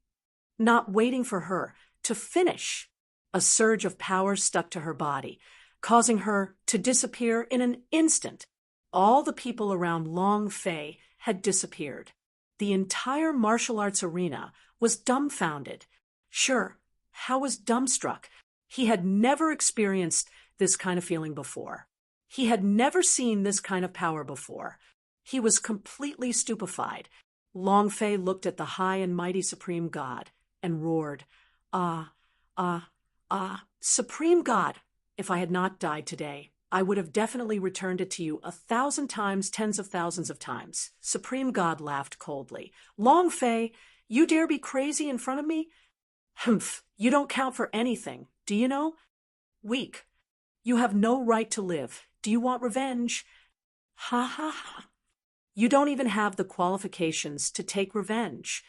Not waiting for her to finish. A surge of power stuck to her body, causing her to disappear in an instant. All the people around Long Fei had disappeared. The entire martial arts arena was dumbfounded. Sure, Hao was dumbstruck. He had never experienced this kind of feeling before. He had never seen this kind of power before. He was completely stupefied. Long Fei looked at the high and mighty Supreme God and roared, Supreme God, if I had not died today, I would have definitely returned it to you 1,000 times, tens of thousands of times. Supreme God laughed coldly. Long Fei, you dare be crazy in front of me? Humph, you don't count for anything, do you know? Weak. You have no right to live. Do you want revenge? Ha ha ha. You don't even have the qualifications to take revenge.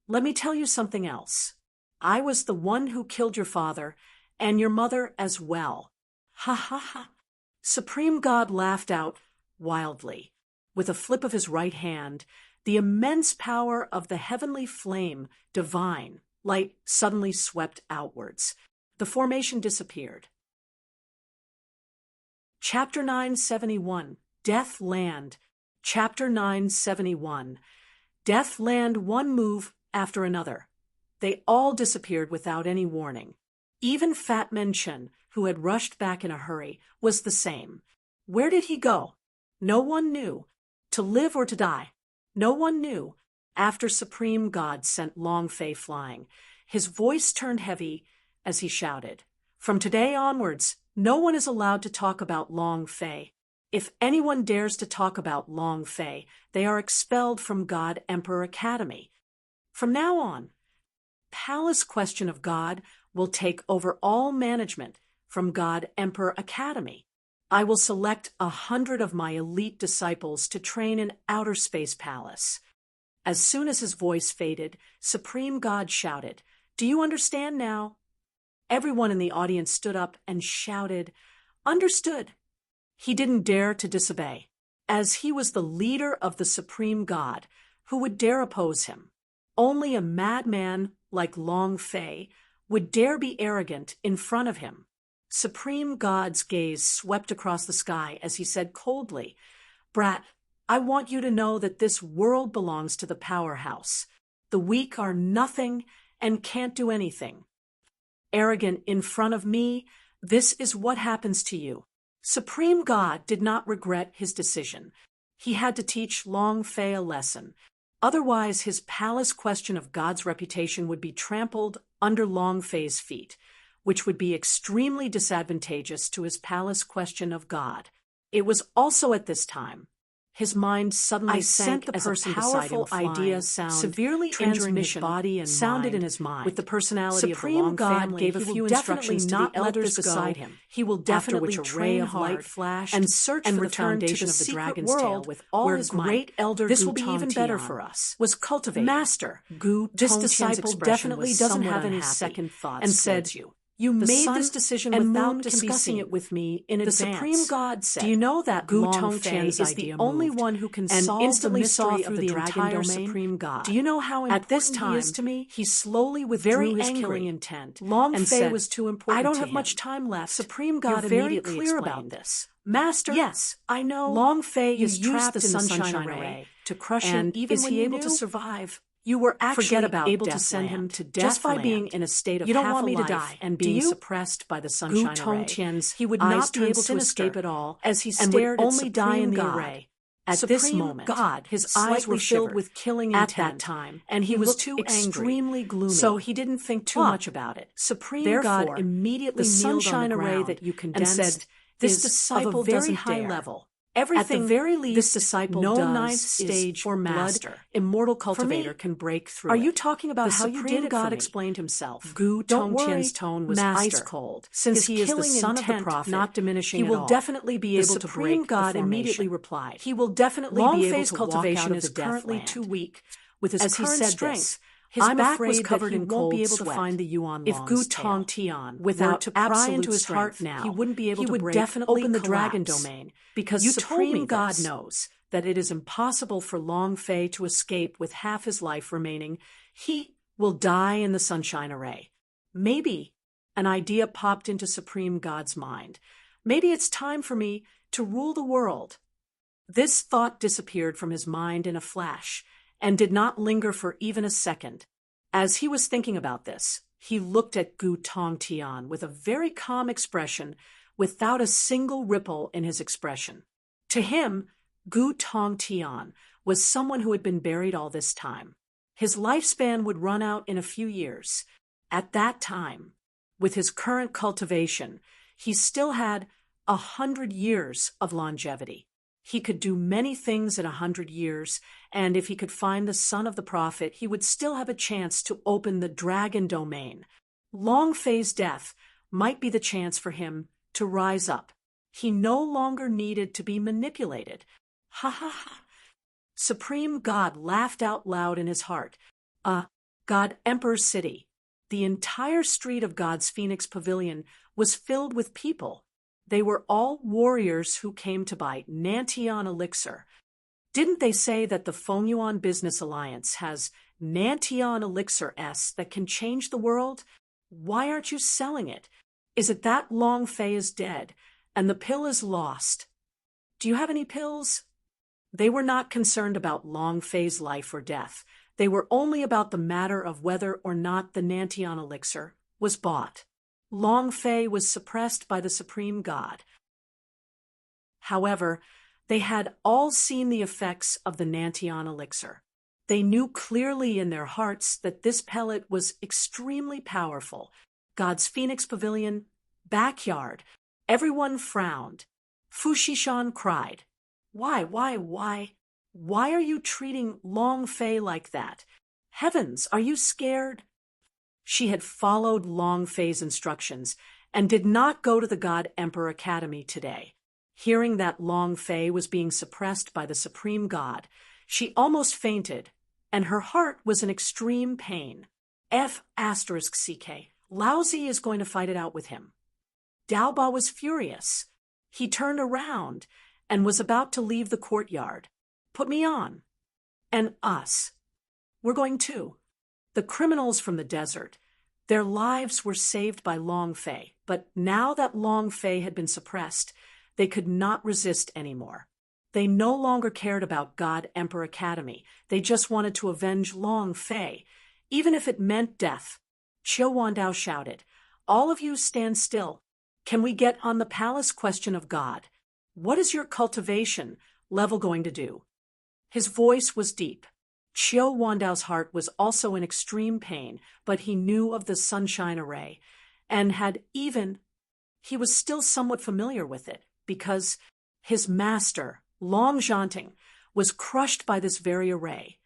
Let me tell you something else. I was the one who killed your father and your mother as well. Ha ha ha. Supreme God laughed out wildly. With a flip of his right hand, the immense power of the heavenly flame, divine, light suddenly swept outwards. The formation disappeared. Chapter 971, Death Land. Chapter 971, Death Land, one move after another. They all disappeared without any warning. Even Fat Men Chen, who had rushed back in a hurry, was the same. Where did he go? No one knew. To live or to die. No one knew. After Supreme God sent Long Fei flying, his voice turned heavy as he shouted, From today onwards, no one is allowed to talk about Long Fei. If anyone dares to talk about Long Fei, they are expelled from God Emperor Academy. From now on, Palace Question of God will take over all management from God Emperor Academy. I will select 100 of my elite disciples to train in Outer Space Palace. As soon as his voice faded, Supreme God shouted, Do you understand now? Everyone in the audience stood up and shouted, Understood. He didn't dare to disobey, as he was the leader of the Supreme God. Who would dare oppose him? Only a madman like Long Fei would dare be arrogant in front of him. Supreme God's gaze swept across the sky as he said coldly, Brat, I want you to know that this world belongs to the powerhouse. The weak are nothing and can't do anything. arrogant in front of me, this is what happens to you. Supreme God did not regret his decision. He had to teach Long Fei a lesson. Otherwise, his palace question of God's reputation would be trampled under Long Fei's feet, which would be extremely disadvantageous to his palace question of God. It was also at this time his mind suddenly sank as a powerful idea severely injuring his body and sounded in his mind. With the personality of the Long family, gave a few instructions to the elders beside him. He will definitely train hard, flash and search and for the foundation of the dragon's tail with all his might. Great elder this will be even better for us. Was cultivated. Master, this disciple definitely doesn't have any second thoughts and said you. You made this decision without discussing it with me in advance. The Supreme God said, "Do you know that Gu Tongtian is the only one who can solve the mystery of the entire Supreme God? Do you know how important at this time he is to me? He slowly withdrew his killing intent. Long Fei was too important. I don't have much time left. Supreme God very clear about this. Master, yes, I know. Long Fei is trapped in the Sunshine Array to crush him. Even is he able to survive? You were actually able to send him to death just by being in a state of half a life and being suppressed by the Sunshine Array. He would not be able to escape at all, as he stared only die in the array. At this moment, his eyes were filled with killing intent at that time, and he was too extremely gloomy, so he didn't think too much about it. Supreme God immediately kneeled on the ground that you condensed and said, "This disciple doesn't high level. Everything, at the very least, this disciple no ninth stage or master, immortal cultivator can break through. Are you talking about how you did it? God explained himself. Gu Tongtian's tone was ice cold. Since he is the son of the prophet, not diminishing he will definitely be able to break. God immediately replied, "He will definitely be able to cultivation is currently too weak with his current strength." His back was covered in cold sweat. To find the Yuan if Gu Tongtian without to pry into his heart now, he wouldn't be able to break open the dragon domain, because Supreme God knows that it is impossible for Long Fei to escape with half his life remaining. He will die in the Sunshine Array. Maybe an idea popped into Supreme God's mind. Maybe it's time for me to rule the world. This thought disappeared from his mind in a flash, and did not linger for even a second. As he was thinking about this, he looked at Gu Tongtian with a very calm expression, without a single ripple in his expression. To him, Gu Tongtian was someone who had been buried all this time. His lifespan would run out in a few years. At that time, with his current cultivation, he still had 100 years of longevity. He could do many things in 100 years, and if he could find the son of the prophet, he would still have a chance to open the dragon domain. Long Fei's death might be the chance for him to rise up. He no longer needed to be manipulated. Ha ha ha. Supreme God laughed out loud in his heart. God Emperor City. The entire street of God's Phoenix Pavilion was filled with people. They were all warriors who came to buy Nantian elixir. Didn't they say that the Fengyuan Business Alliance has Nantian elixir S that can change the world? Why aren't you selling it? Is it that Long Fei is dead and the pill is lost? Do you have any pills? They were not concerned about Long Fei's life or death. They were only about the matter of whether or not the Nantian elixir was bought. Long Fei was suppressed by the Supreme God. However, they had all seen the effects of the Nantian elixir. They knew clearly in their hearts that this pellet was extremely powerful. God's Phoenix Pavilion, backyard. Everyone frowned. Fu Shishan cried. Why are you treating Long Fei like that? Heavens, are you scared? She had followed Long Fei's instructions and did not go to the God Emperor Academy today. Hearing that Long Fei was being suppressed by the Supreme God, she almost fainted, and her heart was in extreme pain. F***CK. Laozi is going to fight it out with him. Daoba was furious. He turned around and was about to leave the courtyard. Put me on. And us. We're going too. The criminals from the desert. Their lives were saved by Long Fei, but now that Long Fei had been suppressed, they could not resist anymore. They no longer cared about God Emperor Academy. They just wanted to avenge Long Fei, even if it meant death. Qiu Wandao shouted, all of you stand still. Can we get on the palace question of God? What is your cultivation level going to do? His voice was deep. Qiu Wandao's heart was also in extreme pain, but he knew of the sunshine array, and he was still somewhat familiar with it, because his master, Long Zhanting, was crushed by this very array,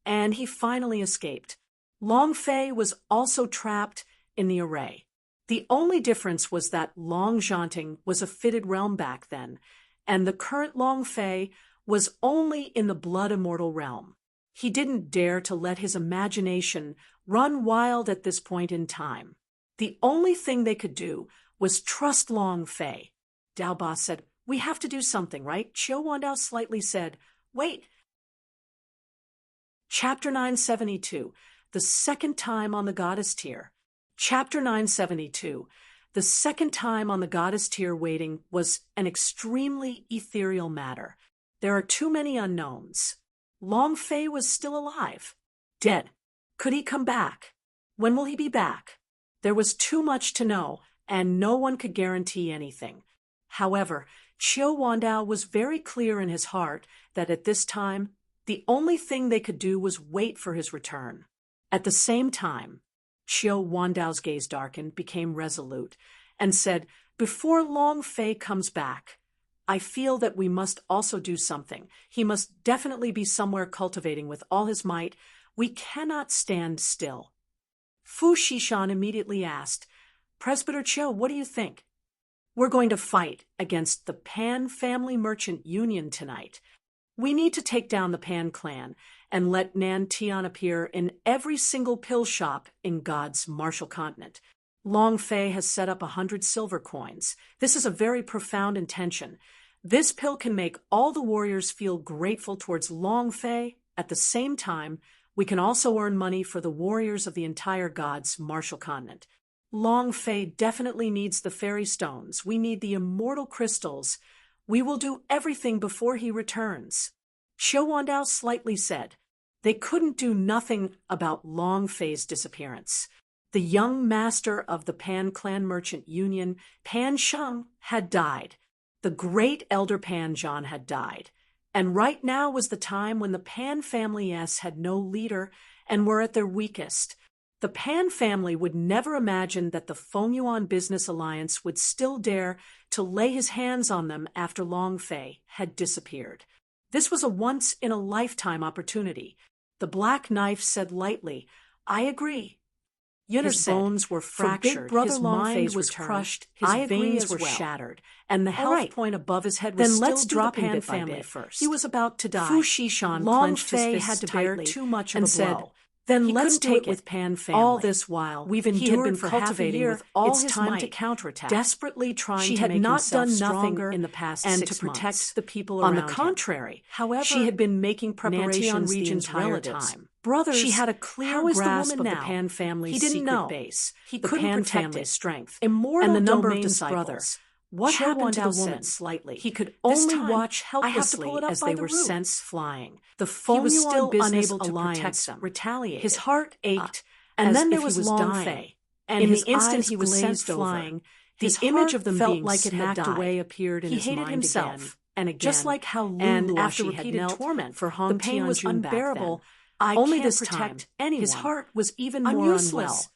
and he finally escaped. Long Fei was also trapped in the array. The only difference was that Long Zhanting was a fitted realm back then, and the current Long Fei was only in the blood immortal realm. He didn't dare to let his imagination run wild at this point in time. The only thing they could do was trust Long Fei. Dao Ba said, "We have to do something, right?" Qiu Wandao slightly said, "Wait." Chapter 972, the second time on the goddess tier. Chapter 972, the second time on the goddess tier waiting was an extremely ethereal matter. There are too many unknowns. Long Fei was still alive. Dead. Could he come back? When will he be back? There was too much to know, and no one could guarantee anything. However, Qiu Wandao was very clear in his heart that at this time, the only thing they could do was wait for his return. At the same time, Qiu Wandao's gaze darkened, became resolute, and said, "Before Long Fei comes back, I feel that we must also do something. He must definitely be somewhere cultivating with all his might. We cannot stand still." Fu Xishan immediately asked, "Presbyter Qiu, what do you think?" "We're going to fight against the Pan Family Merchant Union tonight. We need to take down the Pan clan and let Nan Tian appear in every single pill shop in God's martial continent. Long Fei has set up 100 silver coins. This is a very profound intention. This pill can make all the warriors feel grateful towards Long Fei. At the same time, we can also earn money for the warriors of the entire God's martial continent. Long Fei definitely needs the fairy stones. We need the immortal crystals. We will do everything before he returns." Qiu Wandao slightly said, "They couldn't do nothing about Long Fei's disappearance. The young master of the Pan Clan Merchant Union, Pan Sheng, had died. The great elder Pan Zhan had died. And right now was the time when the Pan family had no leader and were at their weakest. The Pan family would never imagine that the Fengyuan Business Alliance would still dare to lay his hands on them after Long Fei had disappeared. This was a once-in-a-lifetime opportunity." The Black Knife said lightly, "I agree." His bones were fractured, his mind was crushed, his veins were shattered, and the health point above his head was still dropping bit by bit. He was about to die. Fu Xishan clenched his fists had to bear too much of a blow. "Then let's take it with Pan family." All this while, we've endured for cultivating with all his time to counterattack, desperately trying to make himself stronger in the past and to protect the people around him. On the contrary, however, she had been making preparations the entire time. Brothers, she had a clear grasp of the Pan family's secret base, he couldn't protect his strength, and the number of disciples. What happened to the woman? Slightly. He could only watch helplessly as they were sent flying. The Fengyuan Business Alliance retaliated. His heart ached, and then there was Long Fei. And in the instant he was sent flying, the image of them being like it had died away appeared in his mind himself again, and again, just like how Lulu after repeated torment for Hong the pain was unbearable. Only this time, his heart was even more unwell.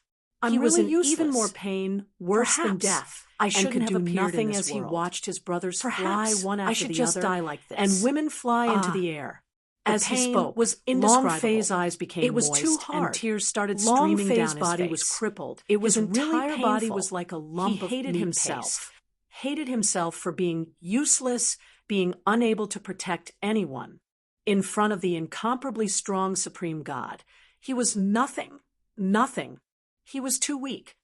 He was in even more pain, worse than death. I shouldn't have appeared nothing as he watched his brothers fly one after the other, die like this, and women fly into the air. As he spoke, was indescribable. Long Fei's eyes became moist, too hard, and tears started streaming down his face. Long Fei's body was crippled. His entire body was like a lump of meat paste. Hated himself for being useless, being unable to protect anyone. In front of the incomparably strong Supreme God, he was nothing. He was too weak.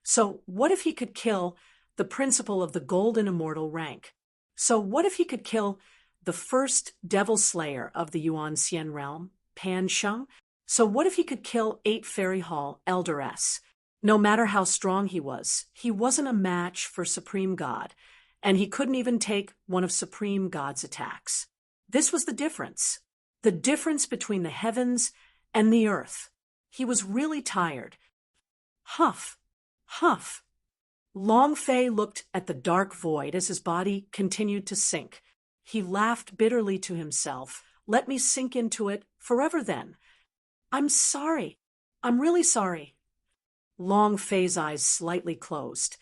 So what if he could kill the principal of the golden immortal rank? So what if he could kill the first devil slayer of the Yuan Xian realm, Pan Sheng? So what if he could kill 8 Fairy Hall Elderess? No matter how strong he wasn't a match for Supreme God, and he couldn't even take one of Supreme God's attacks. This was the difference between the heavens and the earth. He was really tired. Huff, huff. Long Fei looked at the dark void as his body continued to sink. He laughed bitterly to himself. Let me sink into it forever then. I'm sorry. I'm really sorry. Long Fei's eyes slightly closed,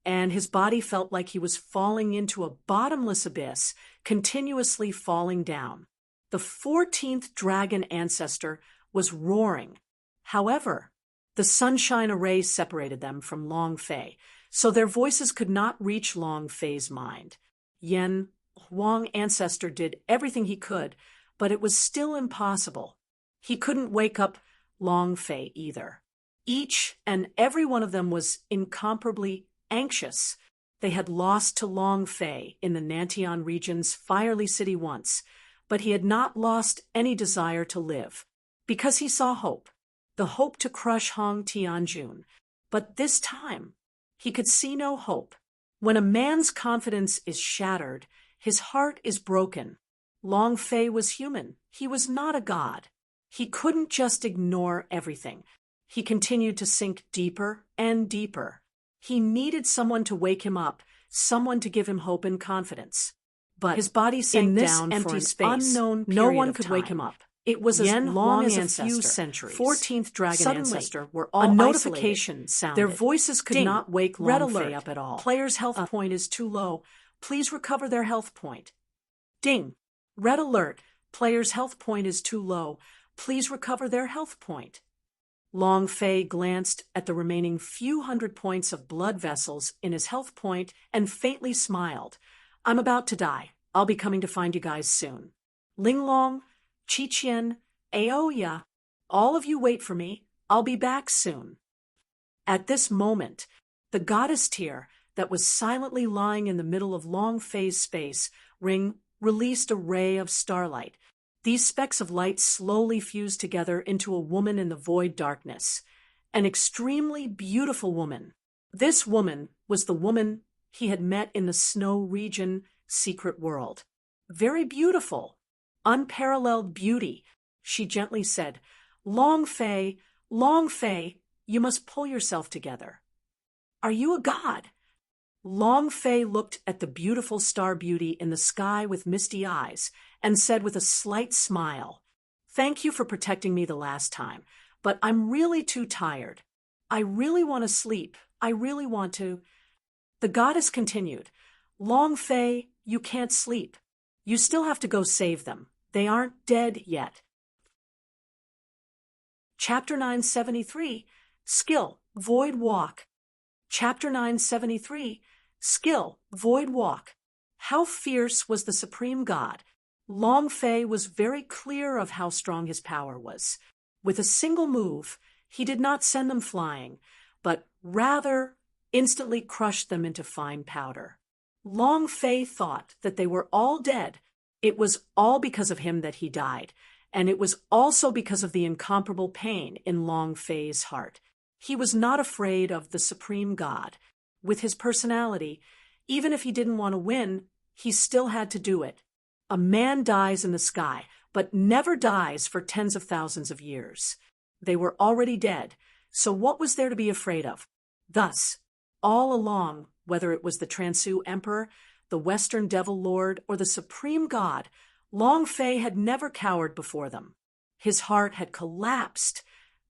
and his body felt like he was falling into a bottomless abyss, continuously falling down. The 14th dragon ancestor was roaring. However, the sunshine array separated them from Long Fei, so their voices could not reach Long Fei's mind. Yen Huang ancestor did everything he could, but it was still impossible. He couldn't wake up Long Fei either. Each and every one of them was incomparably anxious. They had lost to Long Fei in the Nantian region's Firely City once, but he had not lost any desire to live, because he saw hope, the hope to crush Hong Tianjun. But this time, he could see no hope. When a man's confidence is shattered, his heart is broken. Long Fei was human. He was not a god. He couldn't just ignore everything. He continued to sink deeper and deeper. He needed someone to wake him up, someone to give him hope and confidence. But his body sank down empty space. Unknown no one could wake him up. It was as long as a few centuries. 14th dragon ancestor were all a notification sounded. Their voices could not wake Long Fei up at all. Player's health point is too low. Please recover their health point. Ding. Red alert. Player's health point is too low. Please recover their health point. Long Fei glanced at the remaining few hundred points of blood vessels in his health point and faintly smiled. I'm about to die. I'll be coming to find you guys soon. Linglong, Qiqian, Aoya, all of you wait for me. I'll be back soon. At this moment, the goddess tear that was silently lying in the middle of Long Fei's space ring released a ray of starlight. These specks of light slowly fused together into a woman in the void darkness, an extremely beautiful woman. This woman was the woman he had met in the Snow Region secret world. Very beautiful, unparalleled beauty, she gently said. Long Fei, you must pull yourself together. Are you a god? Long Fei looked at the beautiful star beauty in the sky with misty eyes and said with a slight smile, Thank you for protecting me the last time, but I'm really too tired. I really want to sleep. I really want to. The goddess continued, Long Fei, you can't sleep. You still have to go save them. They aren't dead yet. Chapter 973, Skill, Void Walk. Chapter 973, Skill, Void Walk. How fierce was the supreme god? Long Fei was very clear of how strong his power was. With a single move, he did not send them flying, but rather instantly crushed them into fine powder. Long Fei thought that they were all dead. It was all because of him that he died, and it was also because of the incomparable pain in Long Fei's heart. He was not afraid of the supreme god. With his personality, even if he didn't want to win, he still had to do it. A man dies in the sky, but never dies for tens of thousands of years. They were already dead, so what was there to be afraid of? Thus, all along, whether it was the Transu Emperor, the Western Devil Lord, or the Supreme God, Long Fei had never cowered before them. His heart had collapsed,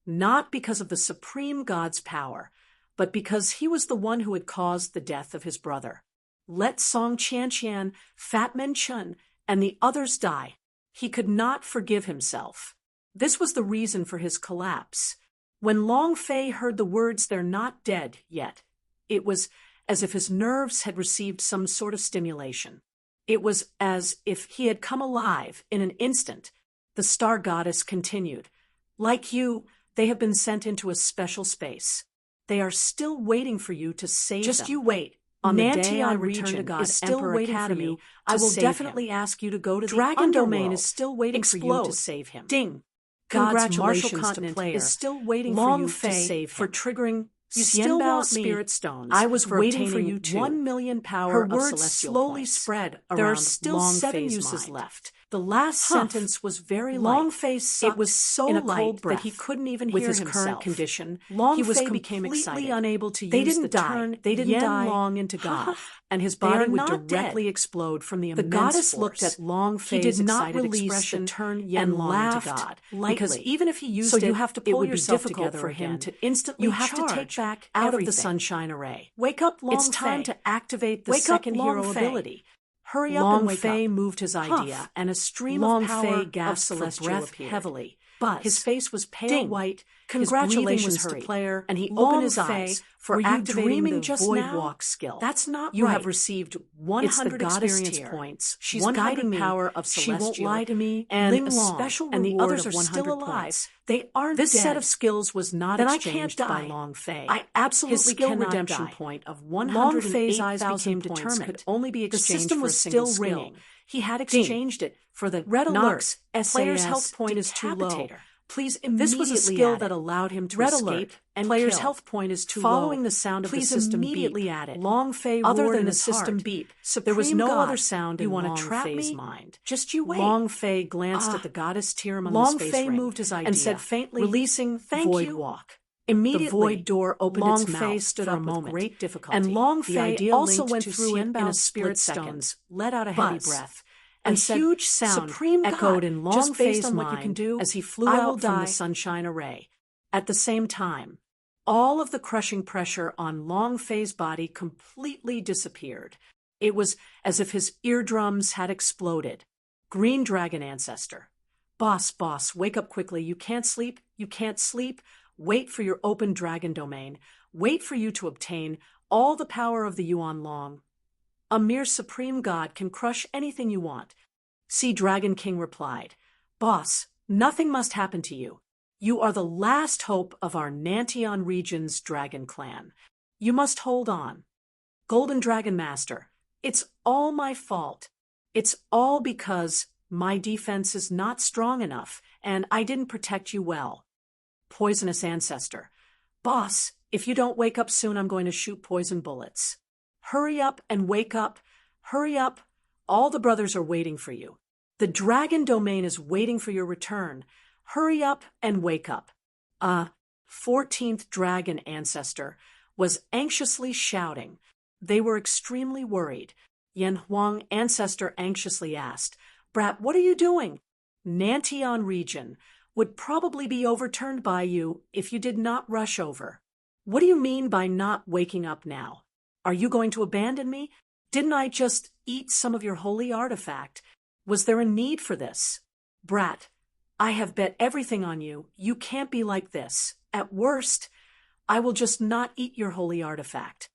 not because of the Supreme God's power, but because he was the one who had caused the death of his brother. Let Song Qianqian, Fat Men Chun, and the others die. He could not forgive himself. This was the reason for his collapse. When Long Fei heard the words, "They're not dead yet," it was as if his nerves had received some sort of stimulation. It was as if he had come alive in an instant. The star goddess continued, "Like you, they have been sent into a special space. They are still waiting for you to save them. Just you wait. On the day I return to God, is still Emperor waiting Academy, for you. I will definitely ask you to go to the Dragon Domain. Is still waiting for you to save him. Ding! God's martial continent is still waiting for you to save him. For triggering you still want spirit stones. I was waiting for you to 1 million power. Her words slowly spread around. There are still 7 uses left. The last sentence was very light. Long Fei sucked it was so in a light cold breath. that he couldn't even With hear his himself. current condition, Long he was Fei completely became excited. unable to They use didn't the die. turn They didn't Yen die. Long into God, and his They body are would not directly dead. explode from the The immense goddess force. looked at Long He Fei's did not excited release expression the turn Yen and Long laughed into God, lightly. because even if he used so it, you have to it pull would be yourself difficult together for him again. to instantly You have to take charge back out of the everything. Sunshine Array. Wake up, Long It's time Fei. to activate the Wake up, second Long hero Fei. ability. Hurry up Long and wake Fei up. moved his idea, Huff. and a stream Long of power Fei of gasped for celestial breath appeared. heavily. Buzz. His face was pale Ding. white. Congratulations his breathing was to player, and he Long opened his Fei, eyes for were you activating dreaming the just void now? walk skill. That's not You right. have received It's 100 the goddess experience tier. points. She's 100 guiding me. power of She celestial. won't lie to me. And Ling a Long. special And the reward others of are 100 still alive. points. They aren't This dead. set of skills was not Then I can't exchanged die. by Long Fei. I absolutely His skill cannot redemption die. point of Long Fei's eyes 108,000 became points determined. could only be The exchanged system for was a single still skill. ringing. He had Ding. exchanged it for the Red Knox alert. Player's SAS health point is too low. Decapitator. Please This was a immediately skill add that it. allowed him to Red escape alert and Player's kill. health point is too Following low. the sound of the Please system immediately beep, add it. Long Fei Other roared than in the his system heart. beep, Supreme there was no God, other sound you in wanna Long trap Fei's me? mind. Just you wait. Long Fei glanced at the goddess tier among Long the space Fei ring moved his idea and said faintly, releasing "Thank void you." walk. Immediately, The void door opened Long its Fei mouth stood for up a with moment, great difficulty. and Long the Fei idea also linked went to through it in a Xianbao's split spirit second. stones, let out a heavy Buzz. breath, A and said, huge sound "Supreme echoed God, in Long just based Fei's on mind what you can do," as he flew I out will from die. the Sunshine Array. At the same time, all of the crushing pressure on Long Fei's body completely disappeared. It was as if his eardrums had exploded. Green Dragon Ancestor. Boss, wake up quickly. You can't sleep. You can't sleep. Wait for your open dragon domain. Wait for you to obtain all the power of the Yuan Long. A mere supreme god can crush anything you want. See, Dragon King replied, Boss, nothing must happen to you. You are the last hope of our Nantion region's dragon clan. You must hold on. Golden Dragon Master, it's all my fault. It's all because my defense is not strong enough, and I didn't protect you well. Poisonous Ancestor, Boss, if you don't wake up soon, I'm going to shoot poison bullets. Hurry up and wake up. Hurry up. All the brothers are waiting for you. The dragon domain is waiting for your return. Hurry up and wake up. 14th Dragon Ancestor was anxiously shouting. They were extremely worried. Yen Huang Ancestor anxiously asked, Brat, what are you doing? Nantion region would probably be overturned by you if you did not rush over. What do you mean by not waking up now? Are you going to abandon me? Didn't I just eat some of your holy artifact? Was there a need for this? Brat, I have bet everything on you. You can't be like this. At worst, I will just not eat your holy artifact.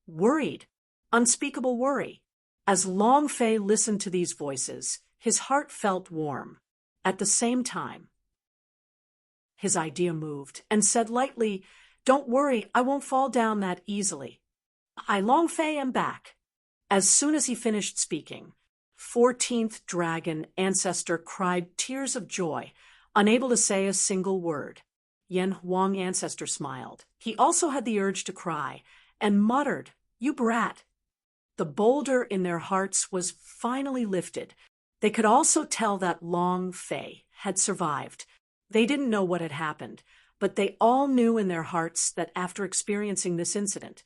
Worried, unspeakable worry. As Long Fei listened to these voices, his heart felt warm. At the same time, his idea moved and said lightly, Don't worry, I won't fall down that easily. I, Long Fei, am back. As soon as he finished speaking, 14th Dragon Ancestor cried tears of joy, unable to say a single word. Yen Huang Ancestor smiled. He also had the urge to cry, and muttered, You brat. The boulder in their hearts was finally lifted. They could also tell that Long Fei had survived. They didn't know what had happened, but they all knew in their hearts that after experiencing this incident,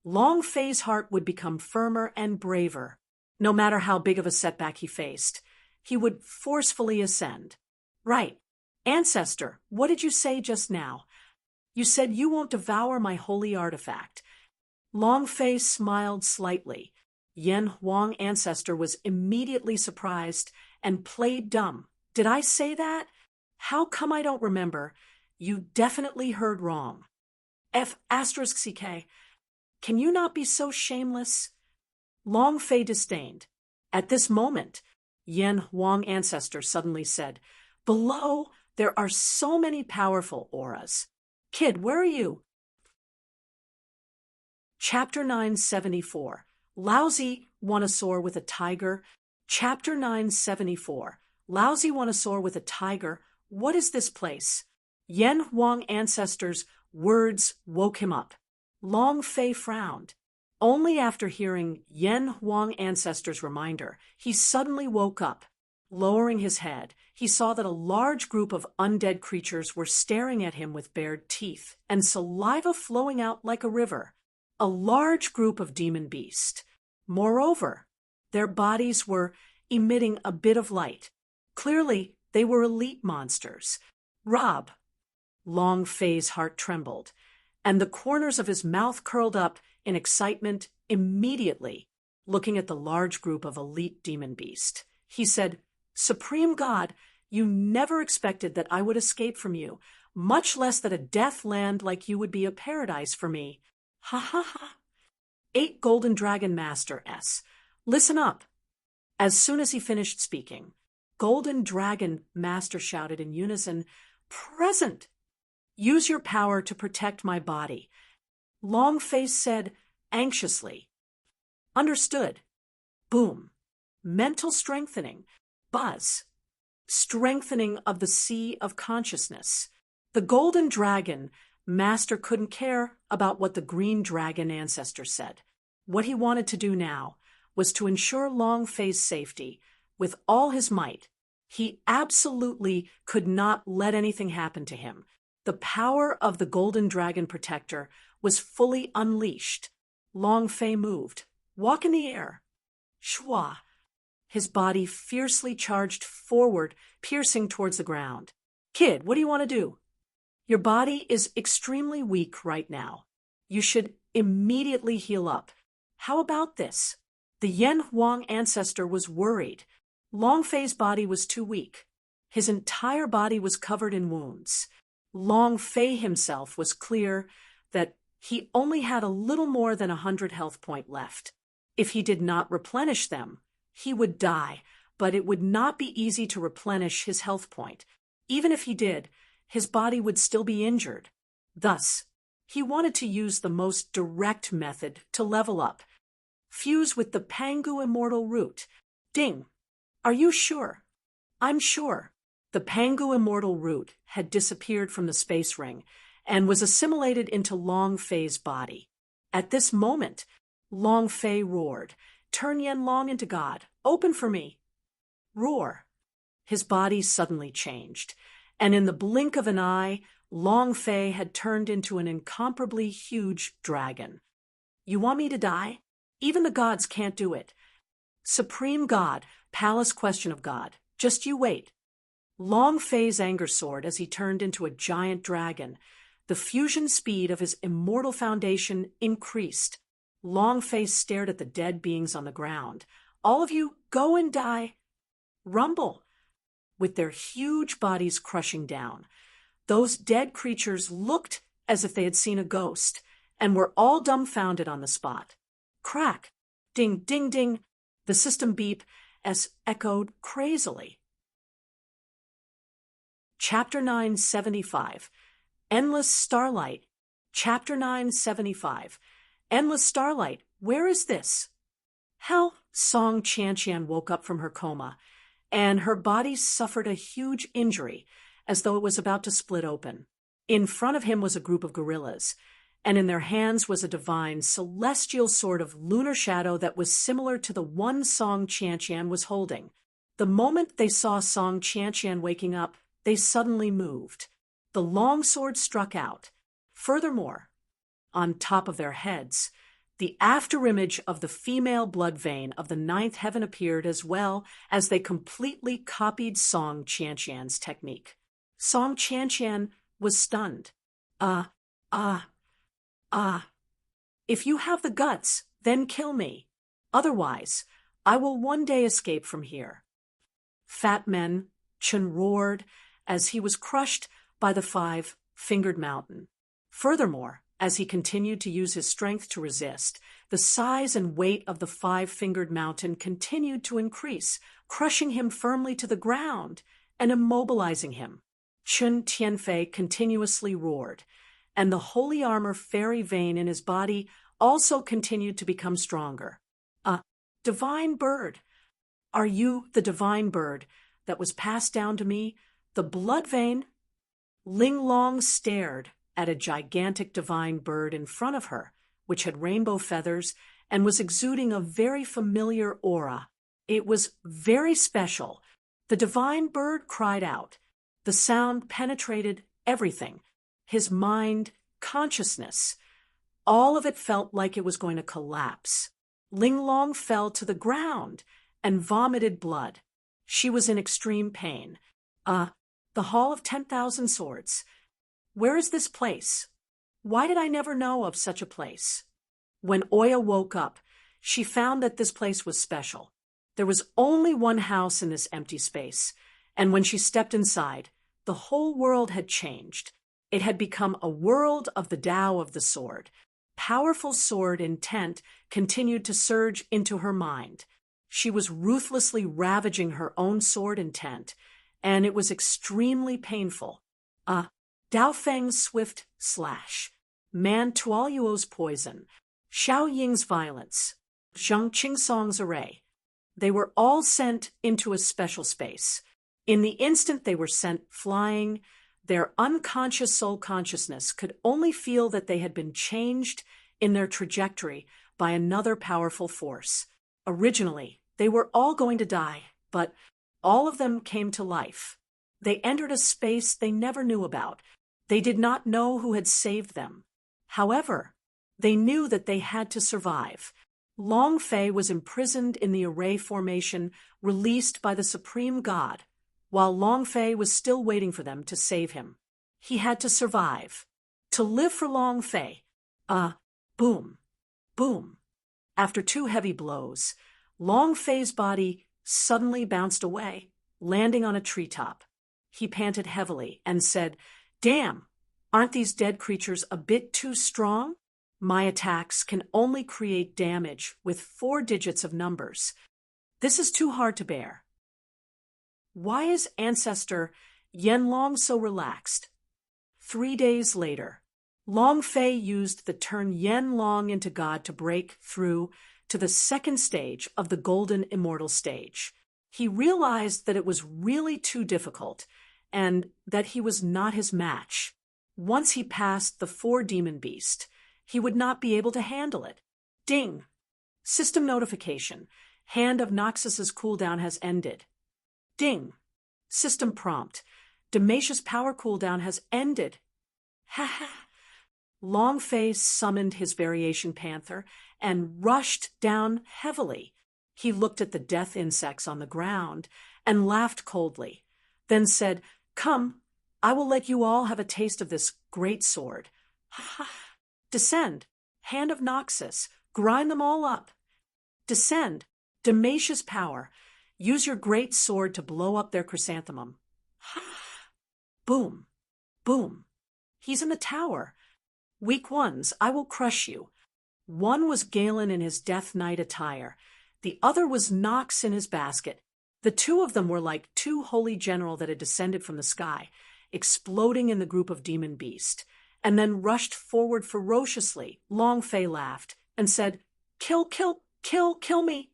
Long Fei's heart would become firmer and braver. No matter how big of a setback he faced, he would forcefully ascend. Right. Ancestor, what did you say just now? You said you won't devour my holy artifact. Long Fei smiled slightly. Yen Huang Ancestor was immediately surprised and played dumb. Did I say that? How come I don't remember? You definitely heard wrong. F***CK. Can you not be so shameless? Long Fei disdained. At this moment, Yen Huang Ancestor suddenly said, Below, there are so many powerful auras. Kid, where are you? Chapter 974. Lousy wanna soar with a tiger. Chapter 974. Lousy wanna soar with a tiger. What is this place? Yen Huang Ancestor's words woke him up. Long Fei frowned. Only after hearing Yen Huang Ancestor's reminder, he suddenly woke up. Lowering his head, he saw that a large group of undead creatures were staring at him with bared teeth and saliva flowing out like a river. A large group of demon beasts. Moreover, their bodies were emitting a bit of light. Clearly, they were elite monsters. Rob. Long Fei's heart trembled, and the corners of his mouth curled up in excitement immediately, looking at the large group of elite demon beasts. He said, "Supreme God, you never expected that I would escape from you, much less that a death land like you would be a paradise for me. Ha ha ha. 8 Golden Dragon Master S. Listen up." As soon as he finished speaking, Golden Dragon Master shouted in unison, "Present! Use your power to protect my body." Long Face said anxiously, "Understood." Boom. Mental strengthening. Buzz. Strengthening of the sea of consciousness. The Golden Dragon Master couldn't care about what the Green Dragon ancestor said. What he wanted to do now was to ensure Long Fei's safety with all his might. He absolutely could not let anything happen to him. The power of the Golden Dragon Protector was fully unleashed. Long Fei moved. Walk in the air. Shwa. His body fiercely charged forward, piercing towards the ground. "Kid, what do you want to do?" "Your body is extremely weak right now. You should immediately heal up. How about this?" The Yen Huang ancestor was worried. Long Fei's body was too weak. His entire body was covered in wounds. Long Fei himself was clear that he only had a little more than 100 health point left. If he did not replenish them, he would die, but it would not be easy to replenish his health point. Even if he did, his body would still be injured. Thus, he wanted to use the most direct method to level up. Fuse with the Pangu Immortal Root. Ding. Are you sure? I'm sure. The Pangu Immortal Root had disappeared from the space ring and was assimilated into Long Fei's body. At this moment, Long Fei roared, "Turn Yen Long into God. Open for me." Roar. His body suddenly changed, and in the blink of an eye, Long Fei had turned into an incomparably huge dragon. "You want me to die? Even the gods can't do it." "Supreme God, Palace Question of God, just you wait." Long Fei's anger soared as he turned into a giant dragon. The fusion speed of his immortal foundation increased. Long Fei stared at the dead beings on the ground. "All of you, go and die." Rumble. With their huge bodies crushing down, those dead creatures looked as if they had seen a ghost and were all dumbfounded on the spot. Crack. Ding, ding, ding. The system beep as echoed crazily. Chapter 975. Endless Starlight. Chapter 975. Endless Starlight. Where is this? Hell, Song Qianqian woke up from her coma, and her body suffered a huge injury, as though it was about to split open. In front of him was a group of gorillas, and in their hands was a divine, celestial sword of lunar shadow that was similar to the one Song Qianqian was holding. The moment they saw Song Qianqian waking up, they suddenly moved. The long sword struck out. Furthermore, on top of their heads, the afterimage of the female blood vein of the 9th heaven appeared, as well as they completely copied Song Qianqian's technique. Song Qianqian was stunned. If you have the guts, then kill me. Otherwise, I will one day escape from here." Fat Men, Chun roared as he was crushed by the 5-fingered mountain. Furthermore, as he continued to use his strength to resist, the size and weight of the 5-fingered mountain continued to increase, crushing him firmly to the ground and immobilizing him. Chun Tianfei continuously roared, and the holy armor fairy vein in his body also continued to become stronger. Divine bird. Are you the divine bird that was passed down to me, the blood vein? Ling Long stared at a gigantic divine bird in front of her, which had rainbow feathers and was exuding a very familiar aura. It was very special, The divine bird cried out. The sound penetrated everything. His mind, consciousness. All of it felt like it was going to collapse. Ling Long fell to the ground and vomited blood. She was in extreme pain. The Hall of 10,000 Swords. Where is this place? Why did I never know of such a place? When Oya woke up, she found that this place was special. There was only one house in this empty space, and when she stepped inside, the whole world had changed. It had become a world of the Tao of the sword. Powerful sword intent continued to surge into her mind. She was ruthlessly ravaging her own sword intent, and it was extremely painful. Dao Feng's swift slash, Man Tuolyuo's poison, Xiao Ying's violence, Zhang Qingsong's array. They were all sent into a special space. In the instant they were sent flying, their unconscious soul consciousness could only feel that they had been changed in their trajectory by another powerful force. Originally, they were all going to die, but all of them came to life. They entered a space they never knew about. They did not know who had saved them. However, they knew that they had to survive. Long Fei was imprisoned in the array formation released by the Supreme God, while Long Fei was still waiting for them to save him. He had to survive. To live for Long Fei. Boom. Boom. After two heavy blows, Long Fei's body suddenly bounced away, landing on a treetop. He panted heavily and said, "Damn, aren't these dead creatures a bit too strong? My attacks can only create damage with 4 digits of numbers. This is too hard to bear." Why is ancestor Yen Long so relaxed? 3 days later, Long Fei used the turn Yen Long into God to break through to the second stage of the Golden Immortal stage. He realized that it was really too difficult and that he was not his match. Once he passed the 4-demon beast, he would not be able to handle it. Ding! System notification. Hand of Noxus's cooldown has ended. Ding! System prompt. Demacious power cooldown has ended. Ha ha! Long Fei summoned his variation panther and rushed down heavily. He looked at the death insects on the ground and laughed coldly, then said, "Come, I will let you all have a taste of this great sword. Ha ha! Descend, Hand of Noxus, grind them all up. Descend, Demacious power, use your great sword to blow up their chrysanthemum. Ha! Boom, boom. He's in the tower. Weak ones, I will crush you." One was Galen in his Death Knight attire. The other was Nox in his basket. The two of them were like two holy general that had descended from the sky, exploding in the group of demon beast, and then rushed forward ferociously. Long Fei laughed and said, "Kill, kill, kill, kill me."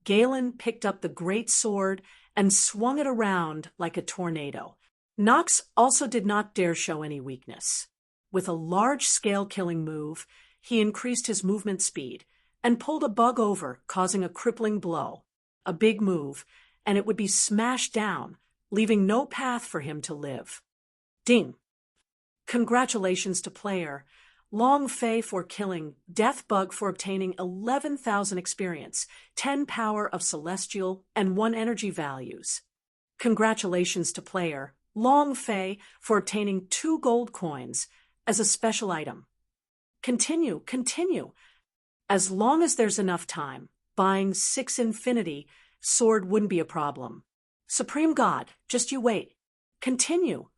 Galen picked up the great sword and swung it around like a tornado. Nox also did not dare show any weakness. With a large-scale killing move, he increased his movement speed and pulled a bug over, causing a crippling blow. A big move, and it would be smashed down, leaving no path for him to live. Ding! Congratulations to player Long Fei for killing, Death Bug for obtaining 11,000 experience, 10 power of celestial, and 1 energy values. Congratulations to player Long Fei for obtaining 2 gold coins as a special item. Continue, continue. As long as there's enough time, buying 6 infinity sword wouldn't be a problem. Supreme God, just you wait. Continue.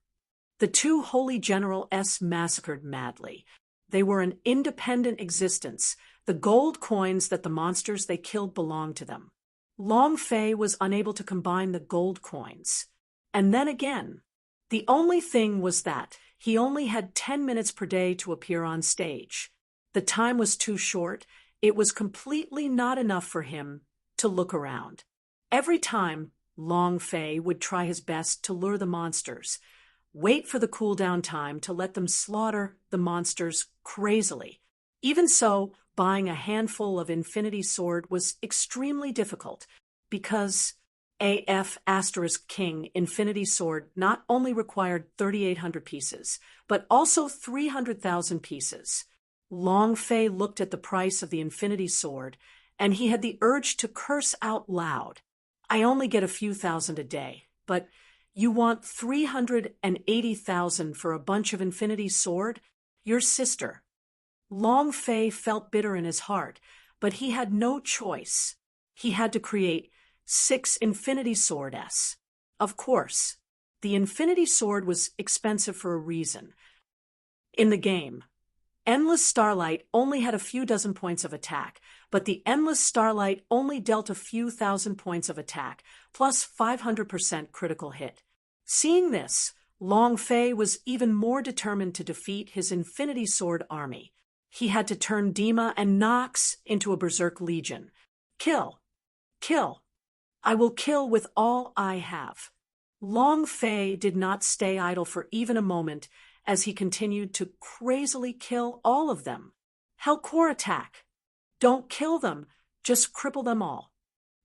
The 2 holy general S massacred madly. They were an independent existence. The gold coins that the monsters they killed belonged to them. Long Fei was unable to combine the gold coins. And then again, the only thing was that he only had 10 minutes per day to appear on stage. The time was too short. It was completely not enough for him to look around. Every time, Long Fei would try his best to lure the monsters, wait for the cooldown time to let them slaughter the monsters crazily. Even so, buying a handful of Infinity Sword was extremely difficult because AF * King Infinity Sword not only required 3,800 pieces, but also 300,000 pieces. Long Fei looked at the price of the Infinity Sword, and he had the urge to curse out loud. I only get a few thousand a day, but you want 380,000 for a bunch of Infinity Sword? Your sister. Long Fei felt bitter in his heart, but he had no choice. He had to create 6 Infinity Swords. Of course, the Infinity Sword was expensive for a reason. In the game, Endless Starlight only had a few dozen points of attack, but the Endless Starlight only dealt a few thousand points of attack, plus 500% critical hit. Seeing this, Long Fei was even more determined to defeat his Infinity Sword army. He had to turn Dima and Nox into a Berserk Legion. Kill! Kill! I will kill with all I have. Long Fei did not stay idle for even a moment as he continued to crazily kill all of them. Hellcore attack! Don't kill them, just cripple them all.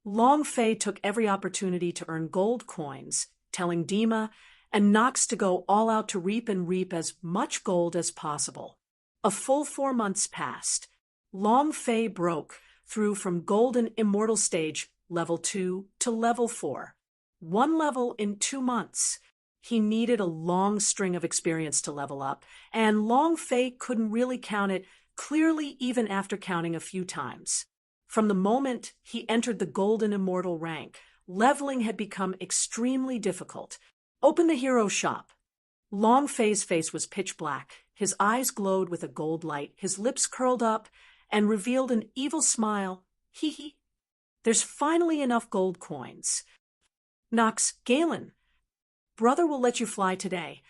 Long Fei took every opportunity to earn gold coins, telling Dima and Nox to go all out to reap as much gold as possible. A full 4 months passed. Long Fei broke through from Golden Immortal Stage Level 2 to Level 4. 1 level in 2 months. He needed a long string of experience to level up, and Long Fei couldn't really count it clearly even after counting a few times. From the moment he entered the Golden Immortal rank, leveling had become extremely difficult. Open the hero shop. Long Fei's face was pitch black. His eyes glowed with a gold light, his lips curled up and revealed an evil smile. Hee hee. There's finally enough gold coins. Nox, Galen. Brother will let you fly today.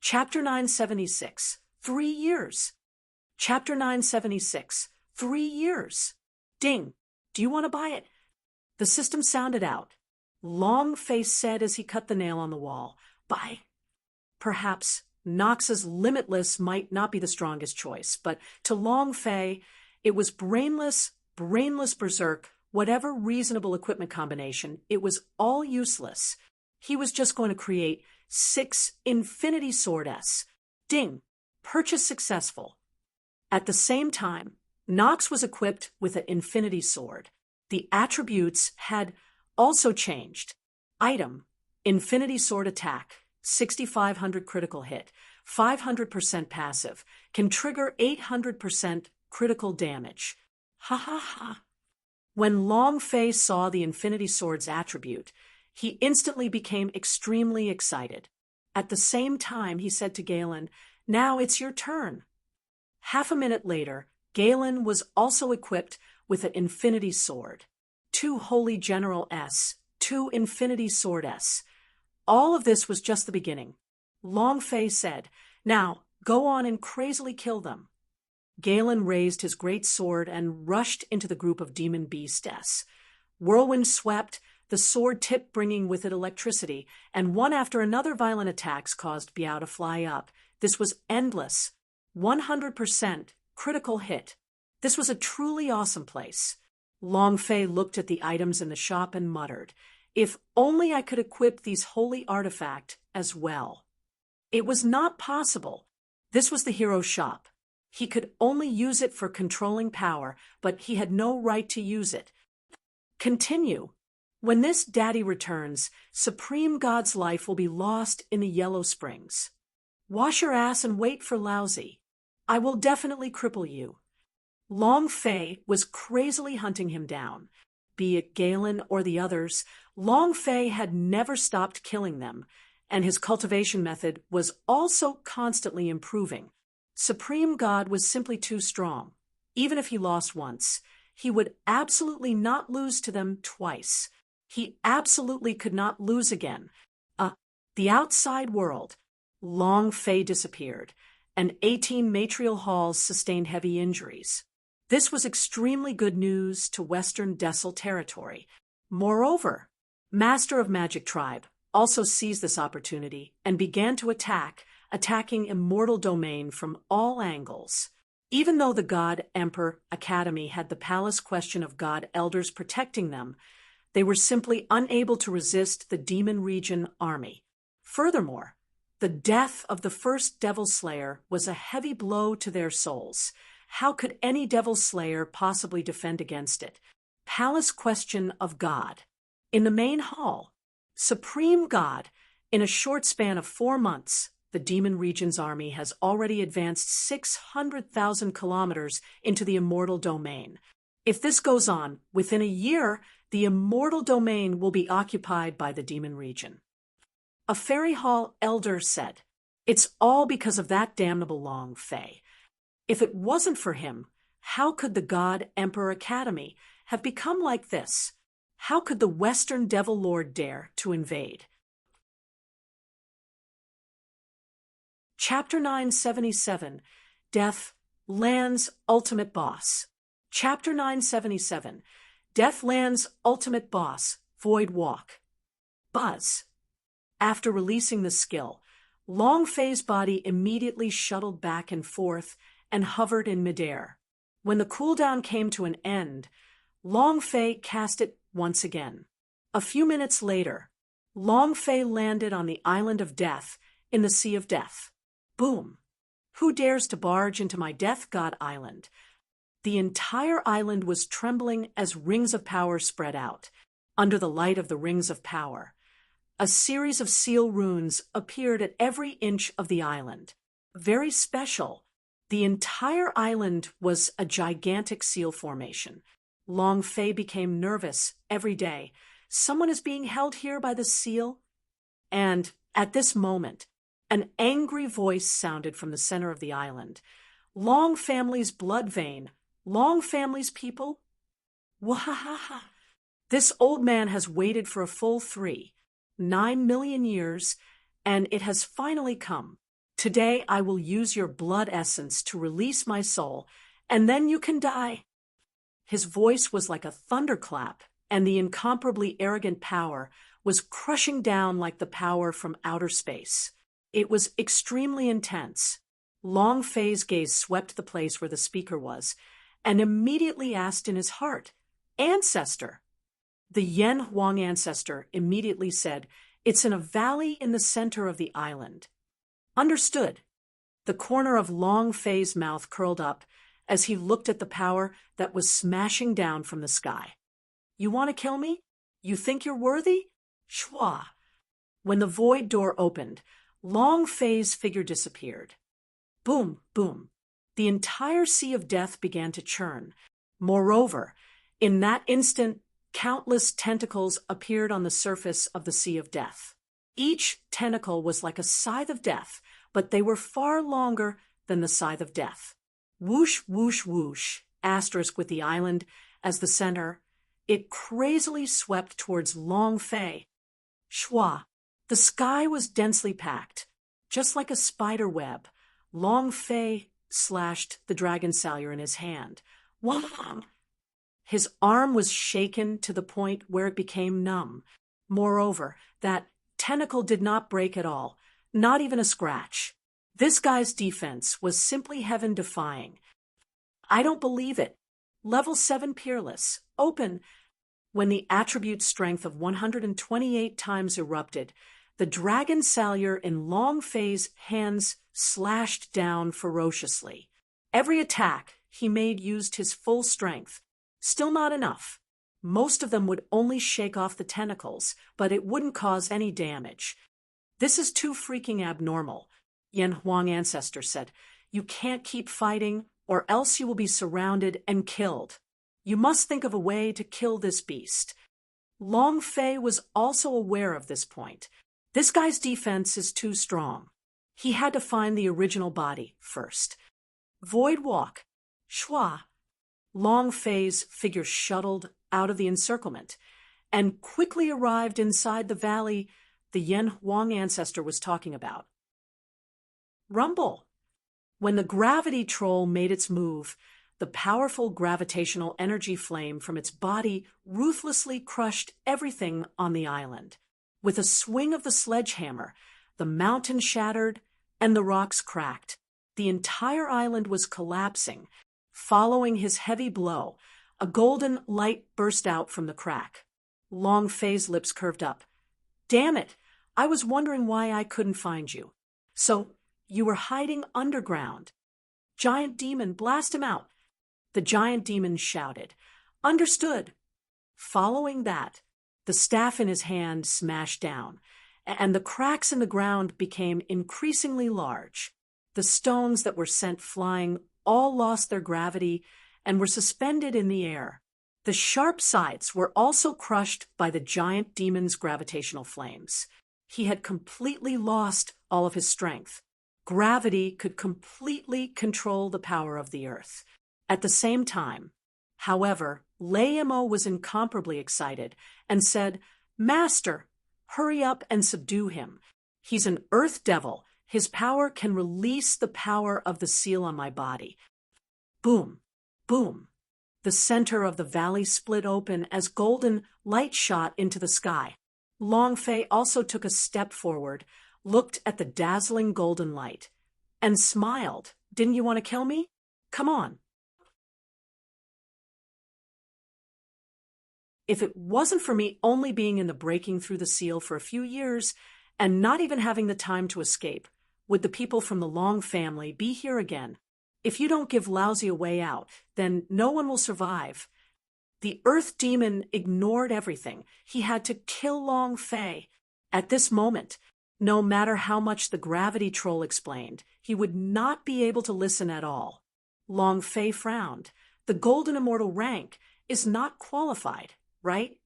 Chapter 976. 3 years. Chapter 976. 3 years. Ding. Do you want to buy it? The system sounded out. Long Fei said as he cut the nail on the wall. Buy. Perhaps Nox's Limitless might not be the strongest choice, but to Long Fei, it was brainless Berserk, whatever reasonable equipment combination, it was all useless. He was just going to create 6 Infinity Swords. Ding. Purchase successful. At the same time, Nox was equipped with an Infinity Sword. The attributes had also changed. Item: Infinity Sword attack, 6,500 critical hit, 500% passive, can trigger 800% critical damage. Ha ha ha. When Long Fei saw the Infinity Sword's attribute, he instantly became extremely excited. At the same time, he said to Galen, "Now it's your turn." Half a minute later, Galen was also equipped with an Infinity Sword. 2 Holy General S, 2 Infinity Sword S. All of this was just the beginning. Long Fei said, "Now, go on and crazily kill them." Galen raised his great sword and rushed into the group of demon beasts. Whirlwind swept, the sword tip bringing with it electricity, and one after another violent attacks caused Biao to fly up. This was endless. 100% critical hit. This was a truly awesome place. Long Fei looked at the items in the shop and muttered, "If only I could equip these holy artifact as well." It was not possible. This was the hero shop. He could only use it for controlling power, but he had no right to use it. Continue. When this daddy returns, Supreme God's life will be lost in the Yellow Springs. Wash your ass and wait for Lousy. I will definitely cripple you. Long Fei was crazily hunting him down. Be it Galen or the others, Long Fei had never stopped killing them, and his cultivation method was also constantly improving. Supreme God was simply too strong. Even if he lost once, he would absolutely not lose to them twice. He absolutely could not lose again. The outside world. Long Fei disappeared, and 18 matrial halls sustained heavy injuries. This was extremely good news to Western Dessel territory. Moreover, Master of Magic Tribe also seized this opportunity and began to attacking Immortal Domain from all angles. Even though the God Emperor Academy had the palace question of God elders protecting them, they were simply unable to resist the Demon Region army. Furthermore, the death of the first Devil Slayer was a heavy blow to their souls. How could any Devil Slayer possibly defend against it? Palace question of God. In the main hall, Supreme God, in a short span of 4 months, the Demon Region's army has already advanced 600,000 kilometers into the immortal domain. If this goes on, within a year, the immortal domain will be occupied by the Demon Region. A Fairy Hall elder said, "It's all because of that damnable Long Fei. If it wasn't for him, how could the God Emperor Academy have become like this? How could the Western Devil Lord dare to invade?" Chapter 977, Death Land's Ultimate Boss. Chapter 977, Death Land's Ultimate Boss, Void Walk. Buzz. After releasing the skill, Long Fei's body immediately shuttled back and forth and hovered in midair. When the cooldown came to an end, Long Fei cast it once again. A few minutes later, Long Fei landed on the Island of Death in the Sea of Death. Boom! Who dares to barge into my Death God Island? The entire island was trembling as rings of power spread out. Under the light of the rings of power, a series of seal runes appeared at every inch of the island. Very special. The entire island was a gigantic seal formation. Long Fei became nervous every day. Someone is being held here by the seal? And at this moment, an angry voice sounded from the center of the island. Long family's blood vein. Long family's people? Wahaha! This old man has waited for a full 9 million years, and it has finally come. Today I will use your blood essence to release my soul, and then you can die. His voice was like a thunderclap, and the incomparably arrogant power was crushing down like the power from outer space. It was extremely intense. Long Fei's gaze swept the place where the speaker was, and immediately asked in his heart, "Ancestor." The Yen Huang ancestor immediately said, "It's in a valley in the center of the island." Understood. The corner of Long Fei's mouth curled up as he looked at the power that was smashing down from the sky. "You want to kill me? You think you're worthy?" Shwa. When the void door opened, Long Fei's figure disappeared. Boom, boom. The entire Sea of Death began to churn. Moreover, in that instant, countless tentacles appeared on the surface of the Sea of Death. Each tentacle was like a scythe of death, but they were far longer than the scythe of death. Whoosh, whoosh, whoosh, asterisk with the island as the center, it crazily swept towards Long Fei. Shwa. The sky was densely packed. Just like a spider web, Long Fei slashed the dragon salyer in his hand. Wang! His arm was shaken to the point where it became numb. Moreover, that tentacle did not break at all, not even a scratch. This guy's defense was simply heaven-defying. I don't believe it. Level 7 Peerless. Open. When the attribute strength of 128 times erupted, the dragon salyer in Long Fei's hands slashed down ferociously. Every attack he made used his full strength. Still not enough. Most of them would only shake off the tentacles, but it wouldn't cause any damage. "This is too freaking abnormal," Yen Huang ancestor said. "You can't keep fighting, or else you will be surrounded and killed. You must think of a way to kill this beast." Long Fei was also aware of this point. This guy's defense is too strong. He had to find the original body first. Void Walk. Shwa. Long Fei's figure shuttled out of the encirclement and quickly arrived inside the valley the Yen Huang ancestor was talking about. Rumble. When the gravity troll made its move, the powerful gravitational energy flame from its body ruthlessly crushed everything on the island. With a swing of the sledgehammer, the mountain shattered and the rocks cracked. the entire island was collapsing. Following his heavy blow, a golden light burst out from the crack. Long Fei's lips curved up. Damn it! I was wondering why I couldn't find you. So, you were hiding underground. Giant demon, blast him out! The giant demon shouted. Understood. Following that, the staff in his hand smashed down, and the cracks in the ground became increasingly large. The stones that were sent flying all lost their gravity and were suspended in the air. The sharp sides were also crushed by the giant demon's gravitational flames. He had completely lost all of his strength. Gravity could completely control the power of the earth. At the same time, however, Lei Mo was incomparably excited and said, Master, hurry up and subdue him. He's an earth devil. His power can release the power of the seal on my body. Boom, boom. The center of the valley split open as golden light shot into the sky. Long Fei also took a step forward, looked at the dazzling golden light, and smiled. Didn't you want to kill me? Come on. If it wasn't for me only being in the breaking through the seal for a few years and not even having the time to escape, would the people from the Long family be here again? If you don't give Lousy a way out, then no one will survive. The Earth Demon ignored everything. He had to kill Long Fei. At this moment, no matter how much the gravity troll explained, he would not be able to listen at all. Long Fei frowned. The Golden Immortal rank is not qualified, right?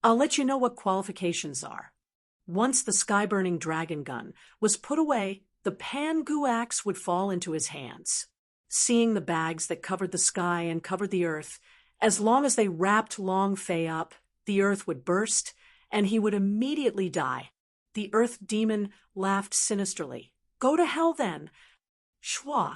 I'll let you know what qualifications are. Once the sky-burning dragon gun was put away, the Pan-Gu axe would fall into his hands. Seeing the bags that covered the sky and covered the earth, as long as they wrapped Long Fei up, the earth would burst, and he would immediately die. The Earth Demon laughed sinisterly. Go to hell, then. Shwa.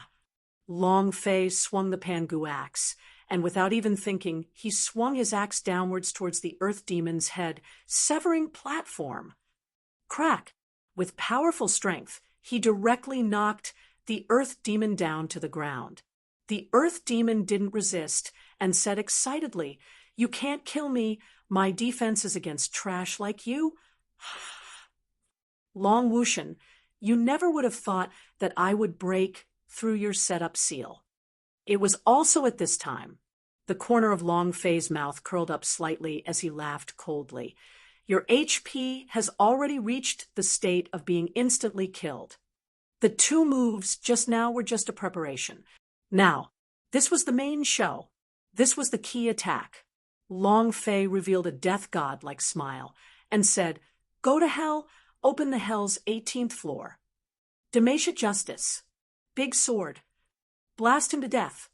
Long Fei swung the Pan-Gu axe, and without even thinking, he swung his axe downwards towards the Earth Demon's head, severing platform. Crack! With powerful strength, he directly knocked the Earth Demon down to the ground. The Earth Demon didn't resist and said excitedly, You can't kill me. My defense is against trash like you. Long Wushan, you never would have thought that I would break through your setup seal. It was also at this time. The corner of Long Fei's mouth curled up slightly as he laughed coldly. Your HP has already reached the state of being instantly killed. The 2 moves just now were just a preparation. Now, this was the main show. This was the key attack. Long Fei revealed a death god-like smile and said, Go to hell, open the hell's 18th floor. Demacia Justice. Big sword. Blast him to death.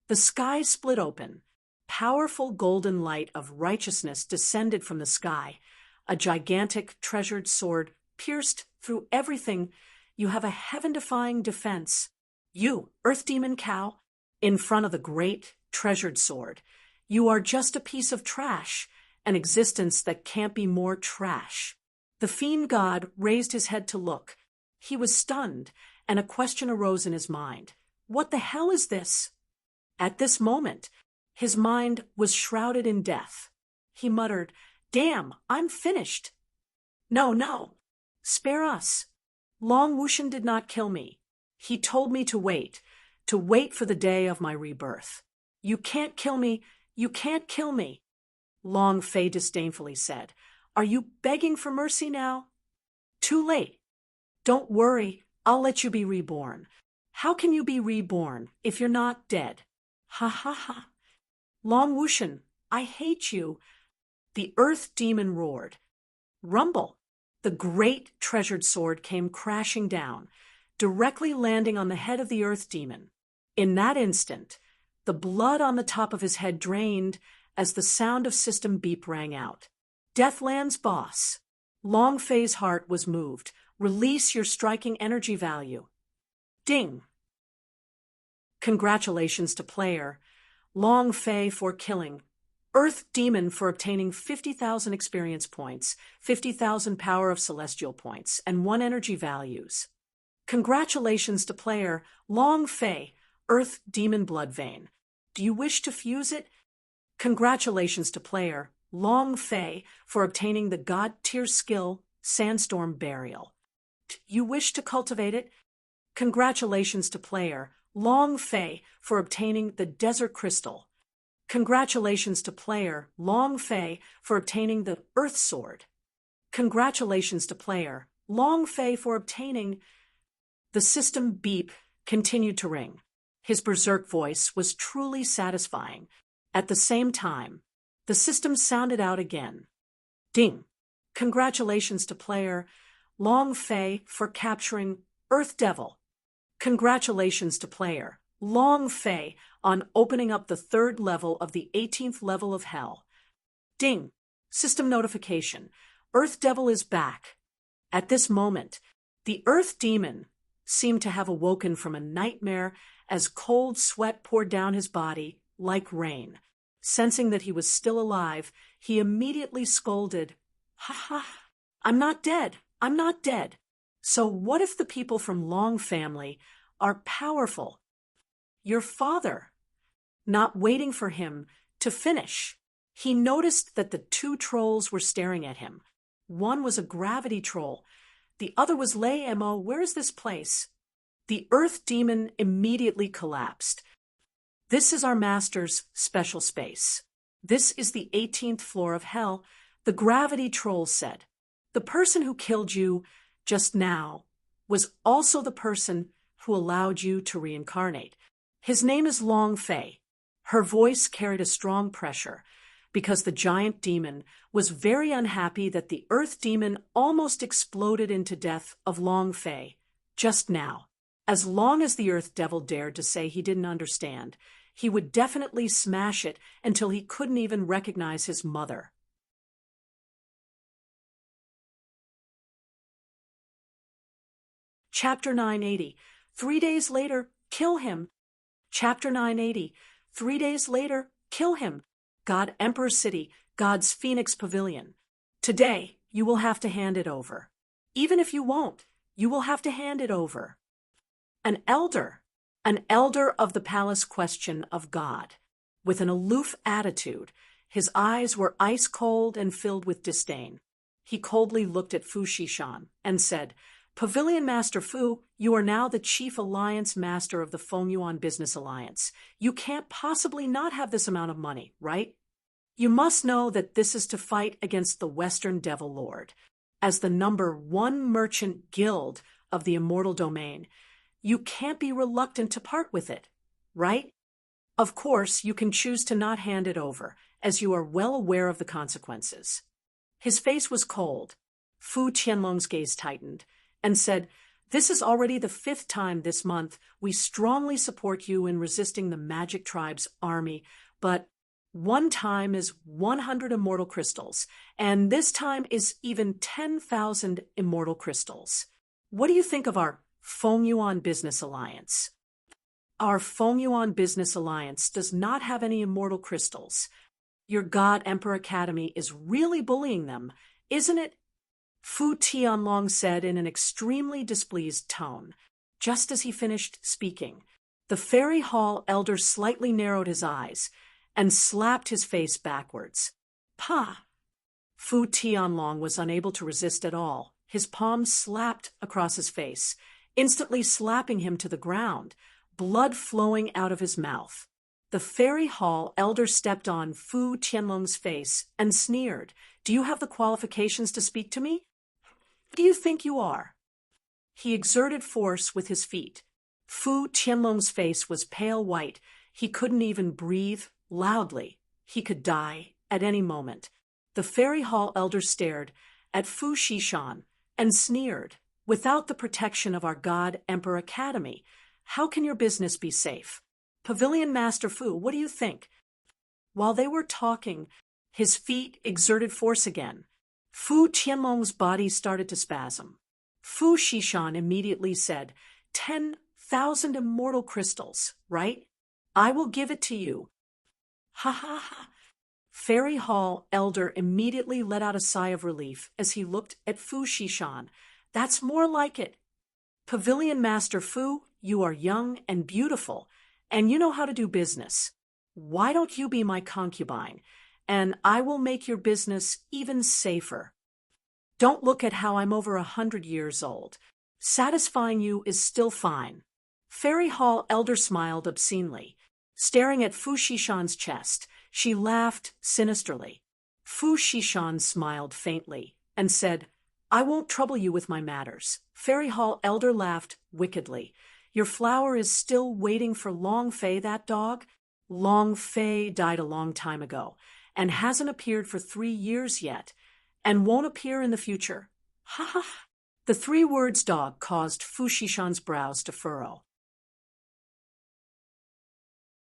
The sky split open. Powerful golden light of righteousness descended from the sky. A gigantic treasured sword pierced through everything. You have a heaven-defying defense. You, Earth Demon Cow, in front of the great treasured sword. You are just a piece of trash, an existence that can't be more trash. The fiend god raised his head to look. He was stunned, and a question arose in his mind. What the hell is this? At this moment, his mind was shrouded in death. He muttered, Damn, I'm finished. No. Spare us. Long Wushan did not kill me. He told me to wait for the day of my rebirth. You can't kill me. You can't kill me. Long Fei disdainfully said, Are you begging for mercy now? Too late. Don't worry, I'll let you be reborn. How can you be reborn if you're not dead? Ha ha ha. Long Wushan, I hate you. The Earth Demon roared. Rumble. The great treasured sword came crashing down, directly landing on the head of the Earth Demon. In that instant, the blood on the top of his head drained as the sound of system beep rang out. Deathland's boss. Long Fei's heart was moved. Release your striking energy value. Ding. Congratulations to player. Long Fei for killing. Earth Demon for obtaining 50,000 experience points, 50,000 power of celestial points, and 1 energy values. Congratulations to player Long Fei, Earth Demon Blood Vein. Do you wish to fuse it? Congratulations to player Long Fei for obtaining the God tier skill Sandstorm Burial. You wish to cultivate it? Congratulations to player Long Fei for obtaining the Desert Crystal. Congratulations to player Long Fei for obtaining the Earth Sword. Congratulations to player Long Fei for obtaining... The system beep continued to ring. His berserk voice was truly satisfying. At the same time, the system sounded out again. Ding! Congratulations to player Long Fei for capturing Earth Devil. Congratulations to player Long Fei on opening up the 3rd level of the 18th level of Hell. Ding! System notification. Earth Devil is back. At this moment, the Earth Demon seemed to have awoken from a nightmare as cold sweat poured down his body like rain. Sensing that he was still alive, he immediately scolded, "Ha ha! I'm not dead! I'm not dead! So what if the people from Long family are powerful?" Your father, not waiting for him to finish, he noticed that the 2 trolls were staring at him. One was a gravity troll. The other was Lei Mo. Where is this place? The Earth Demon immediately collapsed. This is our master's special space. This is the 18th floor of Hell, the gravity troll said. The person who killed you just now was also the person who allowed you to reincarnate. His name is Long Fei. Her voice carried a strong pressure, because the giant demon was very unhappy that the Earth Demon almost exploded into death of Long Fei just now. As long as the Earth Devil dared to say he didn't understand, he would definitely smash it until he couldn't even recognize his mother. Chapter 980. 3 days later, kill him. Chapter 980. 3 days later, kill him. God Emperor City, God's Phoenix Pavilion. Today, you will have to hand it over. Even if you won't, you will have to hand it over. An elder of the palace question of God, with an aloof attitude. His eyes were ice cold and filled with disdain. He coldly looked at Fu Shishan and said, "Pavilion Master Fu, you are now the Chief Alliance Master of the Fengyuan Business Alliance. You can't possibly not have this amount of money, right? You must know that this is to fight against the Western Devil Lord. As the #1 merchant guild of the Immortal Domain, you can't be reluctant to part with it, right? Of course, you can choose to not hand it over, as you are well aware of the consequences." His face was cold. Fu Qianlong's gaze tightened and said, "This is already the 5th time this month we strongly support you in resisting the Magic Tribe's army, but 1 time is 100 immortal crystals, and this time is even 10,000 immortal crystals. What do you think of our Fengyuan Business Alliance?" "Our Fengyuan Business Alliance does not have any immortal crystals. Your God Emperor Academy is really bullying them, isn't it?" Fu Tianlong said in an extremely displeased tone. Just as he finished speaking, the Fairy Hall elder slightly narrowed his eyes and slapped his face backwards. "Pah!" Fu Tianlong was unable to resist at all. His palms slapped across his face, instantly slapping him to the ground, blood flowing out of his mouth. The Fairy Hall elder stepped on Fu Tianlong's face and sneered. "Do you have the qualifications to speak to me? Who do you think you are?" He exerted force with his feet. Fu Tianlong's face was pale white. He couldn't even breathe loudly. He could die at any moment. The Fairy Hall elder stared at Fu Shishan and sneered. "Without the protection of our God Emperor Academy, how can your business be safe? Pavilion Master Fu, what do you think?" While they were talking, his feet exerted force again. Fu Tianlong's body started to spasm. Fu Shishan immediately said, 10,000 immortal crystals, right? I will give it to you." "Ha ha ha." Fairy Hall elder immediately let out a sigh of relief as he looked at Fu Shishan. "That's more like it." Pavilion Master Fu, you are young and beautiful, and you know how to do business. Why don't you be my concubine, and I will make your business even safer. Don't look at how I'm over 100 years old. Satisfying you is still fine. Fairy Hall Elder smiled obscenely. Staring at Fu Shishan's chest, she laughed sinisterly. Fu Shishan smiled faintly and said, I won't trouble you with my matters. Fairy Hall Elder laughed wickedly. Your flower is still waiting for Long Fei, that dog? Long Fei died a long time ago, and hasn't appeared for 3 years yet, and won't appear in the future. Ha ha! The 3 words dog caused Fu Shishan's brows to furrow.